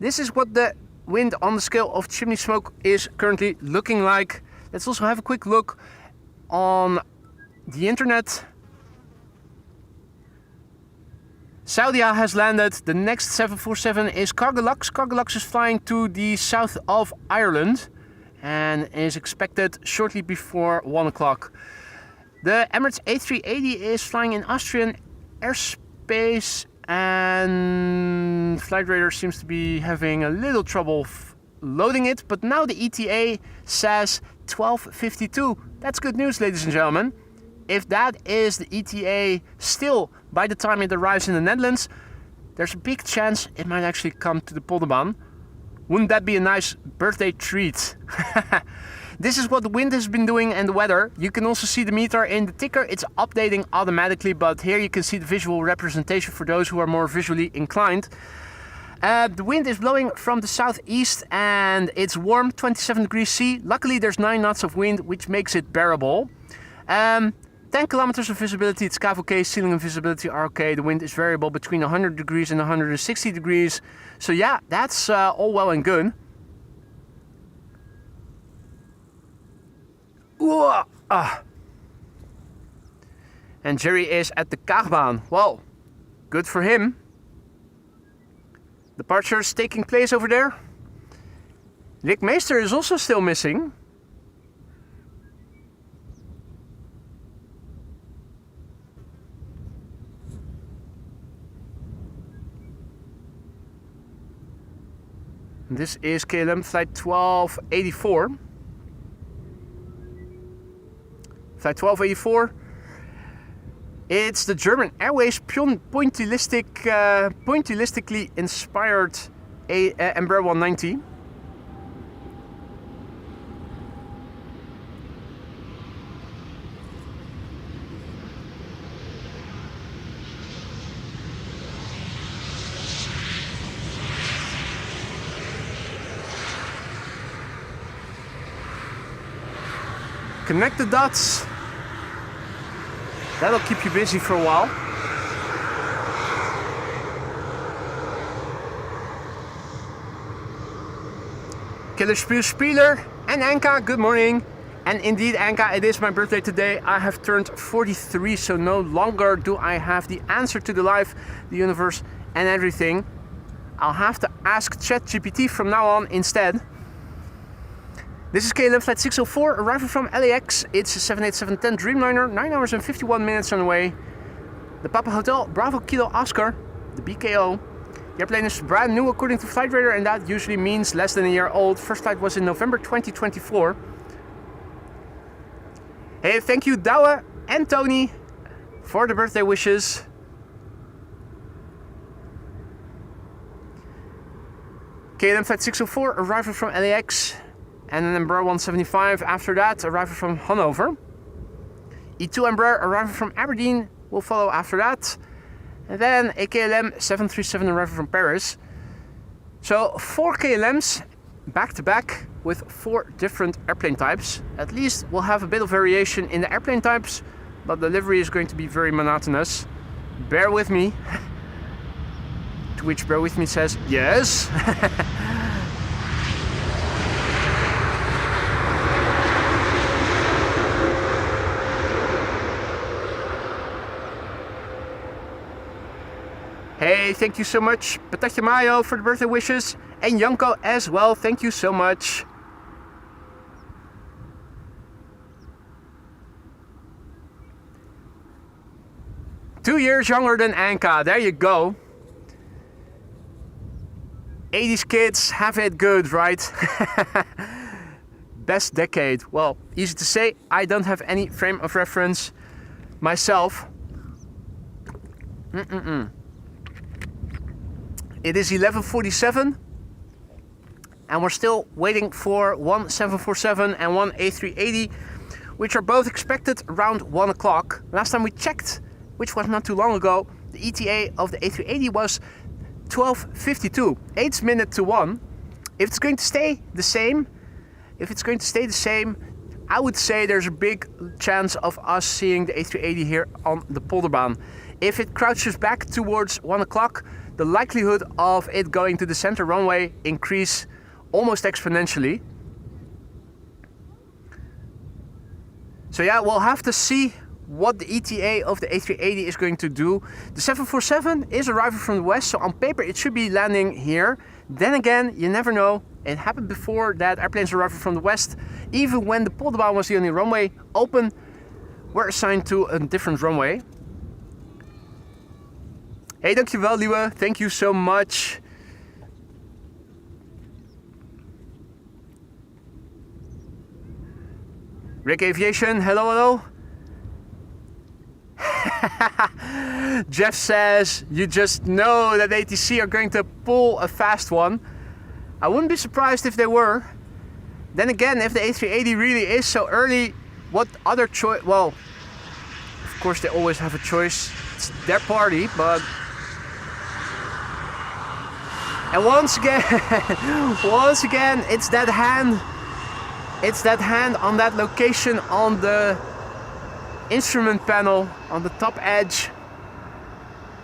This is what the wind on the scale of chimney smoke is currently looking like. Let's also have a quick look on the internet. Saudia has landed. The next 747 is Cargolux. Cargolux is flying to the south of Ireland and is expected shortly before 1 o'clock. The Emirates A380 is flying in Austrian airspace, and Flight Radar seems to be having a little trouble loading it, but now the ETA says 12:52. That's good news, ladies and gentlemen. If that is the ETA still by the time it arrives in the Netherlands, there's a big chance it might actually come to the Polderbaan. Wouldn't that be a nice birthday treat? This is what the wind has been doing and the weather. You can also see the meter in the ticker. It's updating automatically, but here you can see the visual representation for those who are more visually inclined. The wind is blowing from the southeast and it's warm, 27 degrees C. Luckily there's 9 knots of wind, which makes it bearable. 10 kilometers of visibility, it's KVK, ceiling and visibility are okay. The wind is variable between 100 degrees and 160 degrees. So yeah, that's all well and good. And Jerry is at the Kaagbaan. Well, good for him. Departure is taking place over there. Rick Meester is also still missing. This is KLM flight 1284. Flight 1284. It's the German Airways pointillistically inspired Embraer 190. Connect the dots. That'll keep you busy for a while. Killer Spieler and Anka, good morning. And indeed, Anka, it is my birthday today. I have turned 43, so no longer do I have the answer to the life, the universe, and everything. I'll have to ask ChatGPT from now on instead. This is KLM flight 604, arriving from LAX. It's a 787-10 Dreamliner, 9 hours and 51 minutes on the way. The Papa Hotel, Bravo Kilo Oscar, the BKO. The airplane is brand new according to Flight Radar, and that usually means less than a year old. First flight was in November 2024. Hey, thank you Douwe and Tony for the birthday wishes. KLM Flight 604, arrival from LAX. And an Embraer 175 after that, arrival from Hanover. E2 Embraer, arrival from Aberdeen, will follow after that. And then a KLM 737 arrival from Paris. So 4 KLMs back to back with 4 different airplane types. At least we'll have a bit of variation in the airplane types, but the livery is going to be very monotonous. Bear with me. To which bear with me says yes. Hey, thank you so much, Patatje Mayo, for the birthday wishes, and Janko as well, thank you so much. Two years younger than Anka, there you go. 80s kids have it good, right? Best decade. Well, easy to say, I don't have any frame of reference myself. It is 11:47 and we're still waiting for one 747 and one A380, which are both expected around 1 o'clock. Last time we checked, which was not too long ago, the ETA of the A380 was 12:52, 8 minutes to 1. If it's going to stay the same, I would say there's a big chance of us seeing the A380 here on the Polderbaan. If it crouches back towards 1 o'clock, the likelihood of it going to the center runway increase almost exponentially. So yeah, we'll have to see what the ETA of the A380 is going to do. The 747 is arriving from the west, so on paper it should be landing here. Then again, you never know. It happened before that airplanes arriving from the west, even when the Polderbaan was the only runway open, were assigned to a different runway. Hey, dankjewel Lieve, thank you so much. Rick Aviation, hello. Jeff says, you just know that ATC are going to pull a fast one. I wouldn't be surprised if they were. Then again, if the A380 really is so early, what other choice? Well, of course they always have a choice. It's their party, but... And once again, it's that hand. It's that hand on that location on the instrument panel on the top edge.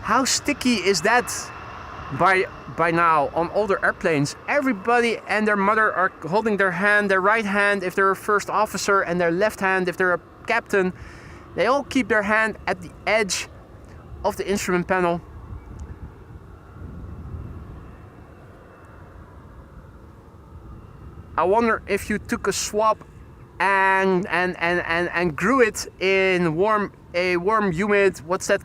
How sticky is that by now on older airplanes? Everybody and their mother are holding their hand, their right hand if they're a first officer, and their left hand if they're a captain. They all keep their hand at the edge of the instrument panel. I wonder if you took a swab and grew it in a warm, humid, what's that?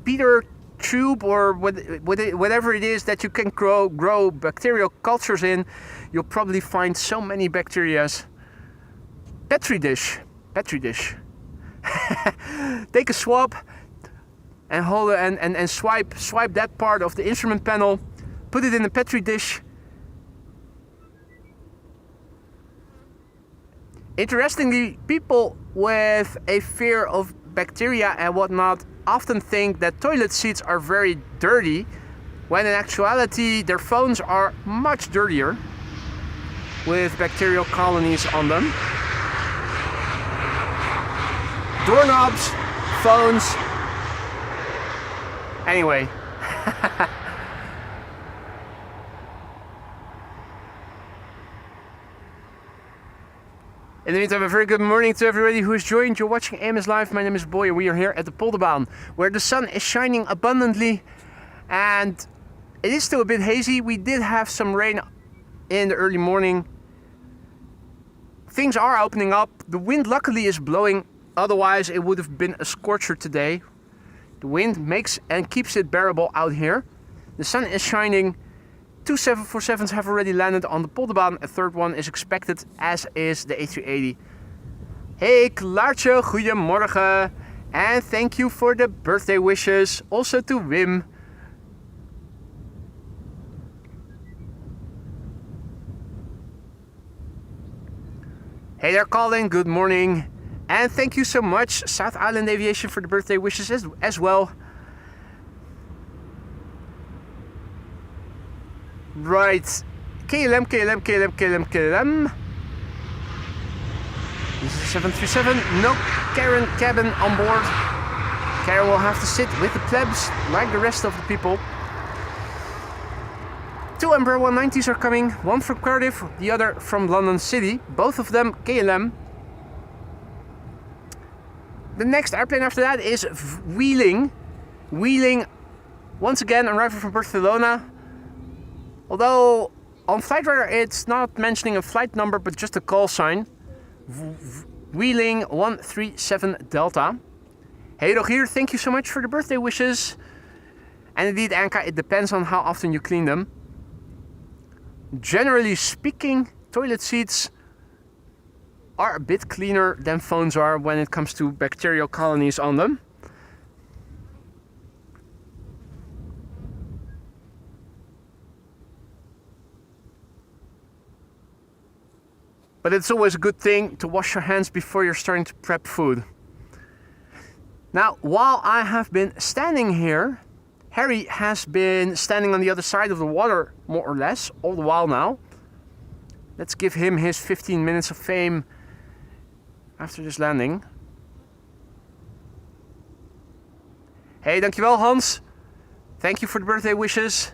Peter tube or whatever it is that you can grow bacterial cultures in. You'll probably find so many bacterias. Petri dish. Take a swab and hold it and swipe that part of the instrument panel. Put it in a Petri dish. Interestingly, people with a fear of bacteria and whatnot often think that toilet seats are very dirty, when in actuality their phones are much dirtier with bacterial colonies on them. Doorknobs, phones. Anyway. In the meantime, a very good morning to everybody who has joined. You're watching AMS Live. My name is Boy and we are here at the Polderbaan, where the sun is shining abundantly and it is still a bit hazy. We did have some rain in the early morning. Things are opening up. The wind luckily is blowing, otherwise it would have been a scorcher today. The wind makes and keeps it bearable out here. The sun is shining. 2 747s have already landed on the Polderbaan. A third one is expected, as is the A380. Hey Klaartje, goedemorgen. And thank you for the birthday wishes. Also to Wim. Hey there Colin, good morning. And thank you so much, South Island Aviation, for the birthday wishes as well. Right, KLM. This is 737, no Karen cabin on board. Karen will have to sit with the plebs like the rest of the people. 2 Embraer 190s are coming, one from Cardiff, the other from London City, both of them KLM. The next airplane after that is Wheeling. Wheeling, once again, arriving from Barcelona. Although on Flight Radar it's not mentioning a flight number but just a call sign. Wheeling 137 Delta. Hey Rogier, thank you so much for the birthday wishes. And indeed Anka, it depends on how often you clean them. Generally speaking, toilet seats are a bit cleaner than phones are when it comes to bacterial colonies on them. But it's always a good thing to wash your hands before you're starting to prep food. Now, while I have been standing here, Harry has been standing on the other side of the water, more or less, all the while now. Let's give him his 15 minutes of fame after this landing. Hey, dankjewel Hans. Thank you for the birthday wishes.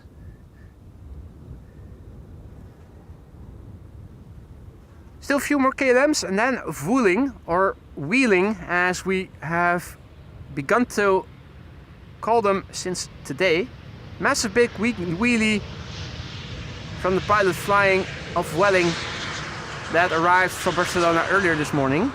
Still a few more KLMs and then Wheeling, or Wheeling as we have begun to call them since today. Massive big wheelie from the pilot flying of Welling that arrived from Barcelona earlier this morning.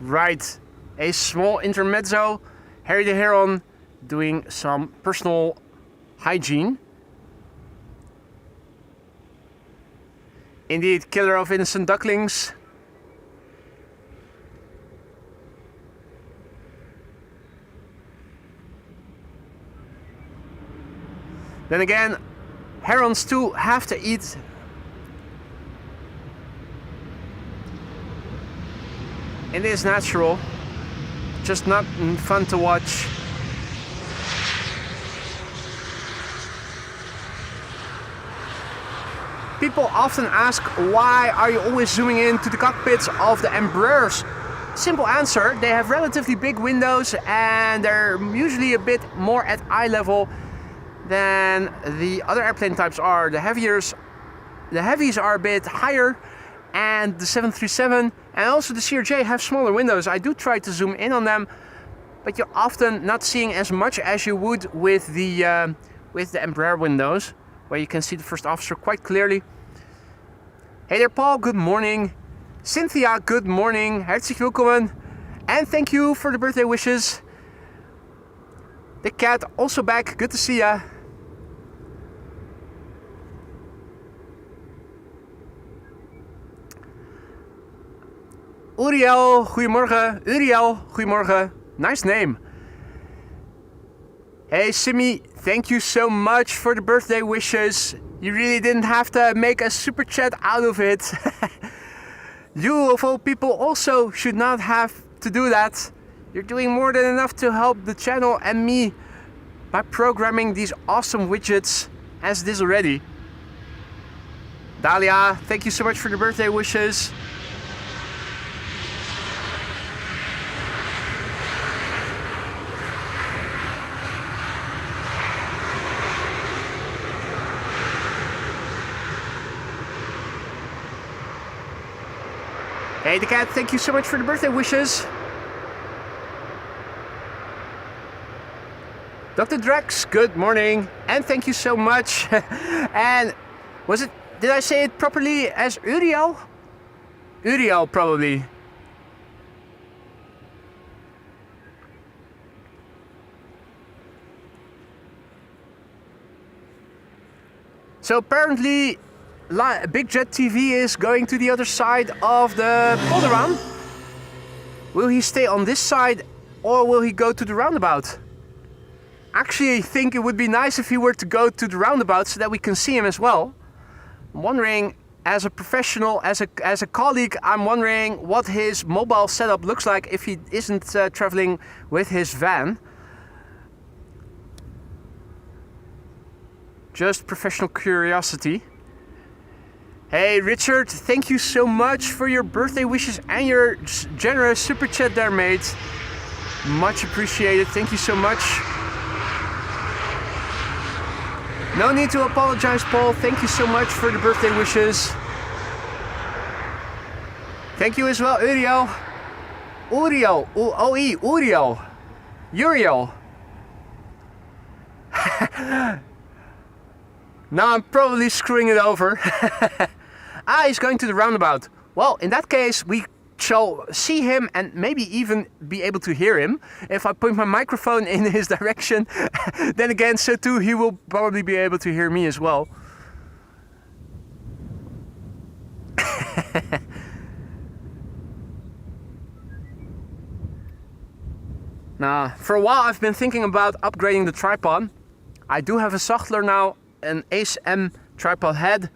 Right, a small intermezzo. Harry the Heron doing some personal hygiene. Indeed, killer of innocent ducklings. Then again, herons too have to eat. It is natural, just not fun to watch. People often ask, why are you always zooming into the cockpits of the Embraers? Simple answer, they have relatively big windows and they're usually a bit more at eye level than the other airplane types are. The heavies are a bit higher, and the 737 and also the CRJ have smaller windows. I do try to zoom in on them, but you're often not seeing as much as you would with the Embraer windows, where you can see the first officer quite clearly. Hey there Paul, good morning. Cynthia, good morning. Herzlich willkommen. And thank you for the birthday wishes. The cat also back, good to see ya. Uriel, goedemorgen. Uriel, goedemorgen. Nice name. Hey Simi, thank you so much for the birthday wishes. You really didn't have to make a super chat out of it. You of all people also should not have to do that. You're doing more than enough to help the channel and me by programming these awesome widgets as this already. Dahlia, thank you so much for the birthday wishes. Hey, the cat, thank you so much for the birthday wishes. Dr. Drex, good morning, and thank you so much. And did I say it properly as Uriel? Uriel, probably. So apparently, Big Jet TV is going to the other side of the Polderbaan. Will he stay on this side or will he go to the roundabout? Actually, I think it would be nice if he were to go to the roundabout so that we can see him as well. I'm wondering, as a professional, as a colleague, I'm wondering what his mobile setup looks like if he isn't traveling with his van. Just professional curiosity. Hey Richard, thank you so much for your birthday wishes and your generous super chat there, mate. Much appreciated, thank you so much. No need to apologize, Paul. Thank you so much for the birthday wishes. Thank you as well, Uriel. Uriel. O-E, Uriel. Uriel. Now I'm probably screwing it over. He's going to the roundabout. Well, in that case, we shall see him and maybe even be able to hear him. If I point my microphone in his direction, then again, so too, he will probably be able to hear me as well. Now, for a while I've been thinking about upgrading the tripod. I do have a Sachtler now, an Ace M tripod head.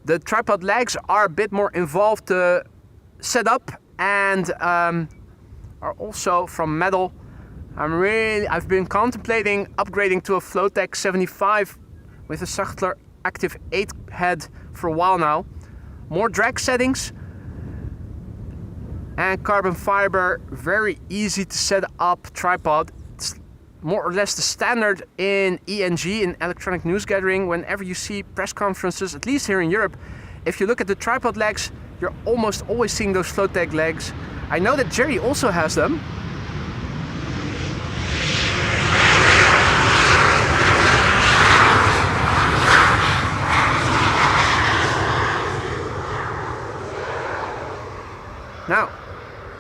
The tripod legs are a bit more involved to set up and are also from metal. I've been contemplating upgrading to a Flowtech 75 with a Sachtler Active 8 head for a while now. More drag settings and carbon fiber, very easy to set up tripod. It's more or less the standard in ENG, in electronic news gathering. Whenever you see press conferences, at least here in Europe, if you look at the tripod legs, you're almost always seeing those Flowtech legs. I know that Jerry also has them. Now,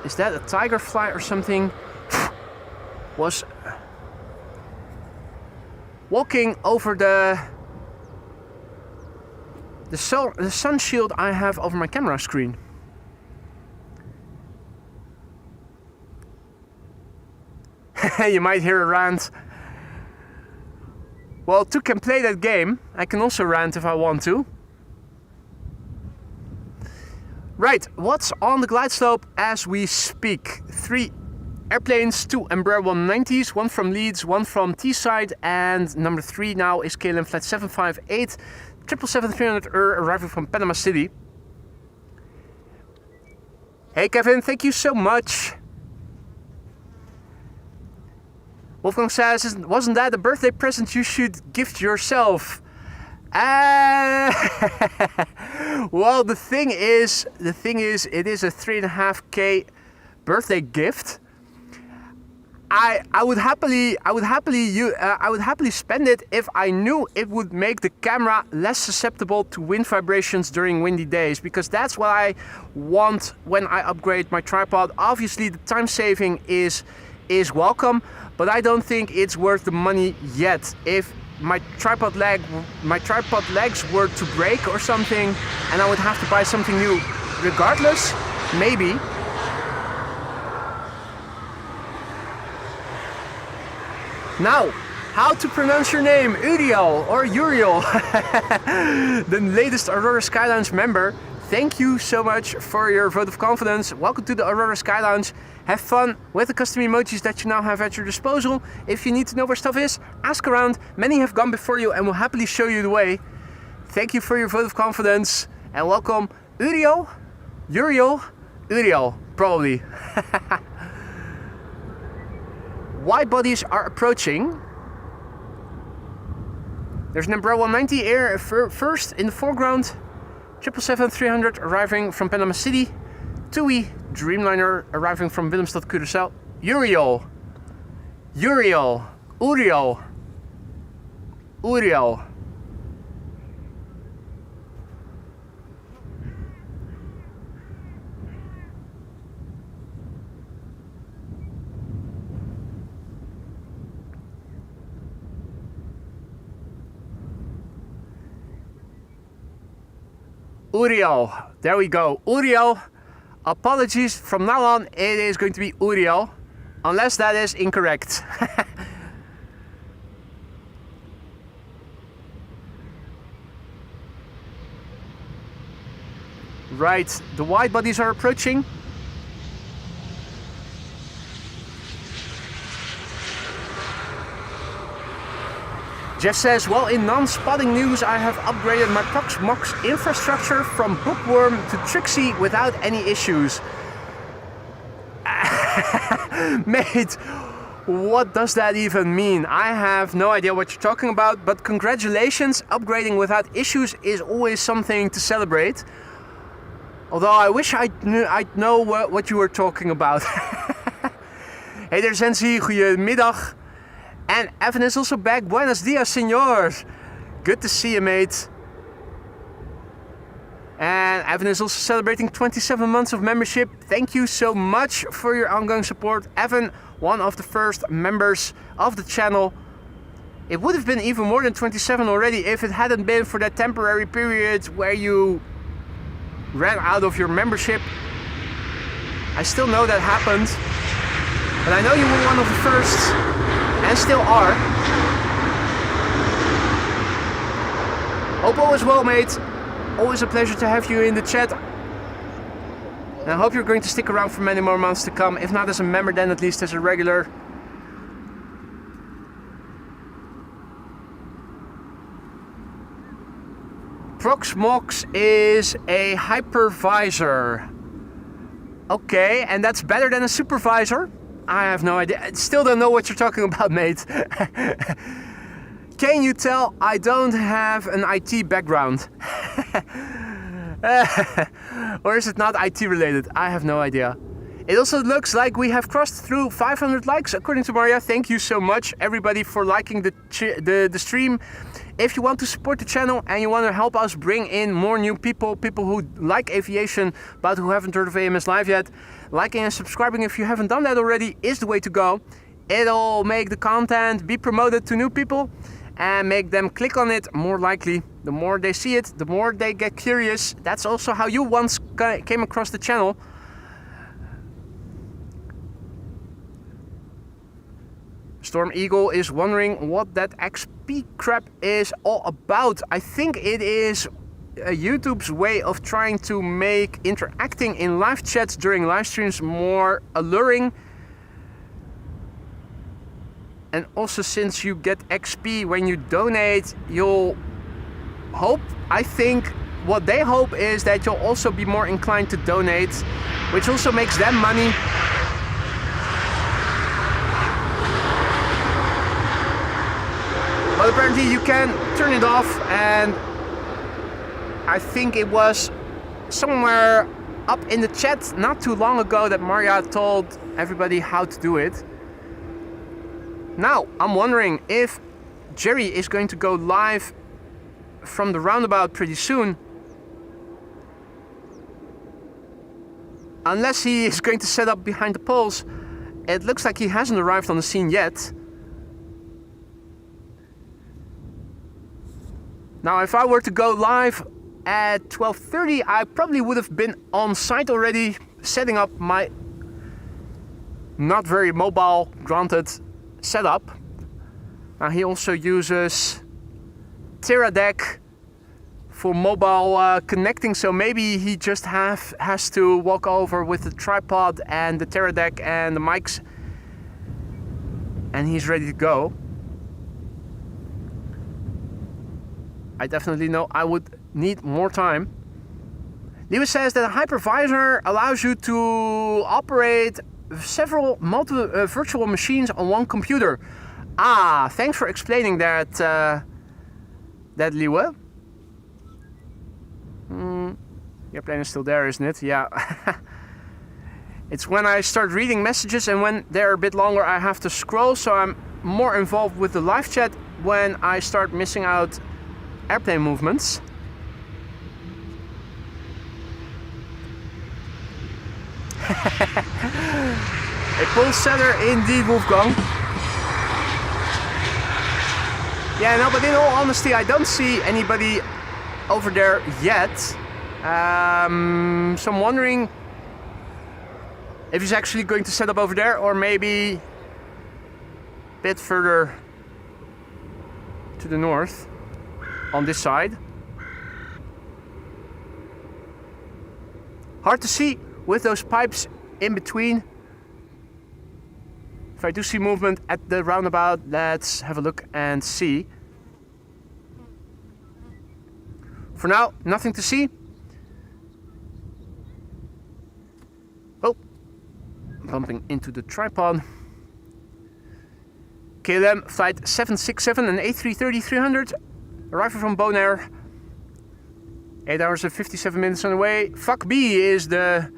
is that a tiger fly or something? Was walking over the sun shield I have over my camera screen. You might hear a rant. Well, two can play that game. I can also rant if I want to. Right, what's on the glide slope as we speak? 3 airplanes, 2 Embraer 190s, 1 from Leeds, 1 from Teesside, and number 3 now is KLM Flight 758, 777-300ER arriving from Panama City. Hey Kevin, thank you so much. Wolfgang says, wasn't that a birthday present you should gift yourself? Well, the thing is, it is a 3.5K birthday gift. I would happily spend it if I knew it would make the camera less susceptible to wind vibrations during windy days, because that's what I want when I upgrade my tripod. Obviously, the time saving is welcome, but I don't think it's worth the money yet. If my tripod legs were to break or something and I would have to buy something new regardless, maybe. Now, how to pronounce your name? Uriel or Uriel? The latest Aurora Skylines member. thank you so much for your vote of confidence. Welcome to the Aurora Sky Lounge. Have fun with the custom emojis that you now have at your disposal. If you need to know where stuff is, ask around. Many have gone before you and will happily show you the way. Thank you for your vote of confidence and welcome Uriel, probably. Wide bodies are approaching. There's an Embraer 190 Air first in the foreground. 777-300 arriving from Panama City. TUI Dreamliner arriving from Willemstad Curaçao. Uriel. Uriel, there we go. Uriel, apologies, from now on it is going to be Uriel, unless that is incorrect. Right, the wide bodies are approaching. Jeff says, well, in non-spotting news, I have upgraded my Proxmox infrastructure from Bookworm to Trixie without any issues. Mate, what does that even mean? I have no idea what you're talking about, but congratulations, upgrading without issues is always something to celebrate. Although I wish I'd know what you were talking about. Hey there, Sensi, goedemiddag. And Evan is also back. Buenos dias, senor. Good to see you, mate. And Evan is also celebrating 27 months of membership. Thank you so much for your ongoing support. Evan, one of the first members of the channel. It would have been even more than 27 already if it hadn't been for that temporary period where you ran out of your membership. I still know that happened. But I know you were one of the first. And still are. Hope all is well, mate. Always a pleasure to have you in the chat. And I hope you're going to stick around for many more months to come. If not as a member, then at least as a regular. Proxmox is a hypervisor. Okay, and that's better than a supervisor? I have no idea. I still don't know what you're talking about, mate. Can you tell I don't have an IT background? Or is it not IT related? I have no idea. It also looks like we have crossed through 500 likes, according to Maria. Thank you so much, everybody, for liking the stream. If you want to support the channel and you want to help us bring in more new people who like aviation but who haven't heard of AMS Live yet, liking and subscribing if you haven't done that already is the way to go. It'll make the content be promoted to new people and make them click on it more likely. The more they see it, the more they get curious. That's also how you once came across the channel. Storm Eagle is wondering what that XP crap is all about. I think it is YouTube's way of trying to make interacting in live chats during live streams more alluring. And also, since you get XP when you donate, you'll hope, I think, what they hope is that you'll also be more inclined to donate, which also makes them money. But apparently you can turn it off, and I think it was somewhere up in the chat not too long ago that Maria told everybody how to do it. Now, I'm wondering if Jerry is going to go live from the roundabout pretty soon. Unless he is going to set up behind the poles. It looks like he hasn't arrived on the scene yet. Now, if I were to go live at 12:30, I probably would have been on site already, setting up my not very mobile, granted, setup. Now, he also uses TerraDeck for mobile connecting, so maybe he just has to walk over with the tripod and the terra deck and the mics, and he's ready to go. I definitely know I would need more time. Lewis says that a hypervisor allows you to operate several virtual machines on one computer. Ah, thanks for explaining that, Lewis. The airplane is still there, isn't it? Yeah. It's when I start reading messages and when they're a bit longer I have to scroll, so I'm more involved with the live chat when I start missing out airplane movements. A pole setter indeed, Wolfgang. Yeah, no, but in all honesty, I don't see anybody over there yet. So I'm wondering if he's actually going to set up over there, or maybe a bit further to the north on this side. Hard to see with those pipes in between. If I do see movement at the roundabout, let's have a look and see. For now, nothing to see. Oh, bumping into the tripod. KLM flight 767 and A330-300, arriving from Bonaire. 8 hours and 57 minutes on the way. Fuck B is the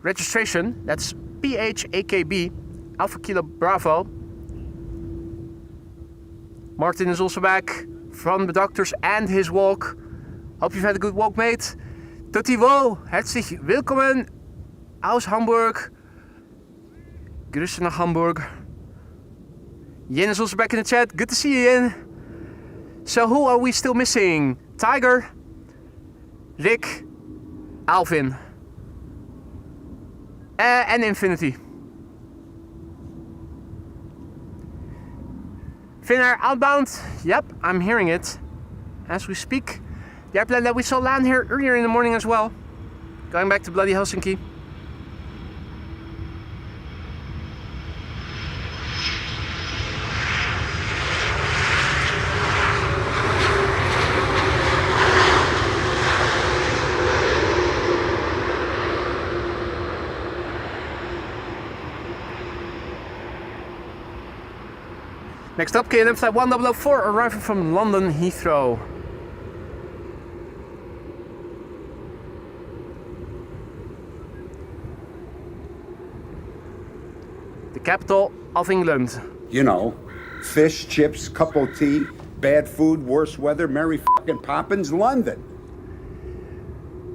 registration. That's PHAKB, Alpha Kilo Bravo. Martin is also back from the doctors and his walk. Hope you've had a good walk, mate. Totivo, herzlich willkommen aus Hamburg. Grüße nach Hamburg. Yin is also back in the chat. Good to see you, Yin. So who are we still missing? Tiger, Rick, Alvin, and Infinity. Finnair outbound. Yep, I'm hearing it as we speak. The airplane that we saw land here earlier in the morning as well. Going back to bloody Helsinki. Next up, KLM flight 1004 arriving from London Heathrow. The capital of England. You know, fish, chips, cup of tea, bad food, worse weather, Mary fucking Poppins, London.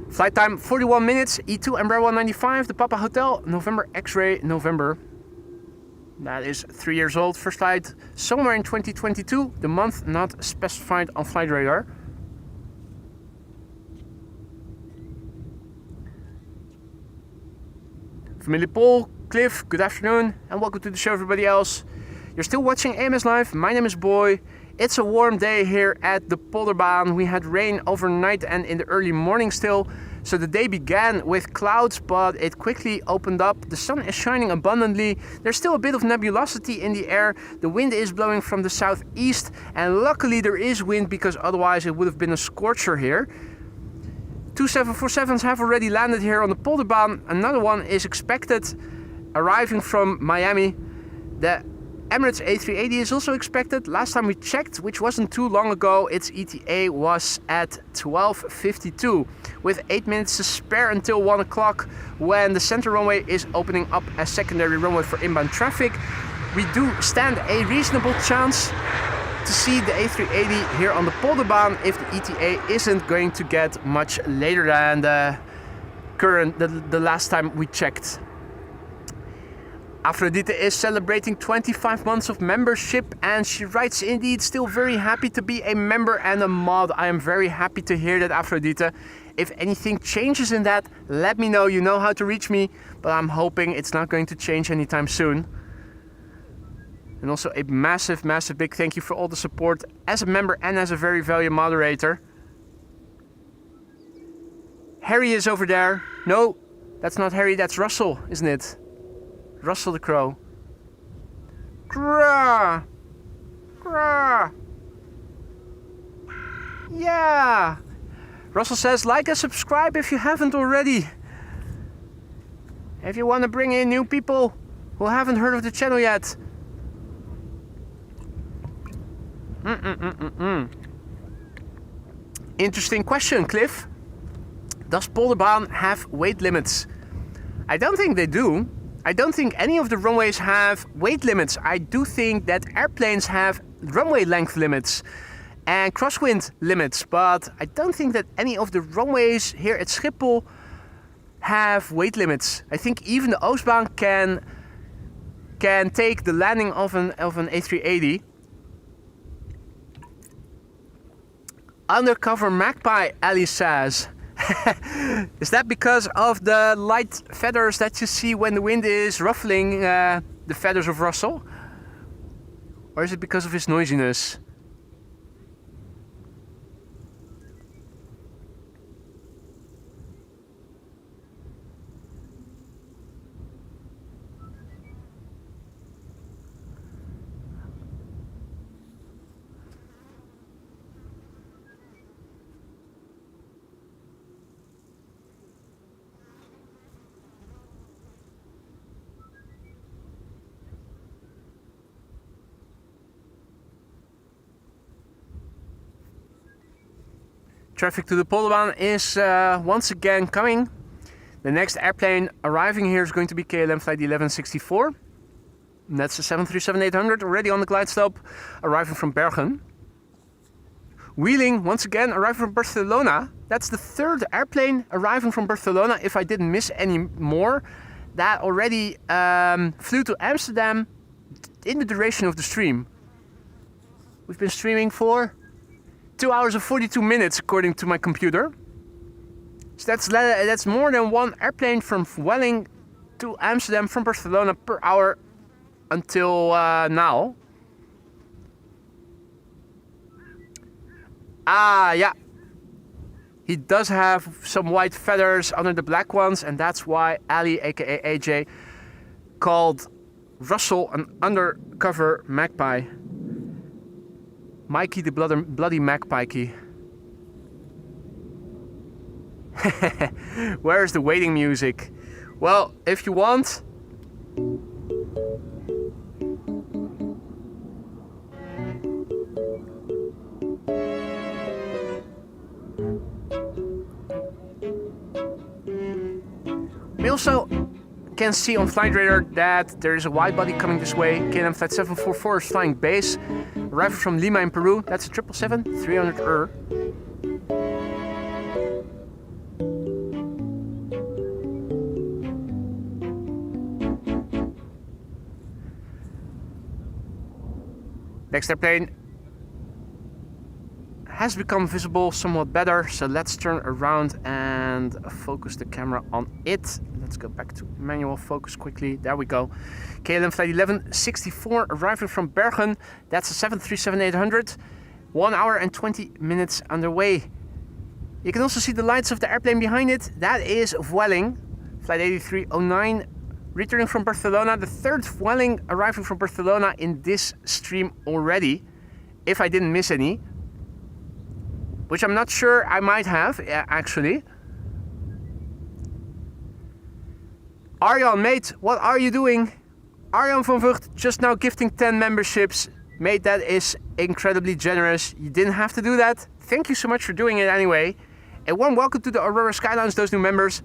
Flight time 41 minutes, E2 Embraer 195, the Papa Hotel, November X-ray, November. That is 3 years old. First flight somewhere in 2022, the month not specified on flight radar. Family Paul, Cliff, good afternoon and welcome to the show, everybody else. You're still watching AMS Live. My name is Boy. It's a warm day here at the Polderbaan. We had rain overnight and in the early morning still. So the day began with clouds, but it quickly opened up. The sun is shining abundantly. There's still a bit of nebulosity in the air. The wind is blowing from the southeast, and luckily there is wind because otherwise it would have been a scorcher here. 2 747s have already landed here on the Polderbaan. Another one is expected, arriving from Miami. The Emirates A380 is also expected. Last time we checked, which wasn't too long ago, its ETA was at 12:52, with 8 minutes to spare until 1 o'clock when the center runway is opening up as secondary runway for inbound traffic. We do stand a reasonable chance to see the A380 here on the Polderbaan if the ETA isn't going to get much later than the last time we checked. Aphrodite is celebrating 25 months of membership and she writes, indeed, still very happy to be a member and a mod. I am very happy to hear that, Aphrodite. If anything changes in that, let me know. You know how to reach me, but I'm hoping it's not going to change anytime soon. And also a massive, massive big thank you for all the support as a member and as a very valued moderator. Harry is over there. No, that's not Harry, that's Russell, isn't it? Russell the crow. Grah! Grah! Yeah! Russell says, like and subscribe if you haven't already. If you want to bring in new people who haven't heard of the channel yet. Interesting question, Cliff. Does Polderbaan have weight limits? I don't think they do. I don't think any of the runways have weight limits. I do think that airplanes have runway length limits and crosswind limits, but I don't think that any of the runways here at Schiphol have weight limits. I think even the Oostbaan can take the landing of an A380. Undercover Magpie, Ali says. Is that because of the light feathers that you see when the wind is ruffling the feathers of Russell? Or is it because of his noisiness? Traffic to the Polderbaan is once again coming. The next airplane arriving here is going to be KLM flight 1164. And that's the 737-800 already on the glide stop, arriving from Bergen. Wheeling once again arriving from Barcelona. That's the third airplane arriving from Barcelona, if I didn't miss any more. That already flew to Amsterdam in the duration of the stream. We've been streaming for 2 hours and 42 minutes according to my computer. So that's more than one airplane from Welling to Amsterdam from Barcelona per hour until now. Ah, yeah. He does have some white feathers under the black ones, and that's why Ali, aka AJ, called Russell an undercover magpie. Mikey the bloody magpie. Where's the waiting music? Well, if you want... We also can see on Flight Radar that there is a wide body coming this way. KLM flight 744 is flying base, arriving from Lima in Peru. That's a 777-300ER. Next airplane has become visible somewhat better, so let's turn around and focus the camera on it. Let's go back to manual focus quickly. There we go. KLM flight 1164 arriving from Bergen. That's a 737-800. 1 hour and 20 minutes underway. You can also see the lights of the airplane behind it. That is Vueling, flight 8309, returning from Barcelona. The third Vueling arriving from Barcelona in this stream already, if I didn't miss any. Which I'm not sure I might have, actually. Arjan, mate, what are you doing? Arjan van Vught just now gifting 10 memberships. Mate, that is incredibly generous. You didn't have to do that. Thank you so much for doing it anyway. A warm welcome to the Aurora Skylines, those new members.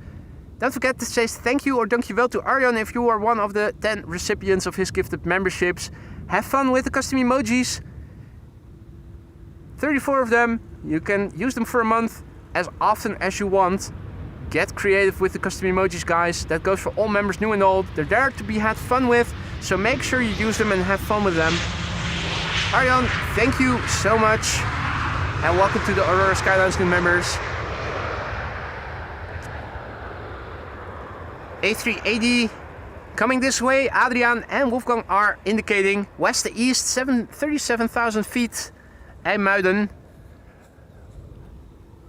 Don't forget to say thank you or dankjewel to Arjan if you are one of the 10 recipients of his gifted memberships. Have fun with the custom emojis. 34 of them. You can use them for a month as often as you want. Get creative with the custom emojis, guys. That goes for all members, new and old. They're there to be had fun with, so make sure you use them and have fun with them. Arjan, thank you so much. And welcome to the Aurora Skylines new members. A380 coming this way. Adrian and Wolfgang are indicating west to east, 37,000 feet. IJmuiden.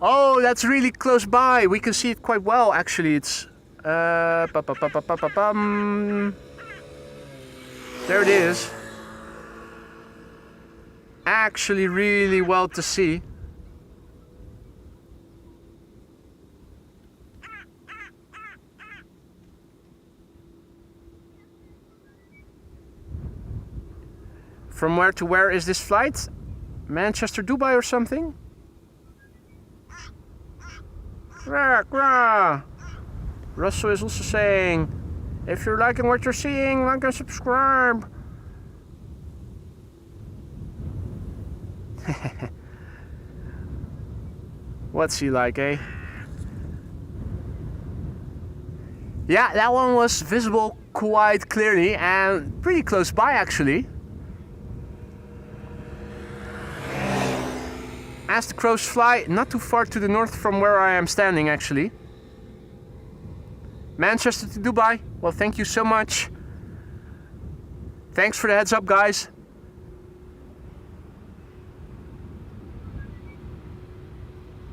Oh, that's really close by. We can see it quite well, actually. It's... There it is. Actually really well to see. From where to where is this flight? Manchester, Dubai or something? Rah, rah. Russell is also saying, if you're liking what you're seeing, like and subscribe. What's he like, eh? Yeah, that one was visible quite clearly and pretty close by actually. As the crows fly, not too far to the north from where I am standing actually. Manchester to Dubai, well thank you so much. Thanks for the heads up, guys.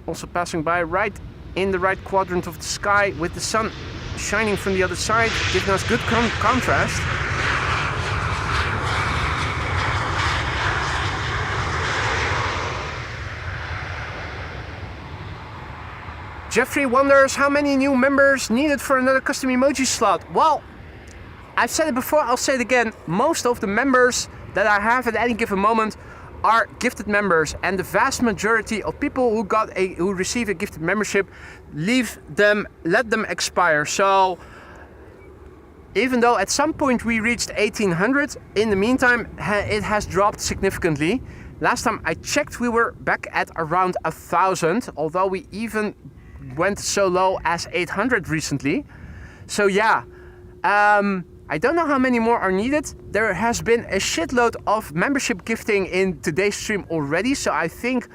Also passing by right in the right quadrant of the sky with the sun shining from the other side, giving us good contrast. Jeffrey wonders how many new members needed for another custom emoji slot. Well, I've said it before, I'll say it again. Most of the members that I have at any given moment are gifted members, and the vast majority of people who receive a gifted membership let them expire. So even though at some point we reached 1800, in the meantime it has dropped significantly. Last time I checked we were back at around 1,000, although we even went so low as 800 recently. So yeah, I don't know how many more are needed. There has been a shitload of membership gifting in today's stream already, so I think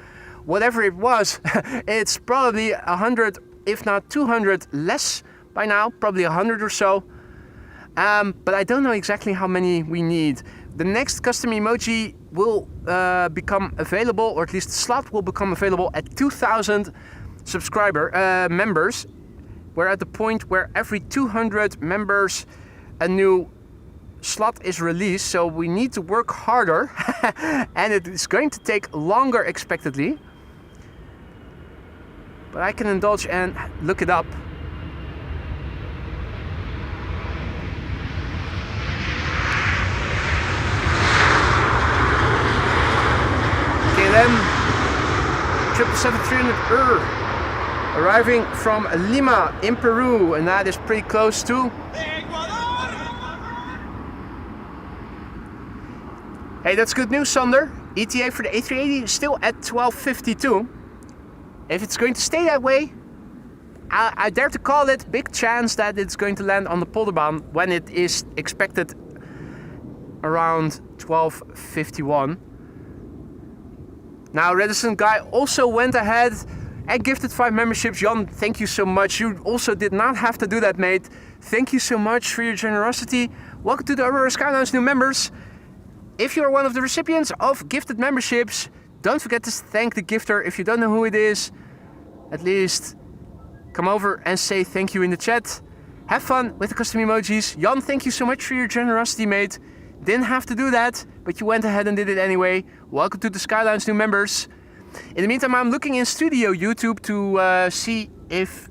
whatever it was, it's probably 100, if not 200 less by now, probably 100 or so. But I don't know exactly how many we need. The next custom emoji will become available, or at least the slot will become available at 2,000 members. We're at the point where every 200 members a new slot is released, so we need to work harder and it is going to take longer expectedly. But I can indulge and look it up. KLM 777-300 arriving from Lima in Peru, and that is pretty close to Hey, that's good news, Sander. ETA for the A380 is still at 12:52. If it's going to stay that way, I dare to call it big chance that it's going to land on the Polderbaan when it is expected around 12:51. Now, Reticent Guy also went ahead and gifted 5 memberships. Jan, thank you so much. You also did not have to do that, mate. Thank you so much for your generosity. Welcome to the Aurora Skyline's new members. If you're one of the recipients of gifted memberships, don't forget to thank the gifter. If you don't know who it is, at least come over and say thank you in the chat. Have fun with the custom emojis. Jan, thank you so much for your generosity, mate. Didn't have to do that, but you went ahead and did it anyway. Welcome to the Skyline's new members. In the meantime, I'm looking in Studio YouTube to see if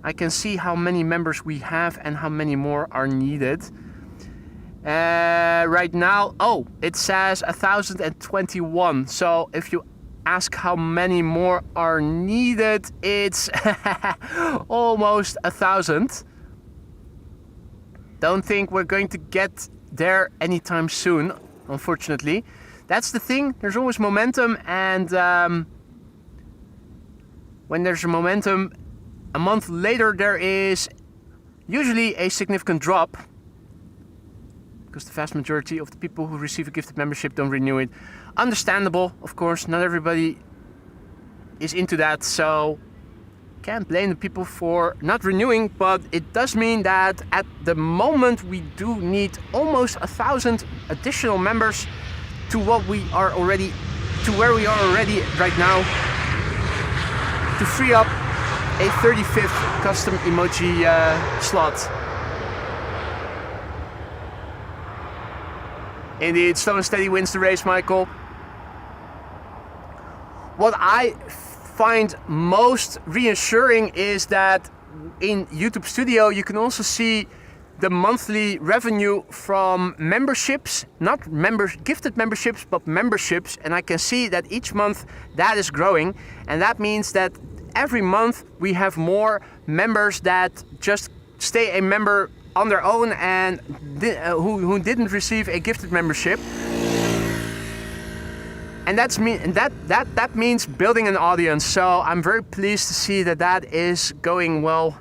I can see how many members we have and how many more are needed. Right now, oh, it says 1,021. So if you ask how many more are needed, it's almost 1,000. Don't think we're going to get there anytime soon, unfortunately. That's the thing, there's always momentum, and when there's a momentum, a month later there is usually a significant drop, because the vast majority of the people who receive a gifted membership don't renew it. Understandable, of course, not everybody is into that, so can't blame the people for not renewing, but it does mean that at the moment we do need almost 1,000 additional members to where we are already right now to free up a 35th custom emoji slot. Indeed, slow and steady wins the race, Michael. What I find most reassuring is that in YouTube Studio you can also see the monthly revenue from memberships, not gifted memberships, but memberships, and I can see that each month that is growing, and that means that every month we have more members that just stay a member on their own and who didn't receive a gifted membership. And that means building an audience. So I'm very pleased to see that that is going well,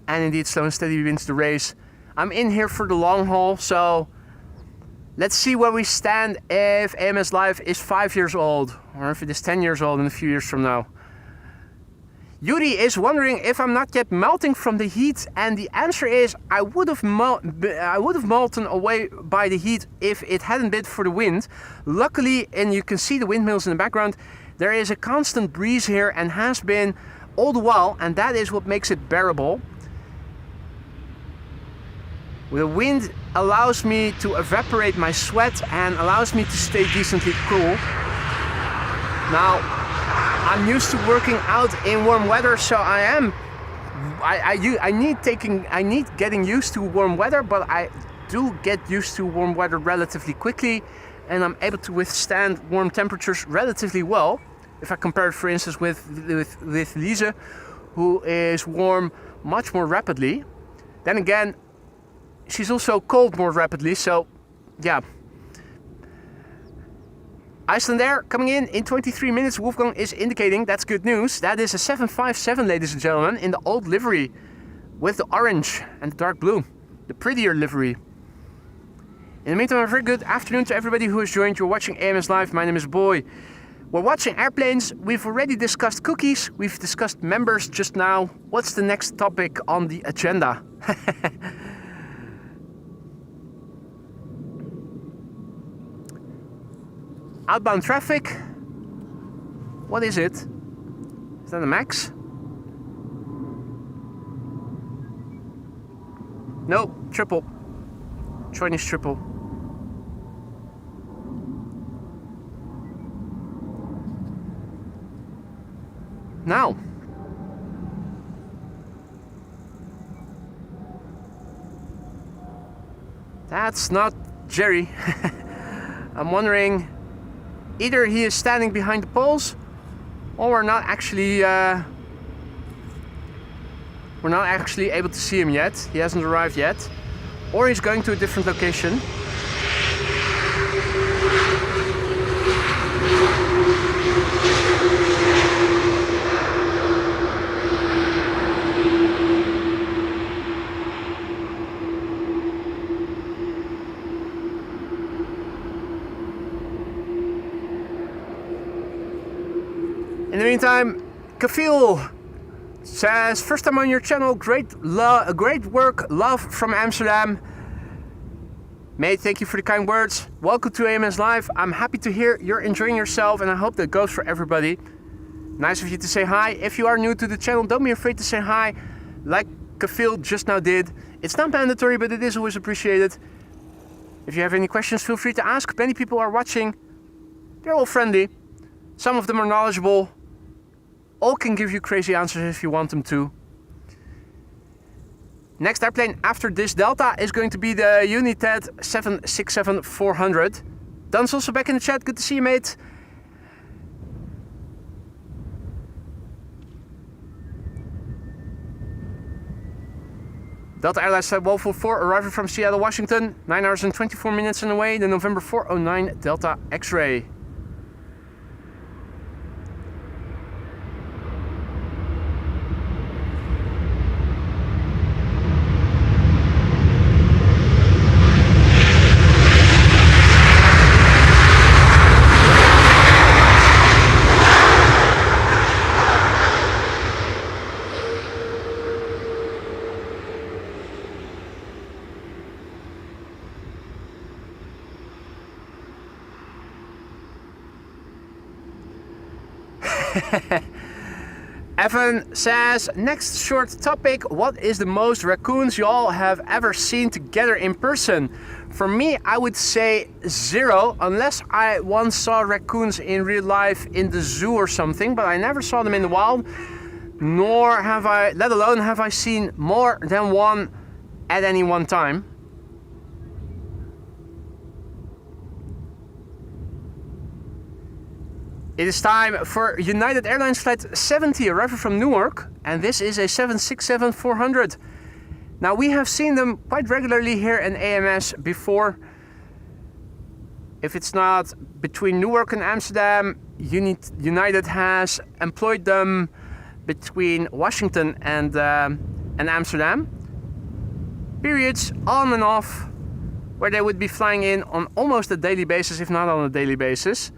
and indeed slow and steady wins the race. I'm in here for the long haul, so let's see where we stand if AMS Live is 5 years old, or if it is 10 years old in a few years from now. Yuri is wondering if I'm not yet melting from the heat, and the answer is I would have molten away by the heat if it hadn't been for the wind. Luckily, and you can see the windmills in the background, there is a constant breeze here and has been all the while, and that is what makes it bearable. The wind allows me to evaporate my sweat and allows me to stay decently cool. Now, I'm used to working out in warm weather, so I need getting used to warm weather, but I do get used to warm weather relatively quickly, and I'm able to withstand warm temperatures relatively well. If I compare it, for instance, with Lise, who is warm much more rapidly. Then again, she's also cold more rapidly, so yeah. Icelandair coming in 23 minutes. Wolfgang is indicating that's good news. That is a 757, ladies and gentlemen, in the old livery with the orange and the dark blue, the prettier livery. In the meantime, a very good afternoon to everybody who has joined. You're watching AMS Live. My name is Boy. We're watching airplanes. We've already discussed cookies. We've discussed members just now. What's the next topic on the agenda? Outbound traffic. What is it? Is that a max? No, triple. Chinese triple. Now. That's not Jerry. I'm wondering, either he is standing behind the poles, or we're not actually able to see him yet. He hasn't arrived yet, or he's going to a different location. In the meantime, Kafil says, first time on your channel, great work, love from Amsterdam. Mate, thank you for the kind words. Welcome to AMS Live. I'm happy to hear you're enjoying yourself, and I hope that goes for everybody. Nice of you to say hi. If you are new to the channel, don't be afraid to say hi, like Kafil just now did. It's not mandatory, but it is always appreciated. If you have any questions, feel free to ask. Many people are watching. They're all friendly. Some of them are knowledgeable. All can give you crazy answers if you want them to. Next airplane after this Delta is going to be the United 767-400. Dan's also back in the chat. Good to see you, mate. Delta Airlines Flight 144 arriving from Seattle, Washington. 9 hours and 24 minutes on the way. The November 409 Delta X-Ray. Evan says, next short topic, what is the most raccoons you all have ever seen together in person? For me, I would say 0, unless I once saw raccoons in real life in the zoo or something, but I never saw them in the wild, nor have I, let alone have I seen more than one at any one time. It is time for United Airlines Flight 70 arriving from Newark, and this is a 767-400. Now, we have seen them quite regularly here in AMS before. If it's not between Newark and Amsterdam, United has employed them between Washington and Amsterdam. Periods on and off, where they would be flying in on almost a daily basis, if not on a daily basis.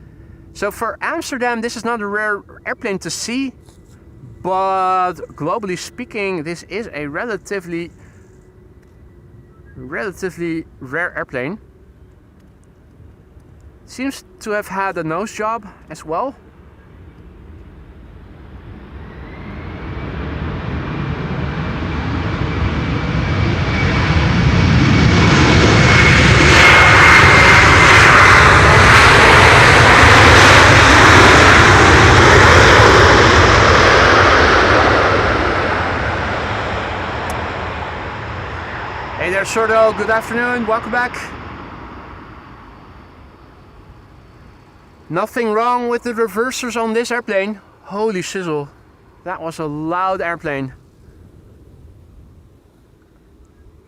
So for Amsterdam, this is not a rare airplane to see, but globally speaking, this is a relatively rare airplane. Seems to have had a nose job as well. Hey there, Sordo, good afternoon, welcome back. Nothing wrong with the reversers on this airplane. Holy shizzle, that was a loud airplane.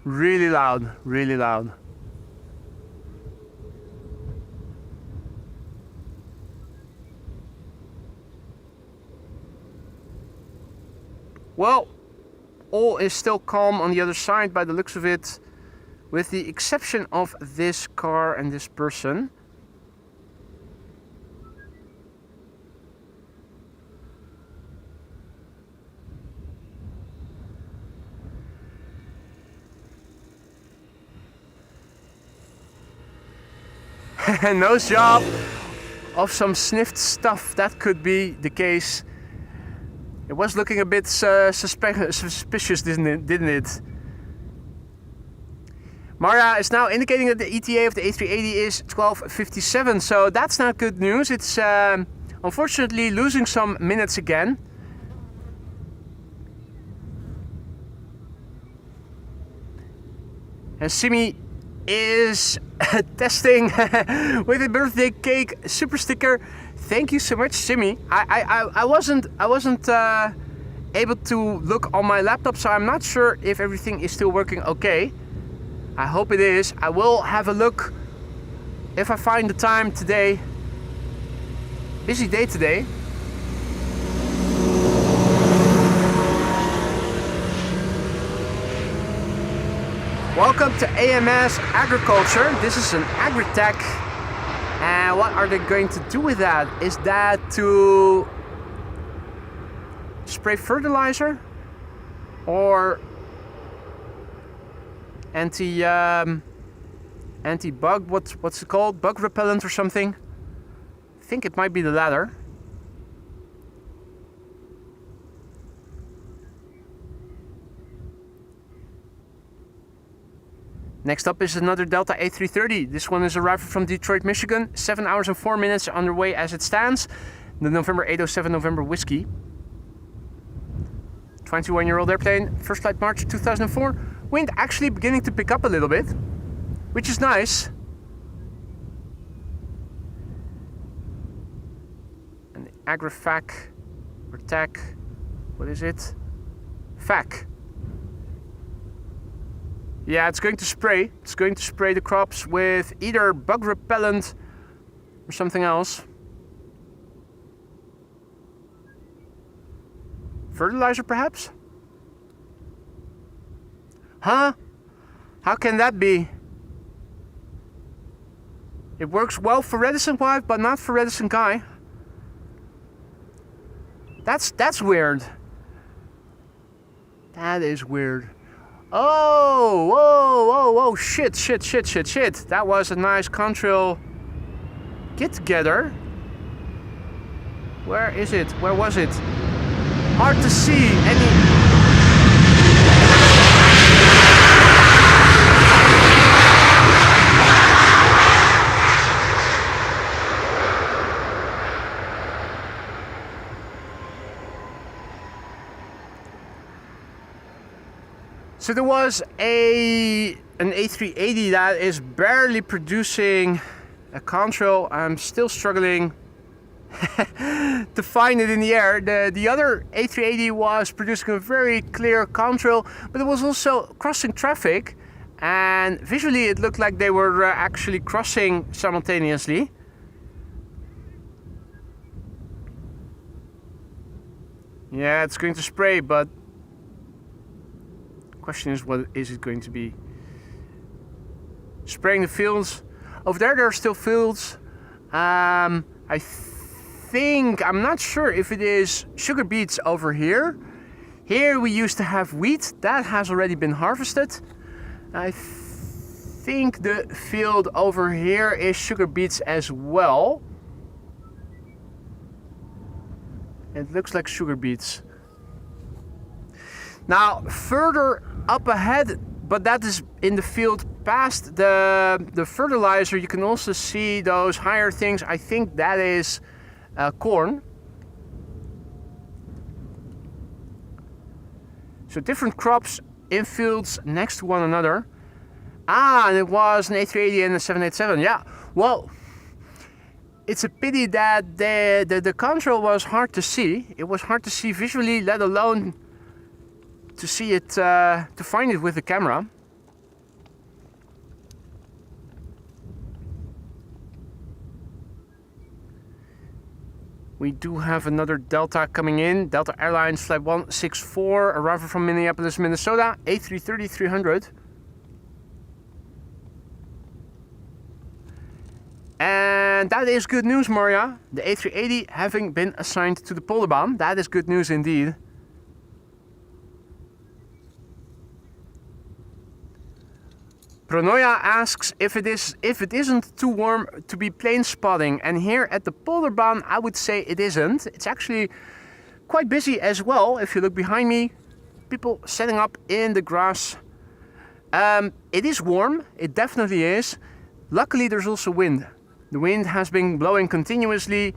Really loud, really loud. Well, all is still calm on the other side by the looks of it, with the exception of this car and this person. Nose job of some sniffed stuff, that could be the case. It was looking a bit suspicious, didn't it? Mara is now indicating that the ETA of the A380 is 12:57, so that's not good news. It's unfortunately losing some minutes again. And Simi is testing with a birthday cake super sticker. Thank you so much, Simi. I wasn't able to look on my laptop, so I'm not sure if everything is still working okay. I hope it is. I will have a look if I find the time today. Busy day today. Welcome to AMS Agriculture. This is an agri-tech. And what are they going to do with that? Is that to spray fertilizer or anti-bug? What's it called? Bug repellent or something? I think it might be the latter. Next up is another Delta A330. This one is arriving from Detroit, Michigan. 7 hours and 4 minutes underway as it stands. The November 807 November Whiskey. 21-year-old airplane. First flight March 2004. Wind actually beginning to pick up a little bit, which is nice. And agri-fac or tac. What is it? Fac. Yeah, it's going to spray. It's going to spray the crops with either bug repellent or something else. Fertilizer, perhaps? Huh? How can that be? It works well for reticent wife, but not for reticent guy. That's weird. That is weird. Oh, whoa, whoa, whoa, shit. That was a nice contrail get together. Where is it? Where was it? hard to see any. So there was an A380 that is barely producing a contrail. I'm still struggling to find it in the air. The other A380 was producing a very clear contrail, but it was also crossing traffic, and visually it looked like they were actually crossing simultaneously. Yeah, it's going to spray, but question is, what is it going to be? Spraying the fields. Over there are still fields. I think, I'm not sure if it is sugar beets over here. Here we used to have wheat. That has already been harvested. I think the field over here is sugar beets as well. It looks like sugar beets. Now, further up ahead, but that is in the field past the fertilizer, you can also see those higher things. I think that is corn. So different crops in fields next to one another. Ah, and it was an A380 and a 787. Yeah, well, it's a pity that the contrail was hard to see. It was hard to see visually, let alone to see it, to find it with the camera. We do have another Delta coming in. Delta Airlines Flight 164, arrival from Minneapolis, Minnesota, A330-300. And that is good news, Maria. The A380 having been assigned to the Polderbaan. That is good news indeed. Pronoya asks if it isn't too warm to be plane spotting, and here at the Polderbaan I would say it isn't. It's actually quite busy as well. If you look behind me, people setting up in the grass. It is warm, it definitely is. Luckily there's also wind. The wind has been blowing continuously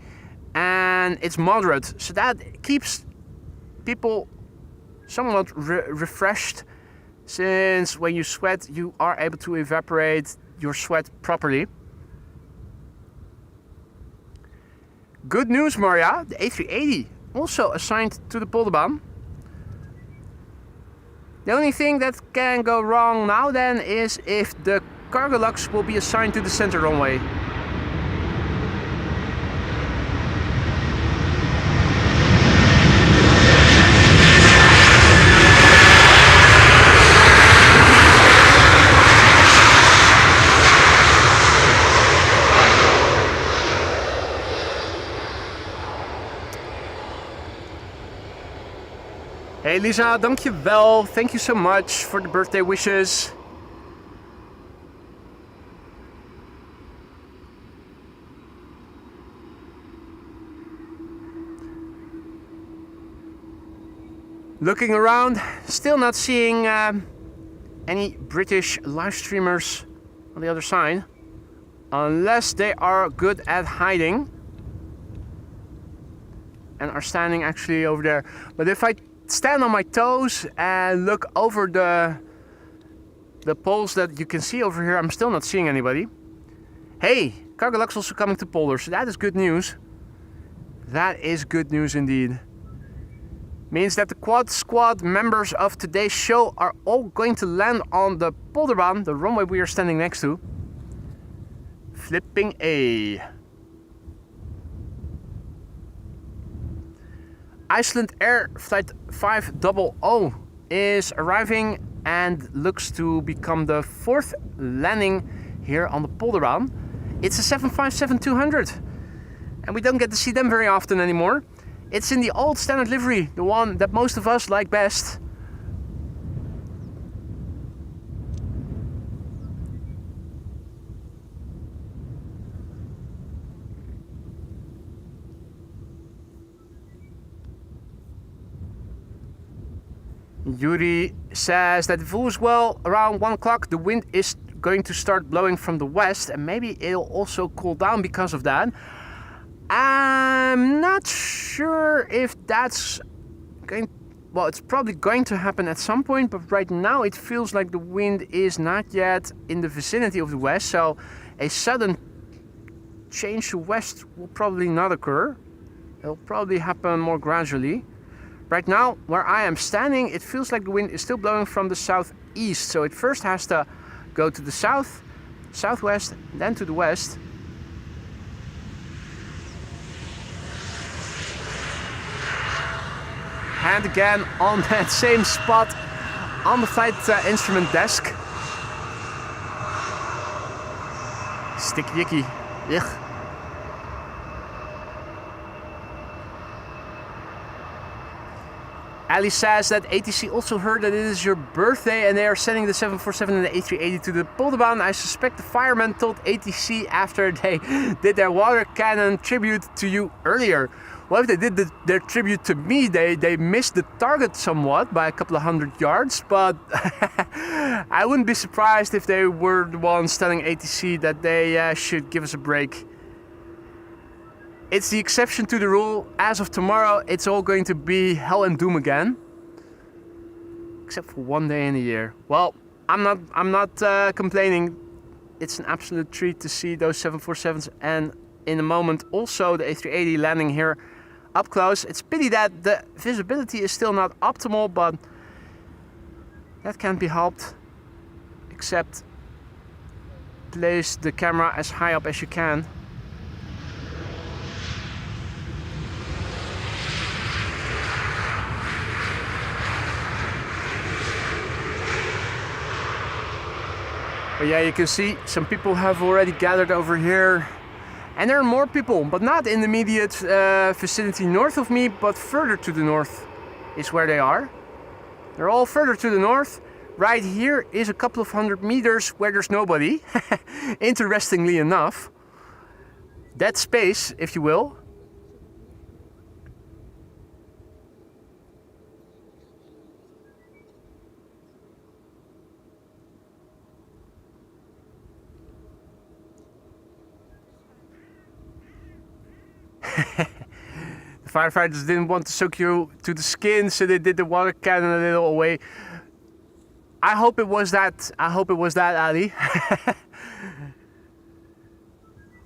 and it's moderate, so that keeps people somewhat refreshed. Since when you sweat, you are able to evaporate your sweat properly. Good news, Maria. The A380 also assigned to the Polderbaan. The only thing that can go wrong now then is if the cargo lux will be assigned to the center runway. Hey Lisa, dankjewel. Thank you so much for the birthday wishes. Looking around, still not seeing any British live streamers on the other side, unless they are good at hiding and are standing actually over there. But if I stand on my toes and look over the poles that you can see over here, I'm still not seeing anybody. Hey, cargo lux also coming to Polder, so that is good news. That is good news indeed. Means that the quad squad members of today's show are all going to land on the Polderbaan, the runway we are standing next to. Flipping A. Iceland Air Flight 500 is arriving and looks to become the 4th landing here on the Polderbaan. It's a 757-200 and we don't get to see them very often anymore. It's in the old standard livery, the one that most of us like best. Yuri says that if all is well, around 1 o'clock the wind is going to start blowing from the west, and maybe it'll also cool down because of that. I'm not sure if that's going... Well, it's probably going to happen at some point, but right now it feels like the wind is not yet in the vicinity of the west, so a sudden change to west will probably not occur. It'll probably happen more gradually. Right now, where I am standing, it feels like the wind is still blowing from the southeast, so it first has to go to the south, southwest, then to the west. And again on that same spot on the flight instrument desk. Sticky yicky. Ugh. Ali says that ATC also heard that it is your birthday and they are sending the 747 and the A380 to the Polderbaan. I suspect the firemen told ATC after they did their water cannon tribute to you earlier. Well, if they did their tribute to me, they missed the target somewhat by a couple of 100 yards, but I wouldn't be surprised if they were the ones telling ATC that they should give us a break. It's the exception to the rule. As of tomorrow, it's all going to be hell and doom again. Except for one day in a year. Well, I'm not complaining. It's an absolute treat to see those 747s and in a moment also the A380 landing here up close. It's a pity that the visibility is still not optimal, but that can't be helped. Except place the camera as high up as you can. But yeah, you can see some people have already gathered over here. And there are more people, but not in the immediate vicinity north of me, but further to the north is where they are. They're all further to the north. Right here is a couple of 100 meters where there's nobody. Interestingly enough. Dead space, if you will. The firefighters didn't want to soak you to the skin, so they did the water cannon a little away. I hope it was that. I hope it was that, Ali.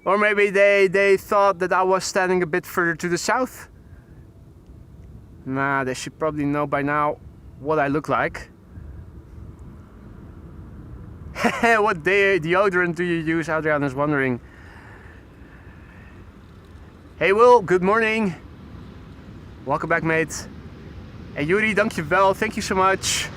Or maybe they thought that I was standing a bit further to the south. Nah, they should probably know by now what I look like. What deodorant do you use? Adrian is wondering. Hey Will, good morning. Welcome back, mate. Hey Yuri, dankjewel. Thank you so much.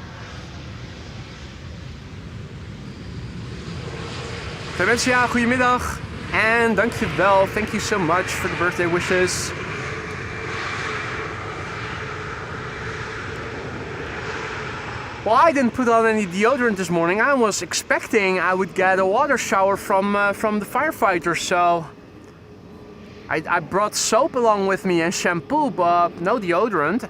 Clementia, goedemiddag. En dankjewel. Thank you so much for the birthday wishes. Well, I didn't put on any deodorant this morning. I was expecting I would get a water shower from the firefighters, so I brought soap along with me and shampoo, but no deodorant.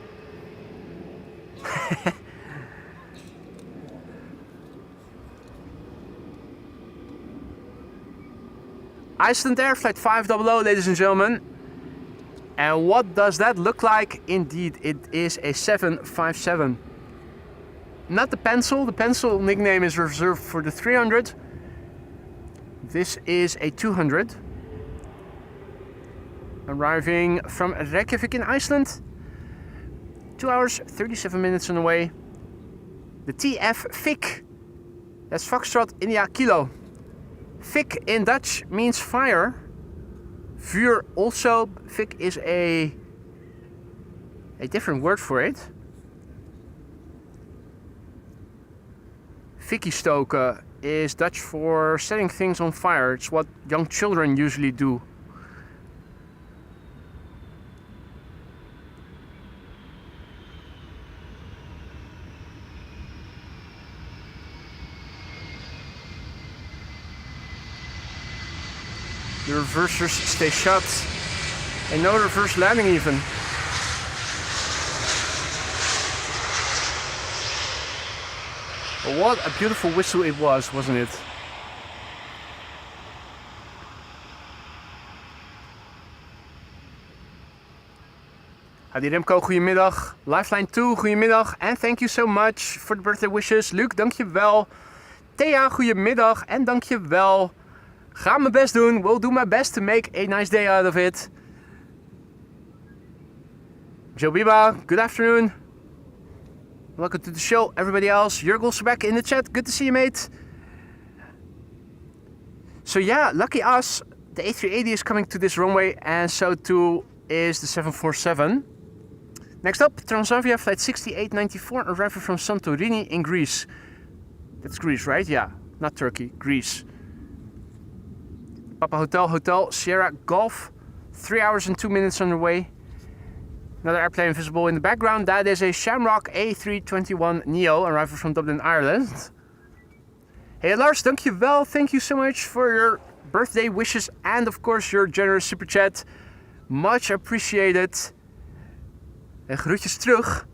Iceland Air Flight 500, ladies and gentlemen. And what does that look like? Indeed, it is a 757. Not the pencil. The pencil nickname is reserved for the 300. This is a 200. Arriving from Reykjavik in Iceland. 2 hours, 37 minutes on the way. The TF Fik. That's Foxtrot India Kilo. Fik in Dutch means fire. Vuur also. Fik is a different word for it. Fikkie stoken is Dutch for setting things on fire. It's what young children usually do. The reversers stay shut and no reverse landing even. What a beautiful whistle it was, wasn't it? Hadi Remco, goedemiddag. Lifeline 2, goedemiddag. And thank you so much for the birthday wishes. Luc, dankjewel. Thea, goedemiddag. En dankjewel. Ga mijn best doen. Will do my best to make a nice day out of it. Joe Biba, good afternoon. Welcome to the show, everybody else. Jurgels back in the chat. Good to see you, mate. So yeah, lucky us. The A380 is coming to this runway, and so too is the 747. Next up, Transavia flight 6894, arriving from Santorini in Greece. That's Greece, right? Yeah, not Turkey, Greece. Papa Hotel, Sierra Golf. 3 hours and 2 minutes on the way. Another airplane visible in the background. That is a Shamrock A321 Neo, arriving from Dublin, Ireland. Hey Lars, dankjewel. Thank you so much for your birthday wishes and of course your generous super chat. Much appreciated. En groetjes terug.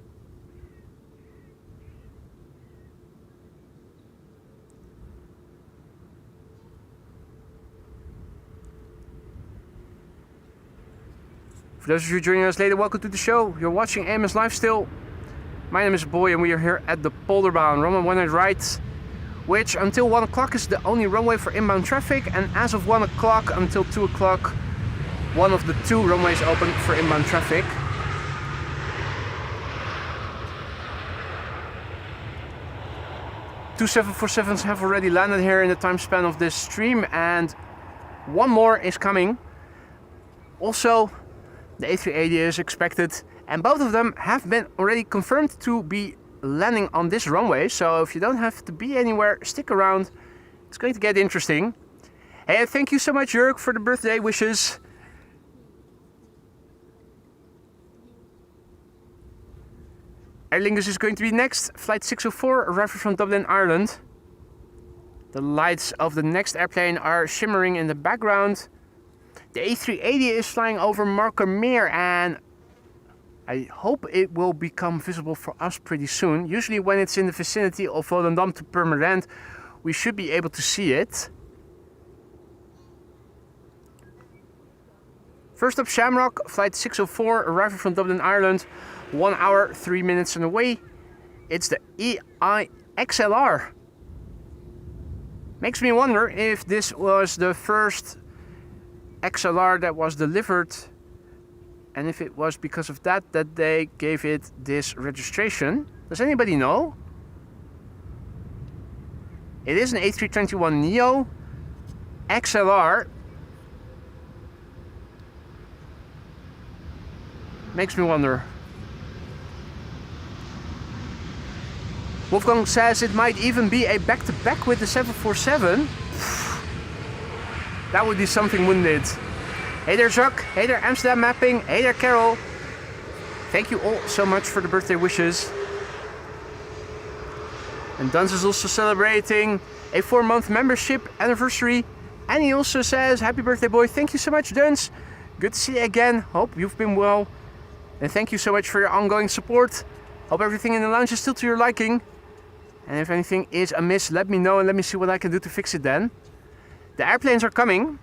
For those of you joining us later, welcome to the show. You're watching AMS Live still. My name is Boy and we are here at the Polderbaan, runway 18 right, which until 1 o'clock is the only runway for inbound traffic, and as of 1 o'clock until 2 o'clock, one of the 2 runways open for inbound traffic. Two 747s have already landed here in the time span of this stream, and one more is coming. Also, the A380 is expected, and both of them have been already confirmed to be landing on this runway. So if you don't have to be anywhere, stick around. It's going to get interesting. Hey, thank you so much, Jörg, for the birthday wishes. Aer Lingus is going to be next. Flight 604, arriving from Dublin, Ireland. The lights of the next airplane are shimmering in the background. The A380 is flying over Markermeer, and I hope it will become visible for us pretty soon. Usually when it's in the vicinity of Volendam to Purmerend, we should be able to see it. First up, Shamrock, flight 604, arriving from Dublin, Ireland. 1 hour, 3 minutes on the way. It's the EIXLR. Makes me wonder if this was the first XLR that was delivered, and if it was because of that they gave it this registration. Does anybody know? It is an A321 Neo XLR. Makes me wonder. Wolfgang says it might even be a back-to-back with the 747. That would be something, wouldn't it? Hey there, Jacques. Hey there, Amsterdam Mapping. Hey there, Carol. Thank you all so much for the birthday wishes. And Duns is also celebrating a 4-month membership anniversary. And he also says, happy birthday, boy. Thank you so much, Duns. Good to see you again. Hope you've been well. And thank you so much for your ongoing support. Hope everything in the lounge is still to your liking. And if anything is amiss, let me know and let me see what I can do to fix it then. The airplanes are coming.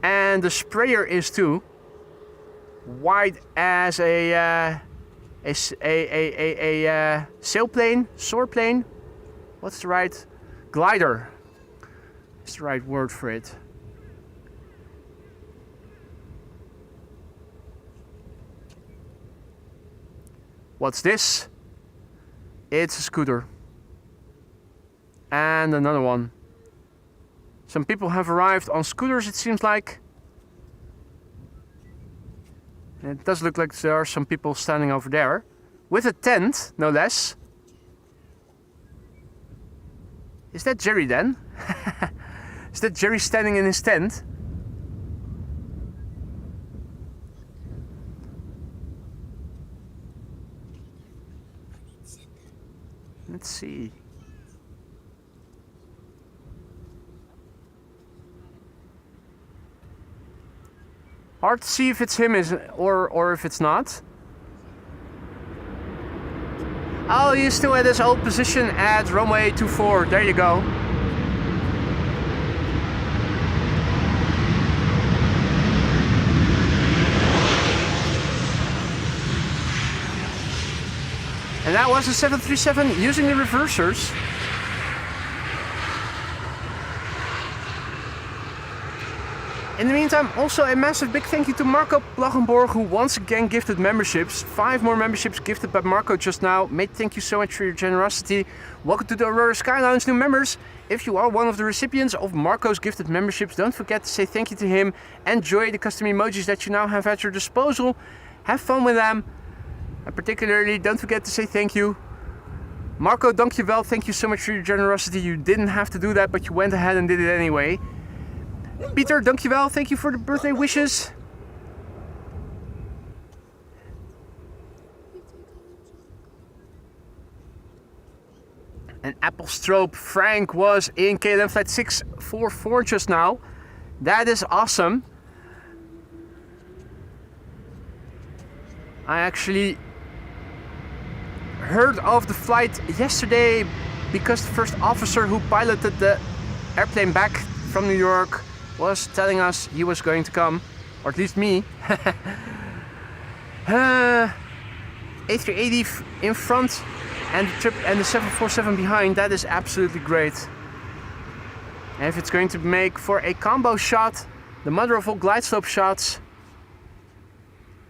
And the sprayer is too. Wide as a sailplane, soarplane. What's the right? Glider. Is the right word for it. What's this? It's a scooter. And another one. Some people have arrived on scooters, it seems like. And it does look like there are some people standing over there. With a tent, no less. Is that Jerry then? Is that Jerry standing in his tent? Let's see. Hard to see if it's him or if it's not. Oh, he's still at his old position at runway 24. There you go. And that was the 737 using the reversers. In the meantime, also a massive big thank you to Marco Plagenborg, who once again gifted memberships. 5 more memberships gifted by Marco just now. Mate, thank you so much for your generosity. Welcome to the Aurora Sky Lounge, new members. If you are one of the recipients of Marco's gifted memberships, don't forget to say thank you to him. Enjoy the custom emojis that you now have at your disposal. Have fun with them. And particularly, don't forget to say thank you. Marco, dankjewel. Thank you so much for your generosity. You didn't have to do that, but you went ahead and did it anyway. Peter, dankjewel. Thank you for the birthday wishes. And Applestrop Frank was in KLM flight 644 just now. That is awesome. I actually heard of the flight yesterday because the first officer who piloted the airplane back from New York was telling us he was going to come, or at least me. A380 in front and the 747 behind, that is absolutely great. And if it's going to make for a combo shot, the mother of all glide slope shots,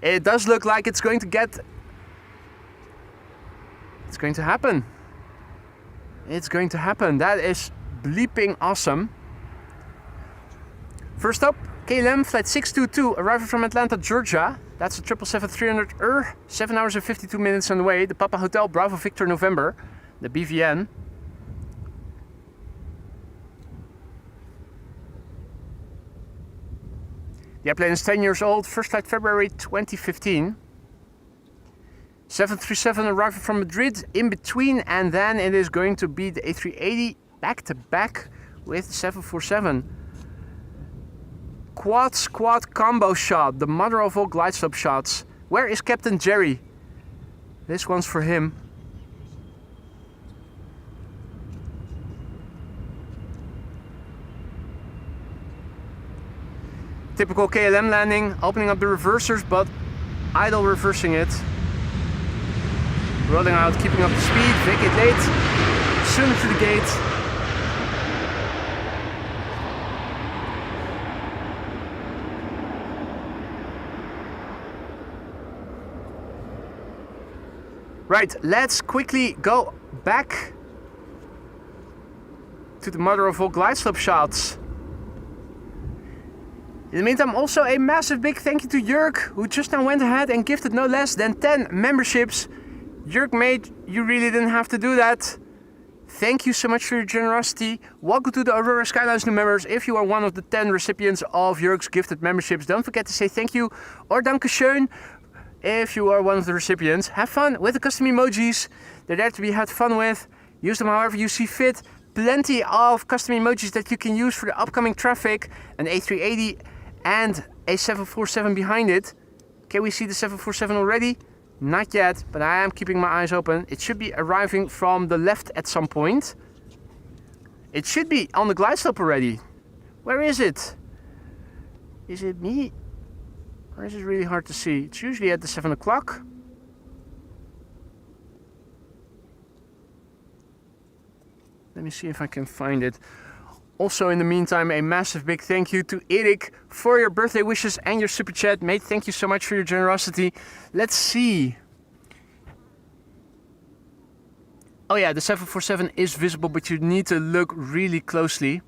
it does look like it's going to happen. It's going to happen. That is bleeping awesome. First up, KLM flight 622, arriving from Atlanta, Georgia. That's a 777-300ER, 7 hours and 52 minutes on the way. The Papa Hotel Bravo Victor November, the BVN. The airplane is 10 years old, first flight February 2015. 737 arriving from Madrid in between, and then it is going to be the A380 back to back with the 747. Quad squad combo shot, the mother of all glide slope shots. Where is Captain Jerry? This one's for him. Typical KLM landing, opening up the reversers, but idle reversing it. Rolling out, keeping up the speed, vacate late, soon to the gate. Right, let's quickly go back to the mother of all glide slope shots. In the meantime, also a massive big thank you to Jörg, who just now went ahead and gifted no less than 10 memberships. Jörg, mate, you really didn't have to do that. Thank you so much for your generosity. Welcome to the Aurora Sky Lounge new members. If you are one of the 10 recipients of Jörg's gifted memberships, don't forget to say thank you or dankeschön. If you are one of the recipients, have fun with the custom emojis. They're there to be had fun with. Use them however you see fit. Plenty of custom emojis that you can use for the upcoming traffic. An A380 and a 747 behind it. Can we see the 747 already? Not yet, but I am keeping my eyes open. It should be arriving from the left at some point. It should be on the glide slope already. Where is it? Is it me? Or is it really hard to see? It's usually at the 7 o'clock. Let me see if I can find it. Also, in the meantime, a massive big thank you to Erik for your birthday wishes and your super chat. Mate, thank you so much for your generosity. Let's see. Oh yeah, the 747 is visible, but you need to look really closely.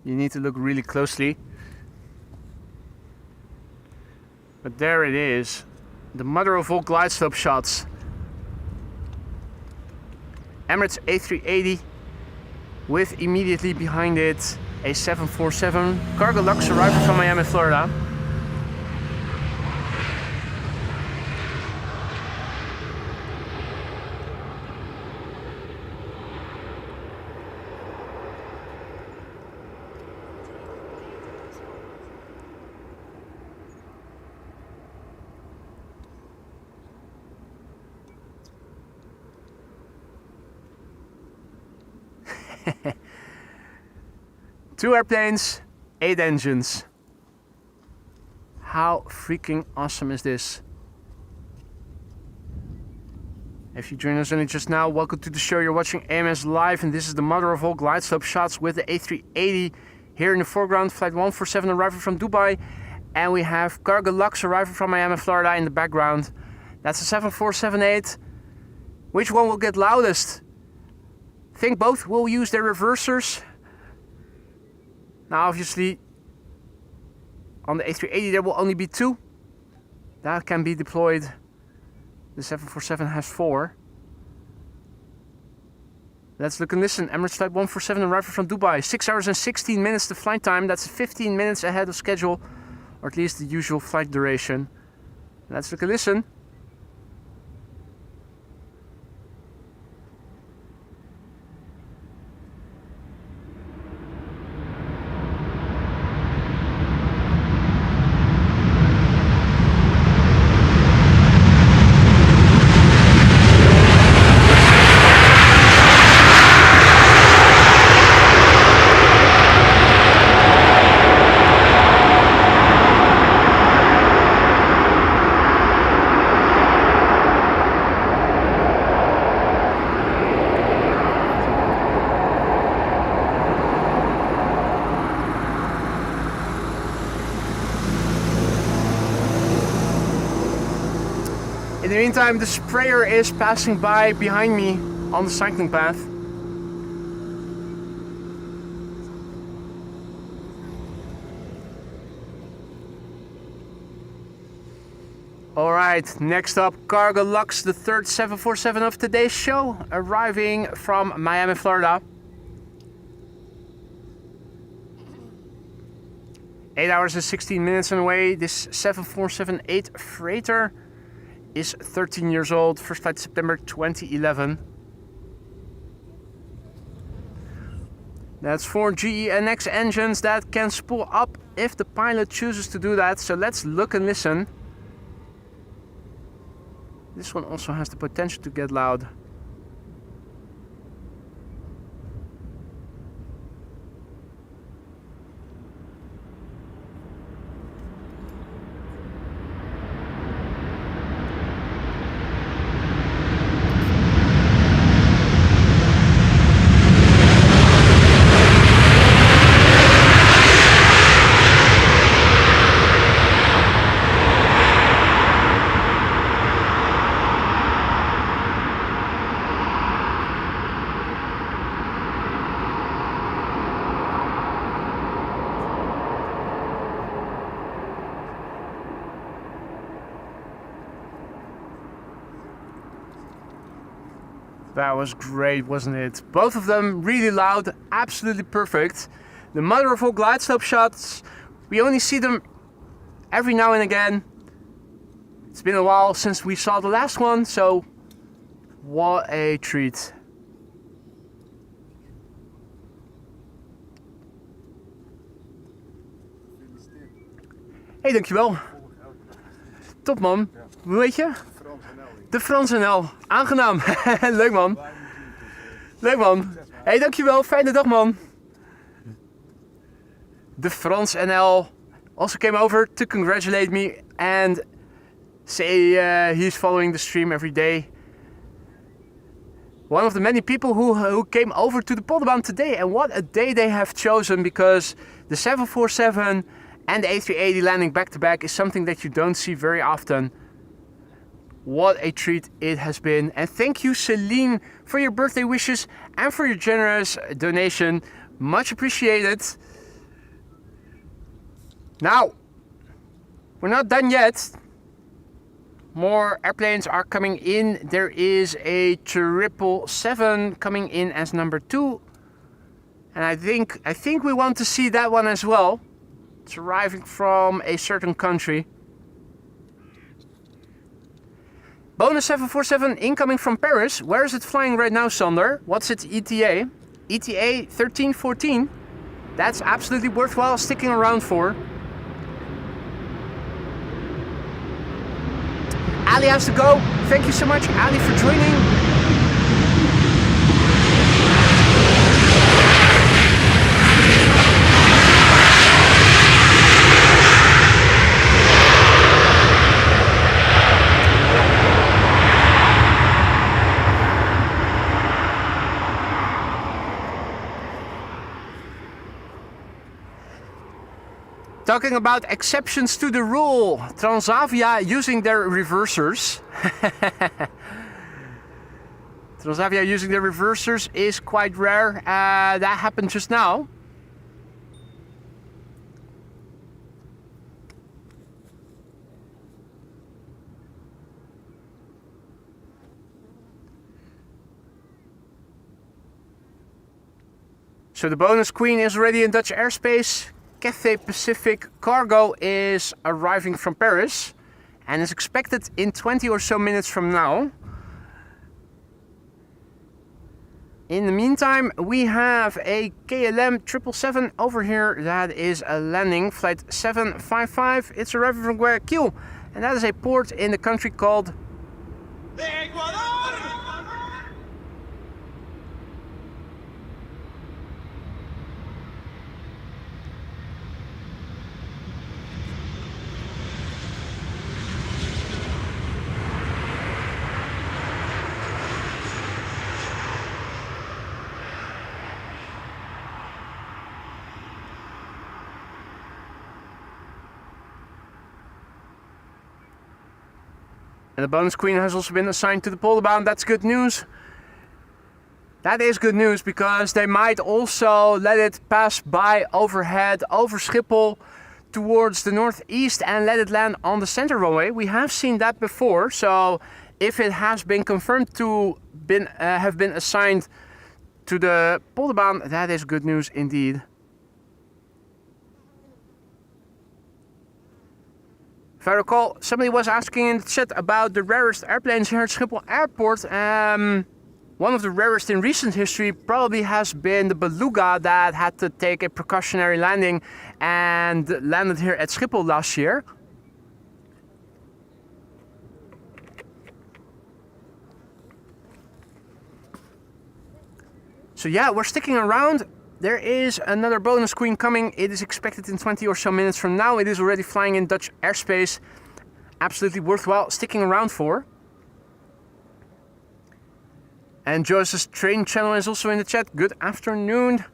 You need to look really closely. But there it is, the mother of all glide slope shots. Emirates A380 with immediately behind it a 747 Cargo Lux arriving from Miami, Florida. 2 airplanes, 8 engines. How freaking awesome is this? If you join us only just now, welcome to the show. You're watching AMS Live, and this is the mother of all glide slope shots with the A380. Here in the foreground, flight 147 arriving from Dubai. And we have Cargo Lux arriving from Miami, Florida in the background. That's a 7478. Which one will get loudest? I think both will use their reversers. Now obviously, on the A380 there will only be 2. That can be deployed. The 747 has 4. Let's look and listen. Emirates flight 147 arriving from Dubai. 6 hours and 16 minutes the flight time. That's 15 minutes ahead of schedule, or at least the usual flight duration. Let's look and listen. In the meantime, the sprayer is passing by behind me on the cycling path. Alright, next up, Cargo Lux, the third 747 of today's show, arriving from Miami, Florida. 8 hours and 16 minutes on the way. This 747-8 freighter is 13 years old, first flight September 2011. That's 4 GE/NX engines that can spool up if the pilot chooses to do that. So let's look and listen. This one also has the potential to get loud. That was great, wasn't it? Both of them really loud, absolutely perfect. The mother of all glide slope shots. We only see them every now and again. It's been a while since we saw the last one, so what a treat. Hey, dankjewel. Top man. Hoe heet je? De Frans NL. Aangenaam. Leuk man. Leuk man. Hey, dankjewel. Fijne dag man. De Frans NL also came over to congratulate me and say he's following the stream every day. One of the many people who came over to the Polderbaan today, and what a day they have chosen, because the 747 and the A380 landing back to back is something that you don't see very often. What a treat it has been. And thank you, Celine, for your birthday wishes and for your generous donation. Much appreciated. Now, we're not done yet. More airplanes are coming in. There is a 777 coming in as number 2. And I think we want to see that one as well. It's arriving from a certain country. Bonus 747 incoming from Paris. Where is it flying right now, Sander? What's its ETA? ETA 1314. That's absolutely worthwhile sticking around for. Ali has to go. Thank you so much, Ali, for joining. Talking about exceptions to the rule, Transavia using their reversers. Transavia using their reversers is quite rare. That happened just now. So the bonus queen is already in Dutch airspace. Cathay Pacific cargo is arriving from Paris and is expected in 20 or so minutes from now. In the meantime, we have a KLM 777 over here that is landing, flight 755. It's arriving from Guayaquil, and that is a port in the country called Ecuador! And the bonus queen has also been assigned to the Polderbaan. That's good news. That is good news because they might also let it pass by overhead over Schiphol towards the northeast and let it land on the center runway. We have seen that before, so if it has been confirmed to have been assigned to the Polderbaan, that is good news indeed. If I recall, somebody was asking in the chat about the rarest airplanes here at Schiphol Airport. One of the rarest in recent history probably has been the Beluga that had to take a precautionary landing and landed here at Schiphol last year. So yeah, we're sticking around. There is another bonus queen coming. It is expected in 20 or so minutes from now. It is already flying in Dutch airspace. Absolutely worthwhile sticking around for. And Joyce's train channel is also in the chat. Good afternoon.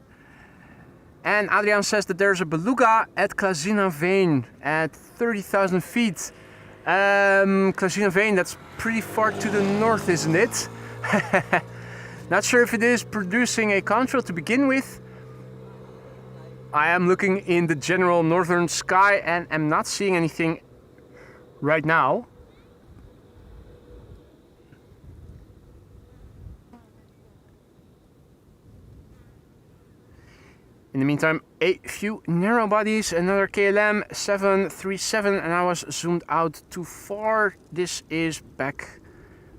And Adriaan says that there's a Beluga at Klazinaveen at 30,000 feet. Klazinaveen, that's pretty far to the north, isn't it? Not sure if it is producing a contrail to begin with. I am looking in the general northern sky and am not seeing anything right now. In the meantime, a few narrow bodies, another KLM 737, and I was zoomed out too far. This is back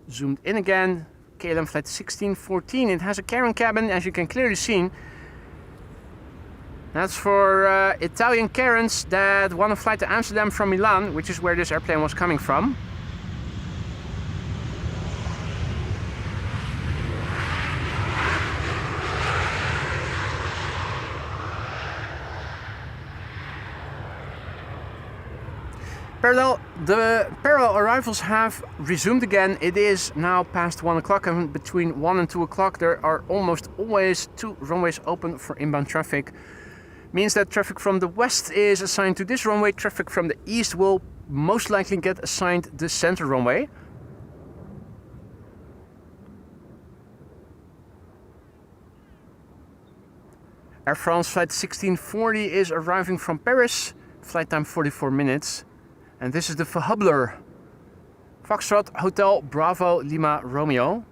zoomed in again. KLM flight 1614. It has a carrying cabin, as you can clearly see. That's for Italian Karens that want to fly to Amsterdam from Milan, which is where this airplane was coming from. The parallel arrivals have resumed again. It is now past 1 o'clock, and between 1 and 2 o'clock there are almost always 2 runways open for inbound traffic. Means that traffic from the west is assigned to this runway, traffic from the east will most likely get assigned the center runway. Air France flight 1640 is arriving from Paris, flight time 44 minutes. And this is the Verhubler. Foxtrot Hotel Bravo Lima Romeo.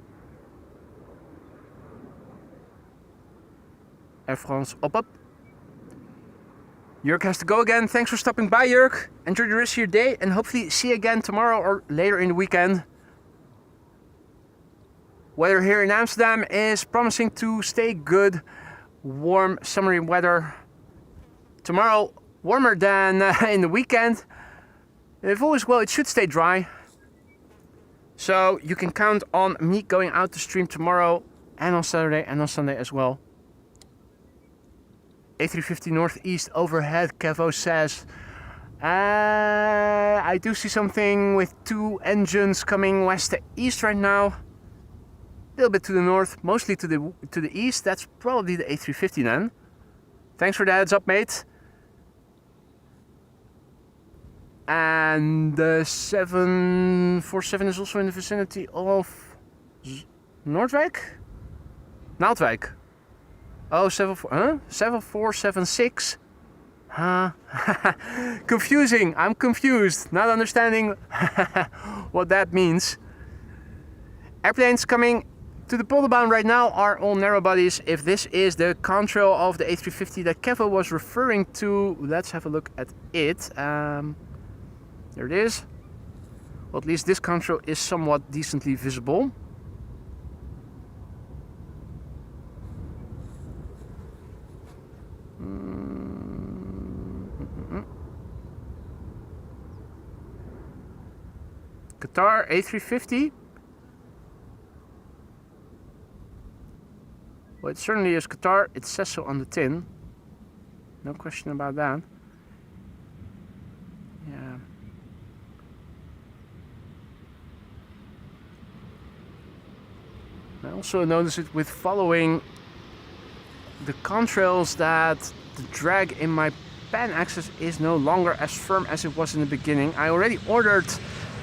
Air France up. Jörg has to go again. Thanks for stopping by, Jörg. Enjoy the rest of your day and hopefully see you again tomorrow or later in the weekend. Weather here in Amsterdam is promising to stay good. Warm summery weather. Tomorrow warmer than in the weekend. If all is well, it should stay dry. So you can count on me going out to stream tomorrow and on Saturday and on Sunday as well. A350 Northeast overhead, Kevo says. I do see something with 2 engines coming west to east right now. A little bit to the north, mostly to the east. That's probably the A350 then. Thanks for the heads up, mate. And the 747 is also in the vicinity of Noordwijk? Naaldwijk. Oh, 7476. Huh? Confusing. I'm confused. Not understanding what that means. Airplanes coming to the Polderbaan right now are all narrow bodies. If this is the contrail of the A350 that Kevo was referring to, let's have a look at it. There it is. Well, at least this contrail is somewhat decently visible. Qatar A350. Well, it certainly is Qatar. It says so on the tin. No question about that. Yeah. I also notice it with following the contrails that the drag in my pan axis is no longer as firm as it was in the beginning. I already ordered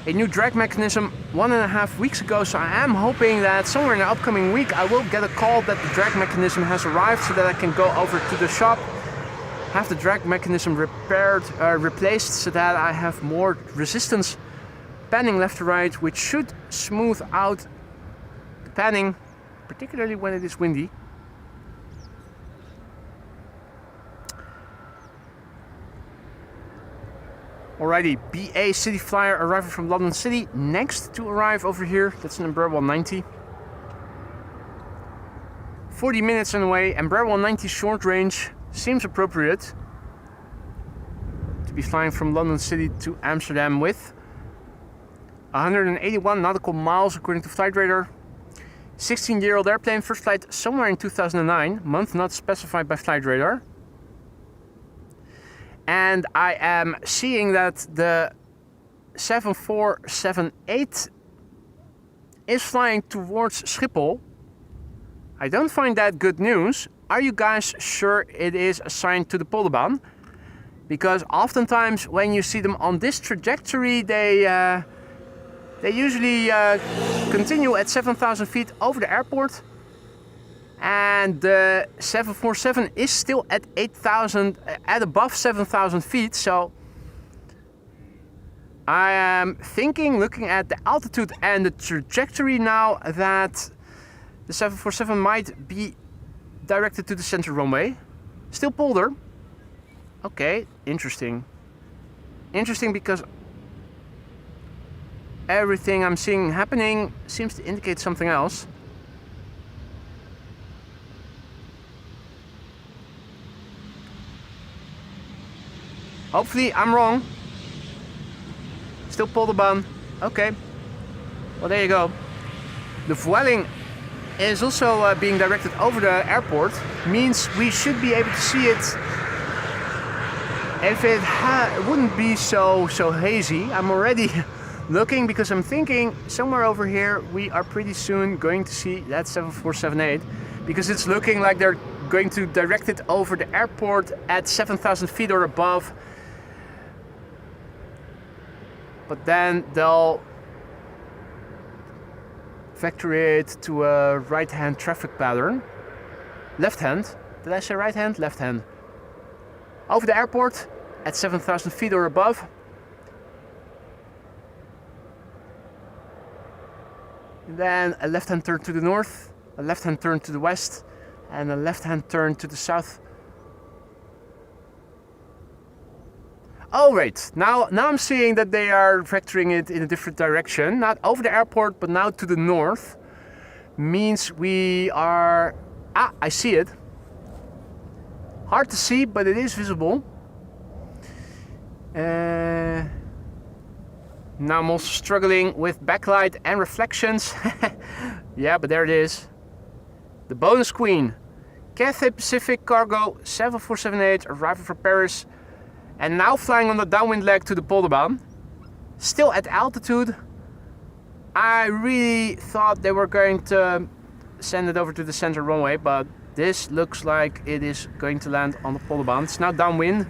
a new drag mechanism 1.5 weeks ago, so I am hoping that somewhere in the upcoming week I will get a call that the drag mechanism has arrived so that I can go over to the shop, have the drag mechanism replaced so that I have more resistance panning left to right, which should smooth out the panning, particularly when it is windy. Alrighty, BA City Flyer arriving from London City. Next to arrive over here, that's an Embraer 190. 40 minutes on the way. Embraer 190 short range seems appropriate to be flying from London City to Amsterdam with 181 nautical miles according to Flight Radar. 16-year-old airplane, first flight somewhere in 2009, month not specified by Flight Radar. And I am seeing that the 7478 is flying towards Schiphol. I don't find that good news. Are you guys sure it is assigned to the Polderbaan? Because oftentimes when you see them on this trajectory, they usually continue at 7,000 feet over the airport. And the 747 is still at 8,000, at above 7,000 feet. So I am thinking, looking at the altitude and the trajectory now, that the 747 might be directed to the center runway. Still polder. Okay, interesting. Interesting, because everything I'm seeing happening seems to indicate something else. Hopefully I'm wrong. Still Polderbaan. Okay. Well, there you go. The voiling is also being directed over the airport. Means we should be able to see it. If it wouldn't be so hazy. I'm already looking, because I'm thinking somewhere over here we are pretty soon going to see that 7478, because it's looking like they're going to direct it over the airport at 7,000 feet or above. But then they'll vector it to a right-hand traffic pattern. Left-hand. Did I say right-hand? Left-hand. Over the airport at 7,000 feet or above. And then a left-hand turn to the north, a left-hand turn to the west, and a left-hand turn to the south. Oh, right. Now I'm seeing that they are vectoring it in a different direction. Not over the airport, but now to the north. Means we are... Ah, I see it. Hard to see, but it is visible. Now I'm also struggling with backlight and reflections. Yeah, but there it is. The bonus queen. Cathay Pacific Cargo 7478 arriving from Paris. And now flying on the downwind leg to the Polderbaan. Still at altitude. I really thought they were going to send it over to the center runway, but this looks like it is going to land on the Polderbaan. It's now downwind.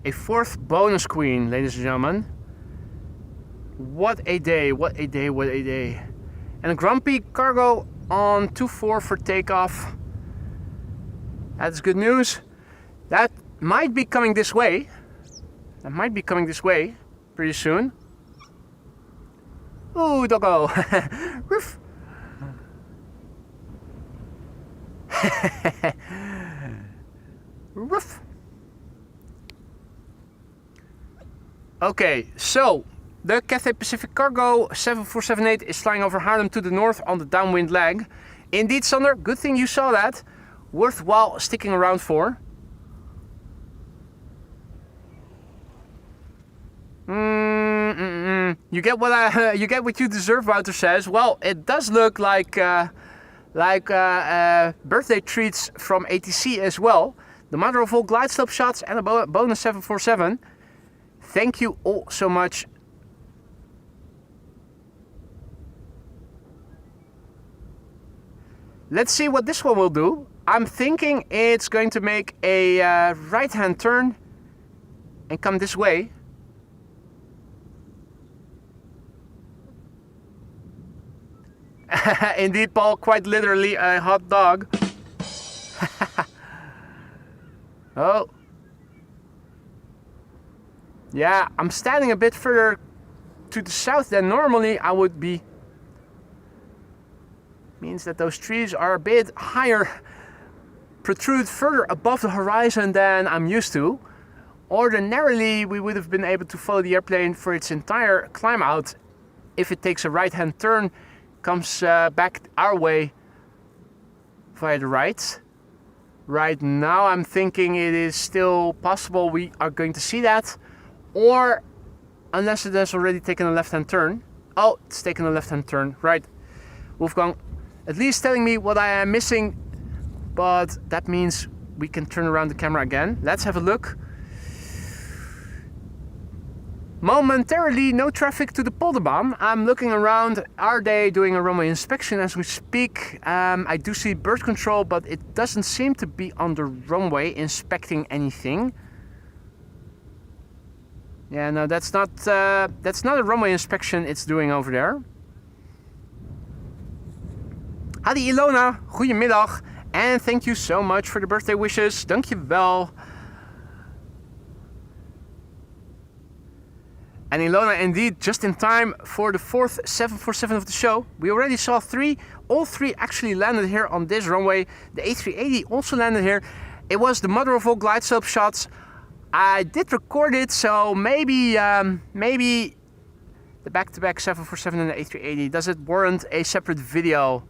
A fourth bonus queen, ladies and gentlemen. What a day, what a day, what a day. And a grumpy cargo on 2-4 for takeoff. That's good news. That might be coming this way. That might be coming this way pretty soon. Ooh, doggo. Roof. Roof. Okay, so the Cathay Pacific Cargo 7478 is flying over Haarlem to the north on the downwind leg. Indeed, Sander, good thing you saw that. Worthwhile sticking around for. You get what you get what you deserve, Wouter says. Well, it does look like birthday treats from ATC as well. The mother of all glide slope shots and a bonus 747. Thank you all so much. Let's see what this one will do. I'm thinking it's going to make a right-hand turn and come this way. Indeed, Paul, quite literally a hot dog. Oh. Yeah, I'm standing a bit further to the south than normally I would be. Means that those trees are a bit higher, protrude further above the horizon than I'm used to. Ordinarily, we would have been able to follow the airplane for its entire climb out. If it takes a right-hand turn, comes back our way via the right. Right now, I'm thinking it is still possible we are going to see that. Or, unless it has already taken a left-hand turn. Oh, it's taken a left-hand turn. Right. Wolfgang, at least telling me what I am missing. But that means we can turn around the camera again. Let's have a look. Momentarily, no traffic to the Polderbaan. I'm looking around. Are they doing a runway inspection as we speak? I do see bird control, but it doesn't seem to be on the runway inspecting anything. Yeah, no, that's not a runway inspection it's doing over there. Hadi Ilona, goedemiddag. And thank you so much for the birthday wishes. Dankjewel. And Ilona, indeed, just in time for the fourth 747 of the show. We already saw three. All three actually landed here on this runway. The A380 also landed here. It was the mother of all glide slope shots. I did record it, so maybe the back-to-back 747 and the A380, does it warrant a separate video?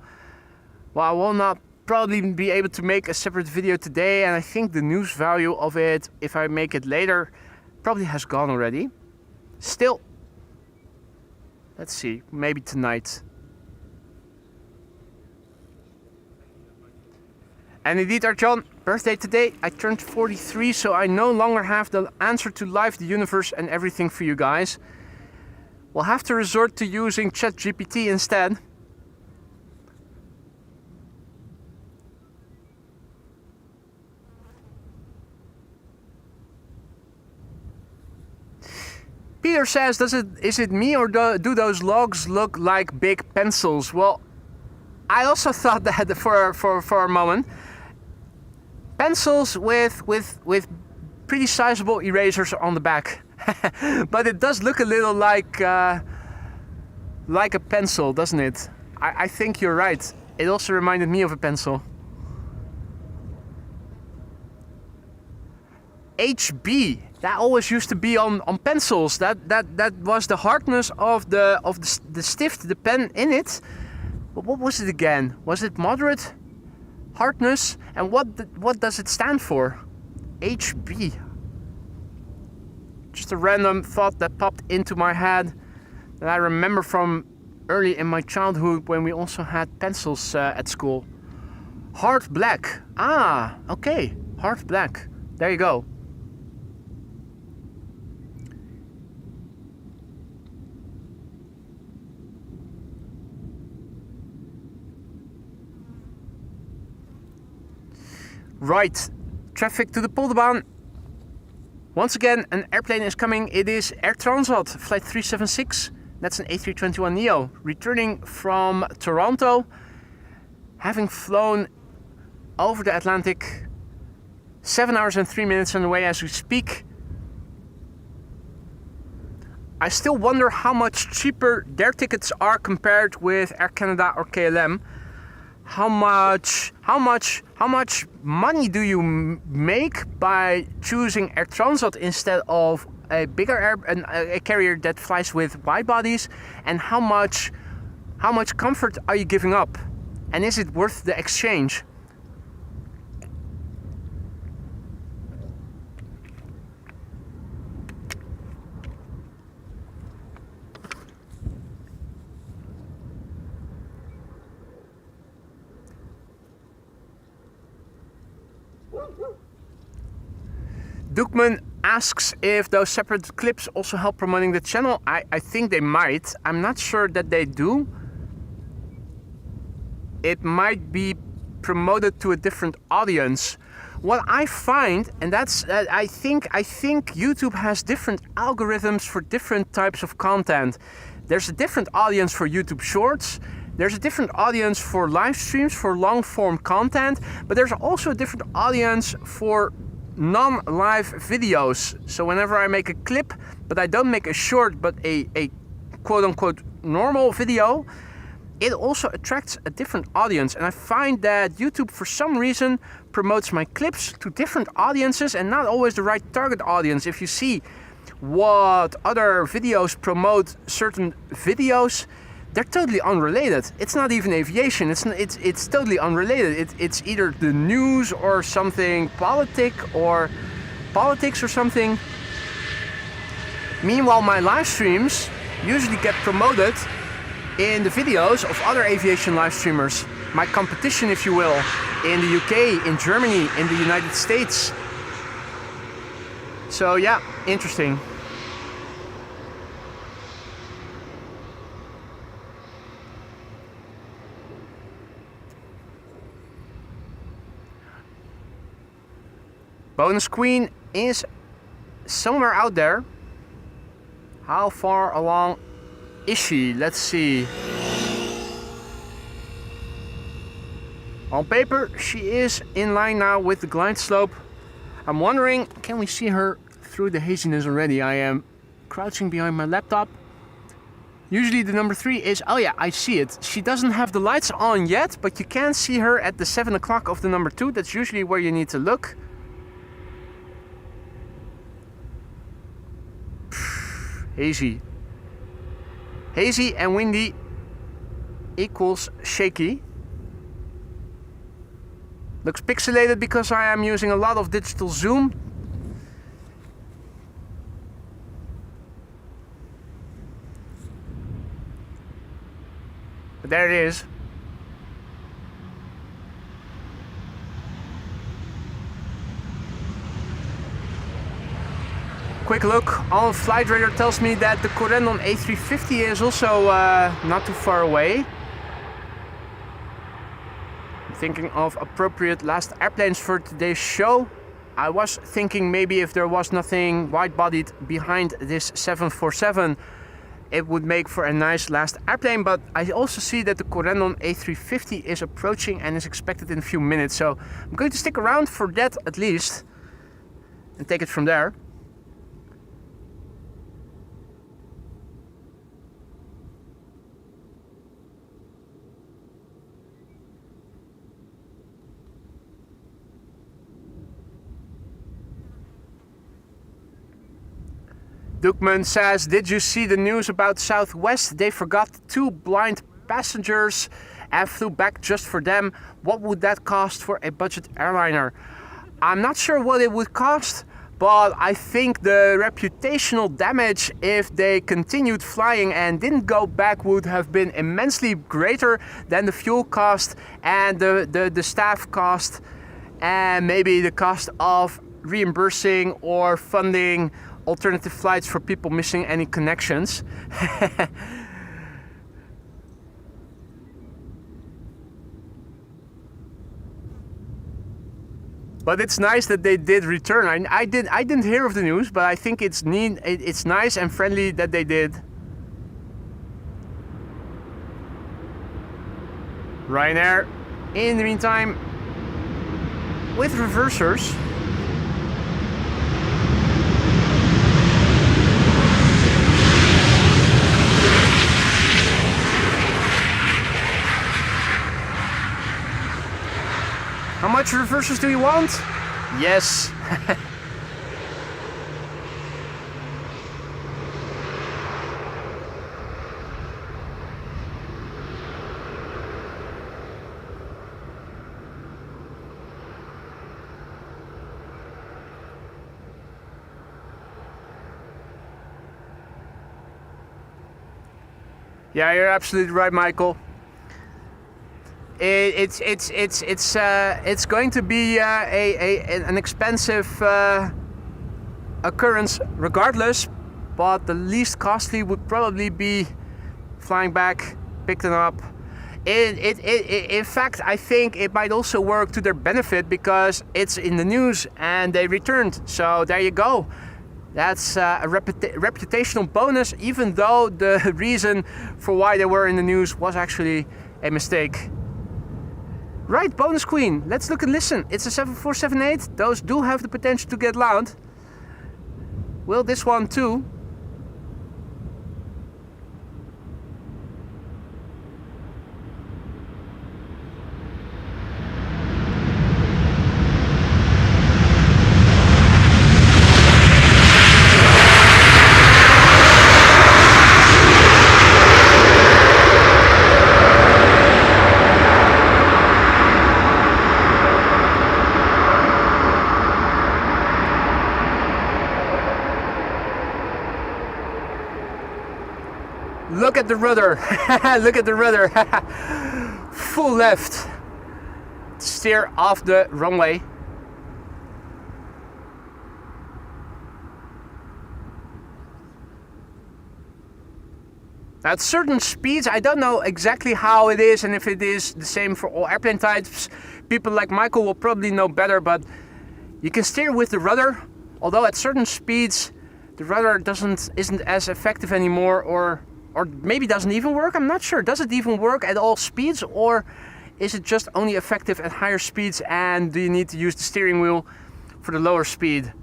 Well, I will not probably be able to make a separate video today, and I think the news value of it, if I make it later, probably has gone already. Still, let's see, maybe tonight. And indeed, Arjan, birthday today. I turned 43, so I no longer have the answer to life, the universe, and everything for you guys. We'll have to resort to using ChatGPT instead. Peter says, is it me or do those logs look like big pencils? Well, I also thought that for a moment. Pencils with pretty sizable erasers on the back. But it does look a little like a pencil, doesn't it? I think you're right. It also reminded me of a pencil. HB, that always used to be on pencils. That was the hardness of the stift, the pen in it. But what was it again? Was it moderate hardness? And what does it stand for? HB. Just a random thought that popped into my head that I remember from early in my childhood when we also had pencils at school. Hard black. Ah, okay. Hard black. There you go. Right, traffic to the Polderbaan. Once again, an airplane is coming. It is Air Transat, flight 376. That's an A321neo, returning from Toronto, having flown over the Atlantic, 7 hours and 3 minutes on the way as we speak. I still wonder how much cheaper their tickets are compared with Air Canada or KLM. How much money do you make by choosing Air Transat instead of a bigger a carrier that flies with wide bodies? And how much comfort are you giving up? And is it worth the exchange? Dukman asks if those separate clips also help promoting the channel. I think they might. I'm not sure that they do. It might be promoted to a different audience. What I find, and that's I think YouTube has different algorithms for different types of content. There's a different audience for YouTube Shorts. There's a different audience for live streams, for long form content, but there's also a different audience for non-live videos. So whenever I make a clip, but I don't make a short, but a quote-unquote normal video, it also attracts a different audience. And I find that YouTube, for some reason, promotes my clips to different audiences and not always the right target audience. If you see what other videos promote certain videos, they're totally unrelated. It's not even aviation. It's totally unrelated. It's either the news or something politics or something. Meanwhile, my live streams usually get promoted in the videos of other aviation live streamers. My competition, if you will, in the UK, in Germany, in the United States. So yeah, interesting. Bonus Queen is somewhere out there. How far along is she? Let's see. On paper, she is in line now with the glide slope. I'm wondering, can we see her through the haziness already? I am crouching behind my laptop. Usually the number 3 is, oh yeah, I see it. She doesn't have the lights on yet, but you can see her at the 7 o'clock of the number 2. That's usually where you need to look. Hazy. Hazy and windy equals shaky. Looks pixelated because I am using a lot of digital zoom. But there it is. Quick look on Flight Radar tells me that the Corendon A350 is also not too far away. I'm thinking of appropriate last airplanes for today's show. I was thinking maybe if there was nothing wide-bodied behind this 747, it would make for a nice last airplane, but I also see that the Corendon A350 is approaching and is expected in a few minutes. So I'm going to stick around for that at least and take it from there. Dukman says, did you see the news about Southwest? They forgot 2 blind passengers and flew back just for them. What would that cost for a budget airliner? I'm not sure what it would cost, but I think the reputational damage if they continued flying and didn't go back would have been immensely greater than the fuel cost and the staff cost and maybe the cost of reimbursing or funding alternative flights for people missing any connections. But it's nice that they did return. I didn't hear of the news, but I think it's neat. It's nice and friendly that they did. Ryanair, in the meantime, with reversers. How much reversers do you want? Yes. Yeah, you're absolutely right, Michael. It's going to be an expensive occurrence regardless, but the least costly would probably be flying back, picking up. In fact, I think it might also work to their benefit because it's in the news and they returned. So there you go. That's a reputational bonus, even though the reason for why they were in the news was actually a mistake. Right, bonus queen. Let's look and listen. It's a 7478. Those do have the potential to get loud. Will this one too? Look at the rudder. Look at the rudder. Full left. Steer off the runway. At certain speeds, I don't know exactly how it is and if it is the same for all airplane types. People like Michael will probably know better, but you can steer with the rudder. Although at certain speeds, the rudder isn't as effective anymore, or maybe doesn't even work. I'm not sure. Does it even work at all speeds, or is it just only effective at higher speeds, and do you need to use the steering wheel for the lower speed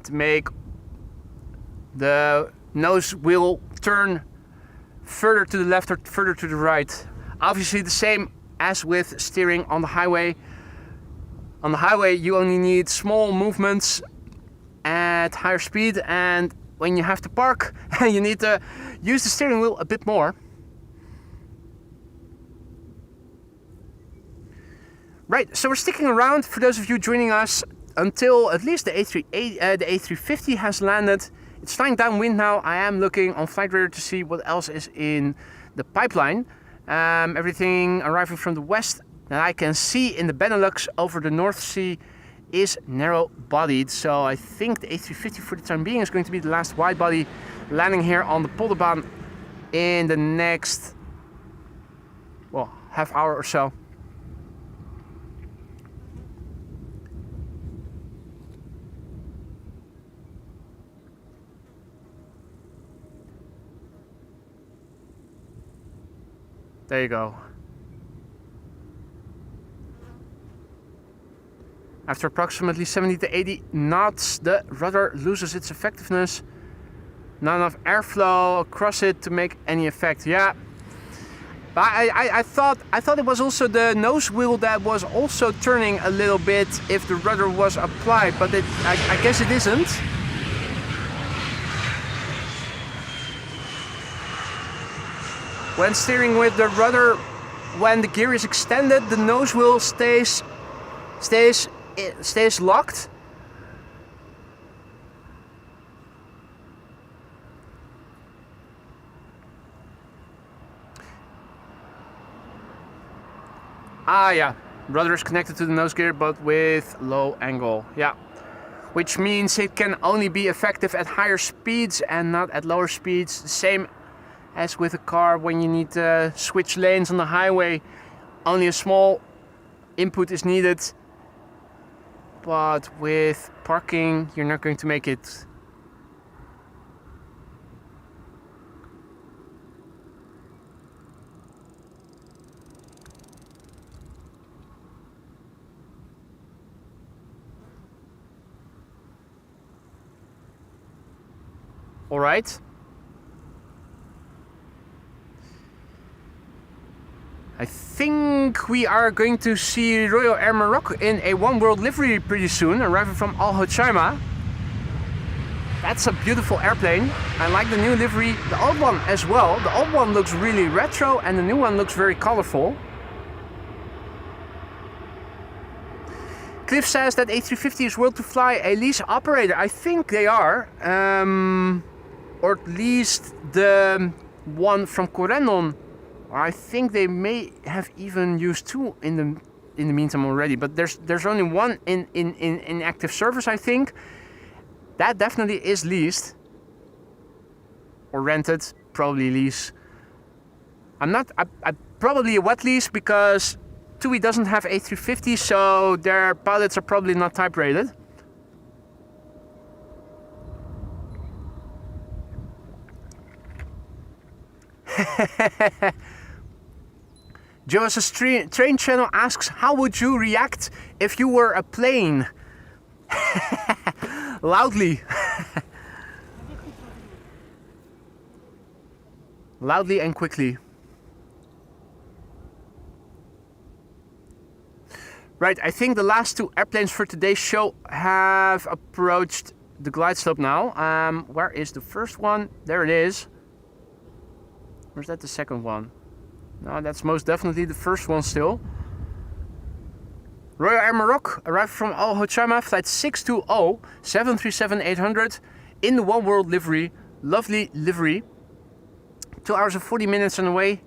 to make the nose wheel turn further to the left or further to the right? Obviously the same as with steering on the highway. On the highway you only need small movements at higher speed, and when you have to park, you need to use the steering wheel a bit more. Right, so we're sticking around for those of you joining us until at least the A350 has landed. It's flying downwind now. I am looking on flight radar to see what else is in the pipeline. Everything arriving from the west that I can see in the Benelux over the North Sea is narrow-bodied, so I think the A350 for the time being is going to be the last wide-body landing here on the Polderbaan in the next, well, half hour or so. There you go. After approximately 70 to 80 knots, the rudder loses its effectiveness. Not enough airflow across it to make any effect. Yeah, but I thought it was also the nose wheel that was also turning a little bit if the rudder was applied, but I guess it isn't. When steering with the rudder, when the gear is extended, the nose wheel stays locked. Ah yeah, rudder is connected to the nose gear but with low angle. Yeah, which means it can only be effective at higher speeds and not at lower speeds. The same as with a car when you need to switch lanes on the highway. Only a small input is needed but with parking, you're not going to make it. All right. I think we are going to see Royal Air Maroc in a One World livery pretty soon, arriving from Al Hoceima. That's a beautiful airplane. I like the new livery, the old one as well. The old one looks really retro and the new one looks very colorful. Cliff says that A350 is willing to fly a lease operator. I think they are. Or at least the one from Corendon. I think they may have even used two in the meantime already, but there's only one in active service, I think. That definitely is leased or rented, probably lease. I probably a wet lease because TUI doesn't have A350, so their pilots are probably not type rated. Joe as a train channel asks, how would you react if you were a plane? Loudly. Loudly and quickly. Right, I think the last two airplanes for today's show have approached the glide slope now. Where is the first one? There it is. Or is that the second one? No, that's most definitely the first one still. Royal Air Maroc arrived from Al Hoceima, flight 620, 737-800 in the One World livery. Lovely livery. 2 hours and 40 minutes on the way.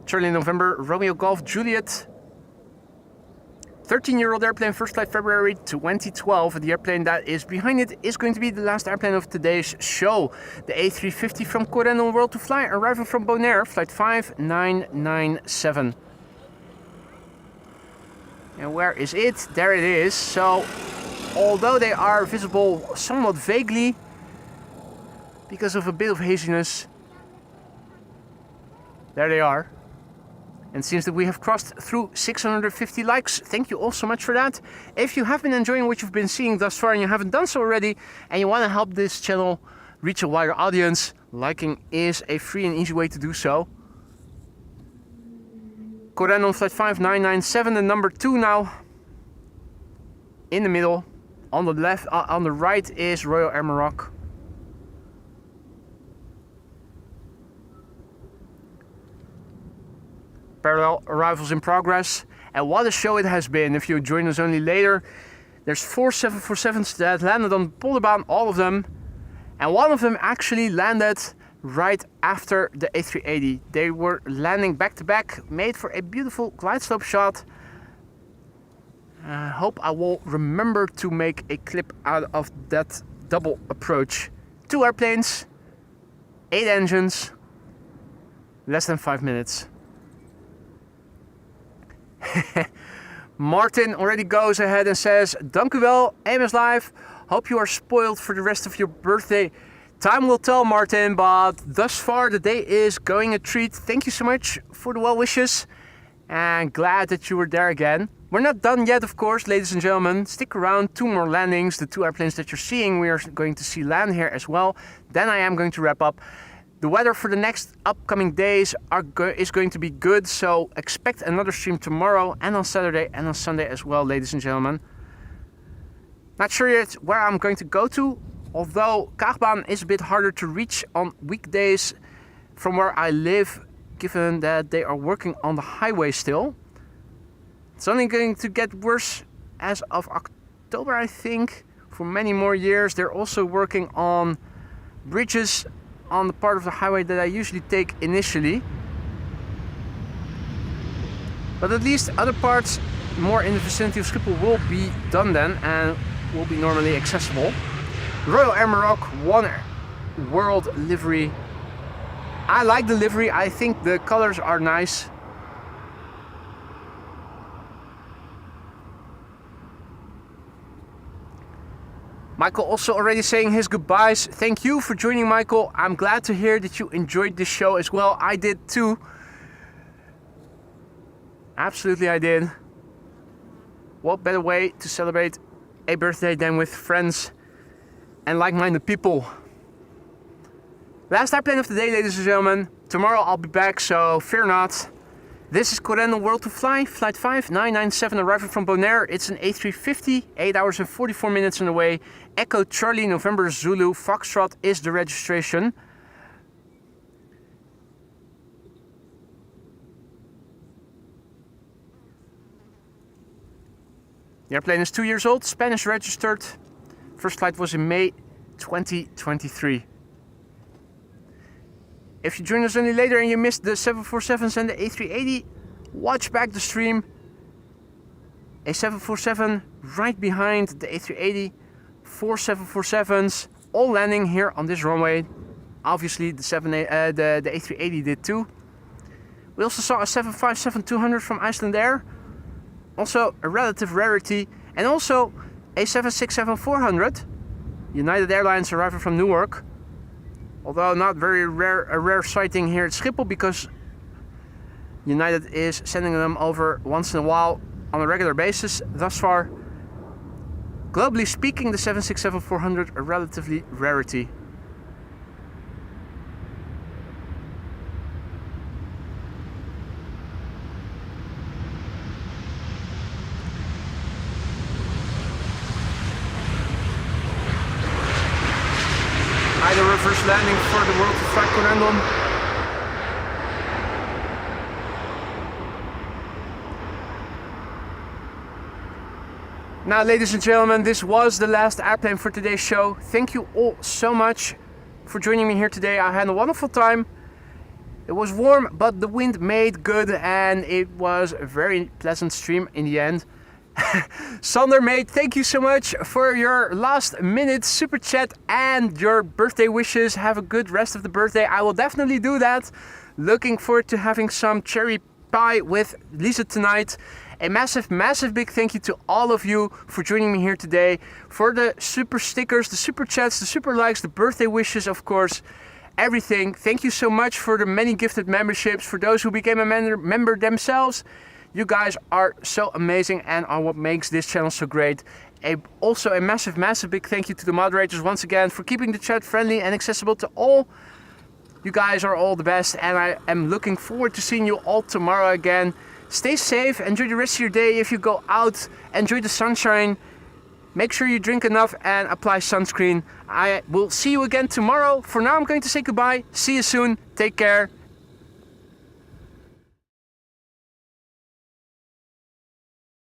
Charlie November, Romeo Golf Juliet. 13-year-old airplane, first flight February 2012. The airplane that is behind it is going to be the last airplane of today's show. The A350 from Corendon World to Fly, arriving from Bonaire, flight 5997. And where is it? There it is. So, although they are visible somewhat vaguely, because of a bit of haziness, there they are. And seems that we have crossed through 650 likes. Thank you all so much for that. If you have been enjoying what you've been seeing thus far and you haven't done so already, and you want to help this channel reach a wider audience, liking is a free and easy way to do so. Corendon flight 5997, the number 2 now. In the middle. On the left, on the right is Royal Air Maroc. Parallel arrivals in progress, and what a show it has been. If you join us only later, there's 4 747s that landed on Polderbaan, all of them, and one of them actually landed right after the A380. They were landing back to back, made for a beautiful glide slope shot. I hope I will remember to make a clip out of that double approach. 2 airplanes, 8 engines, less than 5 minutes. Martin already goes ahead and says, Dank u wel, AMS Live. Hope you are spoiled for the rest of your birthday. Time will tell, Martin, but thus far the day is going a treat. Thank you so much for the well wishes, and glad that you were there again. We're not done yet, of course, ladies and gentlemen. Stick around, 2 more landings. The 2 airplanes that you're seeing, we are going to see land here as well. Then I am going to wrap up. The weather for the next upcoming days is going to be good, so expect another stream tomorrow and on Saturday and on Sunday as well, ladies and gentlemen. Not sure yet where I'm going to go to, although Kaagbaan is a bit harder to reach on weekdays from where I live, given that they are working on the highway still. It's only going to get worse as of October, I think, for many more years. They're also working on bridges on the part of the highway that I usually take initially. But at least other parts more in the vicinity of Schiphol will be done then and will be normally accessible. Royal Air Maroc, One World livery. I like the livery, I think the colors are nice. Michael also already saying his goodbyes. Thank you for joining, Michael. I'm glad to hear that you enjoyed this show as well. I did too. Absolutely I did. What better way to celebrate a birthday than with friends and like-minded people. Last airplane of the day, ladies and gentlemen. Tomorrow I'll be back, so fear not. This is Corendon World to Fly, flight 5997, arriving from Bonaire. It's an A350, 8 hours and 44 minutes on the way. Echo Charlie November Zulu, Foxtrot is the registration. The airplane is 2 years old, Spanish registered. First flight was in May 2023. If you join us any later and you missed the 747s and the A380, watch back the stream. A 747 right behind the A380, 4 747s, all landing here on this runway. Obviously the A380 did too. We also saw a 757-200 from Icelandair, also a relative rarity, and also a 767-400, United Airlines arriving from Newark. Although not very rare, a rare sighting here at Schiphol, because United is sending them over once in a while on a regular basis thus far. Globally speaking, the 767-400 a relatively rarity. Either reverse landing for the World to Fly Corendon. Now, ladies and gentlemen, this was the last airplane for today's show. Thank you all so much for joining me here today. I had a wonderful time. It was warm, but the wind made good, and it was a very pleasant stream in the end. Sander, mate, thank you so much for your last minute super chat and your birthday wishes. Have a good rest of the birthday. I will definitely do that. Looking forward to having some cherry pie with Lisa tonight. A massive big thank you to all of you for joining me here today, for the super stickers, the super chats, the super likes, the birthday wishes, of course, everything. Thank you so much for the many gifted memberships, for those who became a member themselves. You guys are so amazing and are what makes this channel so great. Also a massive big thank you to the moderators once again for keeping the chat friendly and accessible to all. You guys are all the best, and I am looking forward to seeing you all tomorrow again. Stay safe, enjoy the rest of your day. If you go out, enjoy the sunshine. Make sure you drink enough and apply sunscreen. I will see you again tomorrow. For now, I'm going to say goodbye. See you soon. Take care.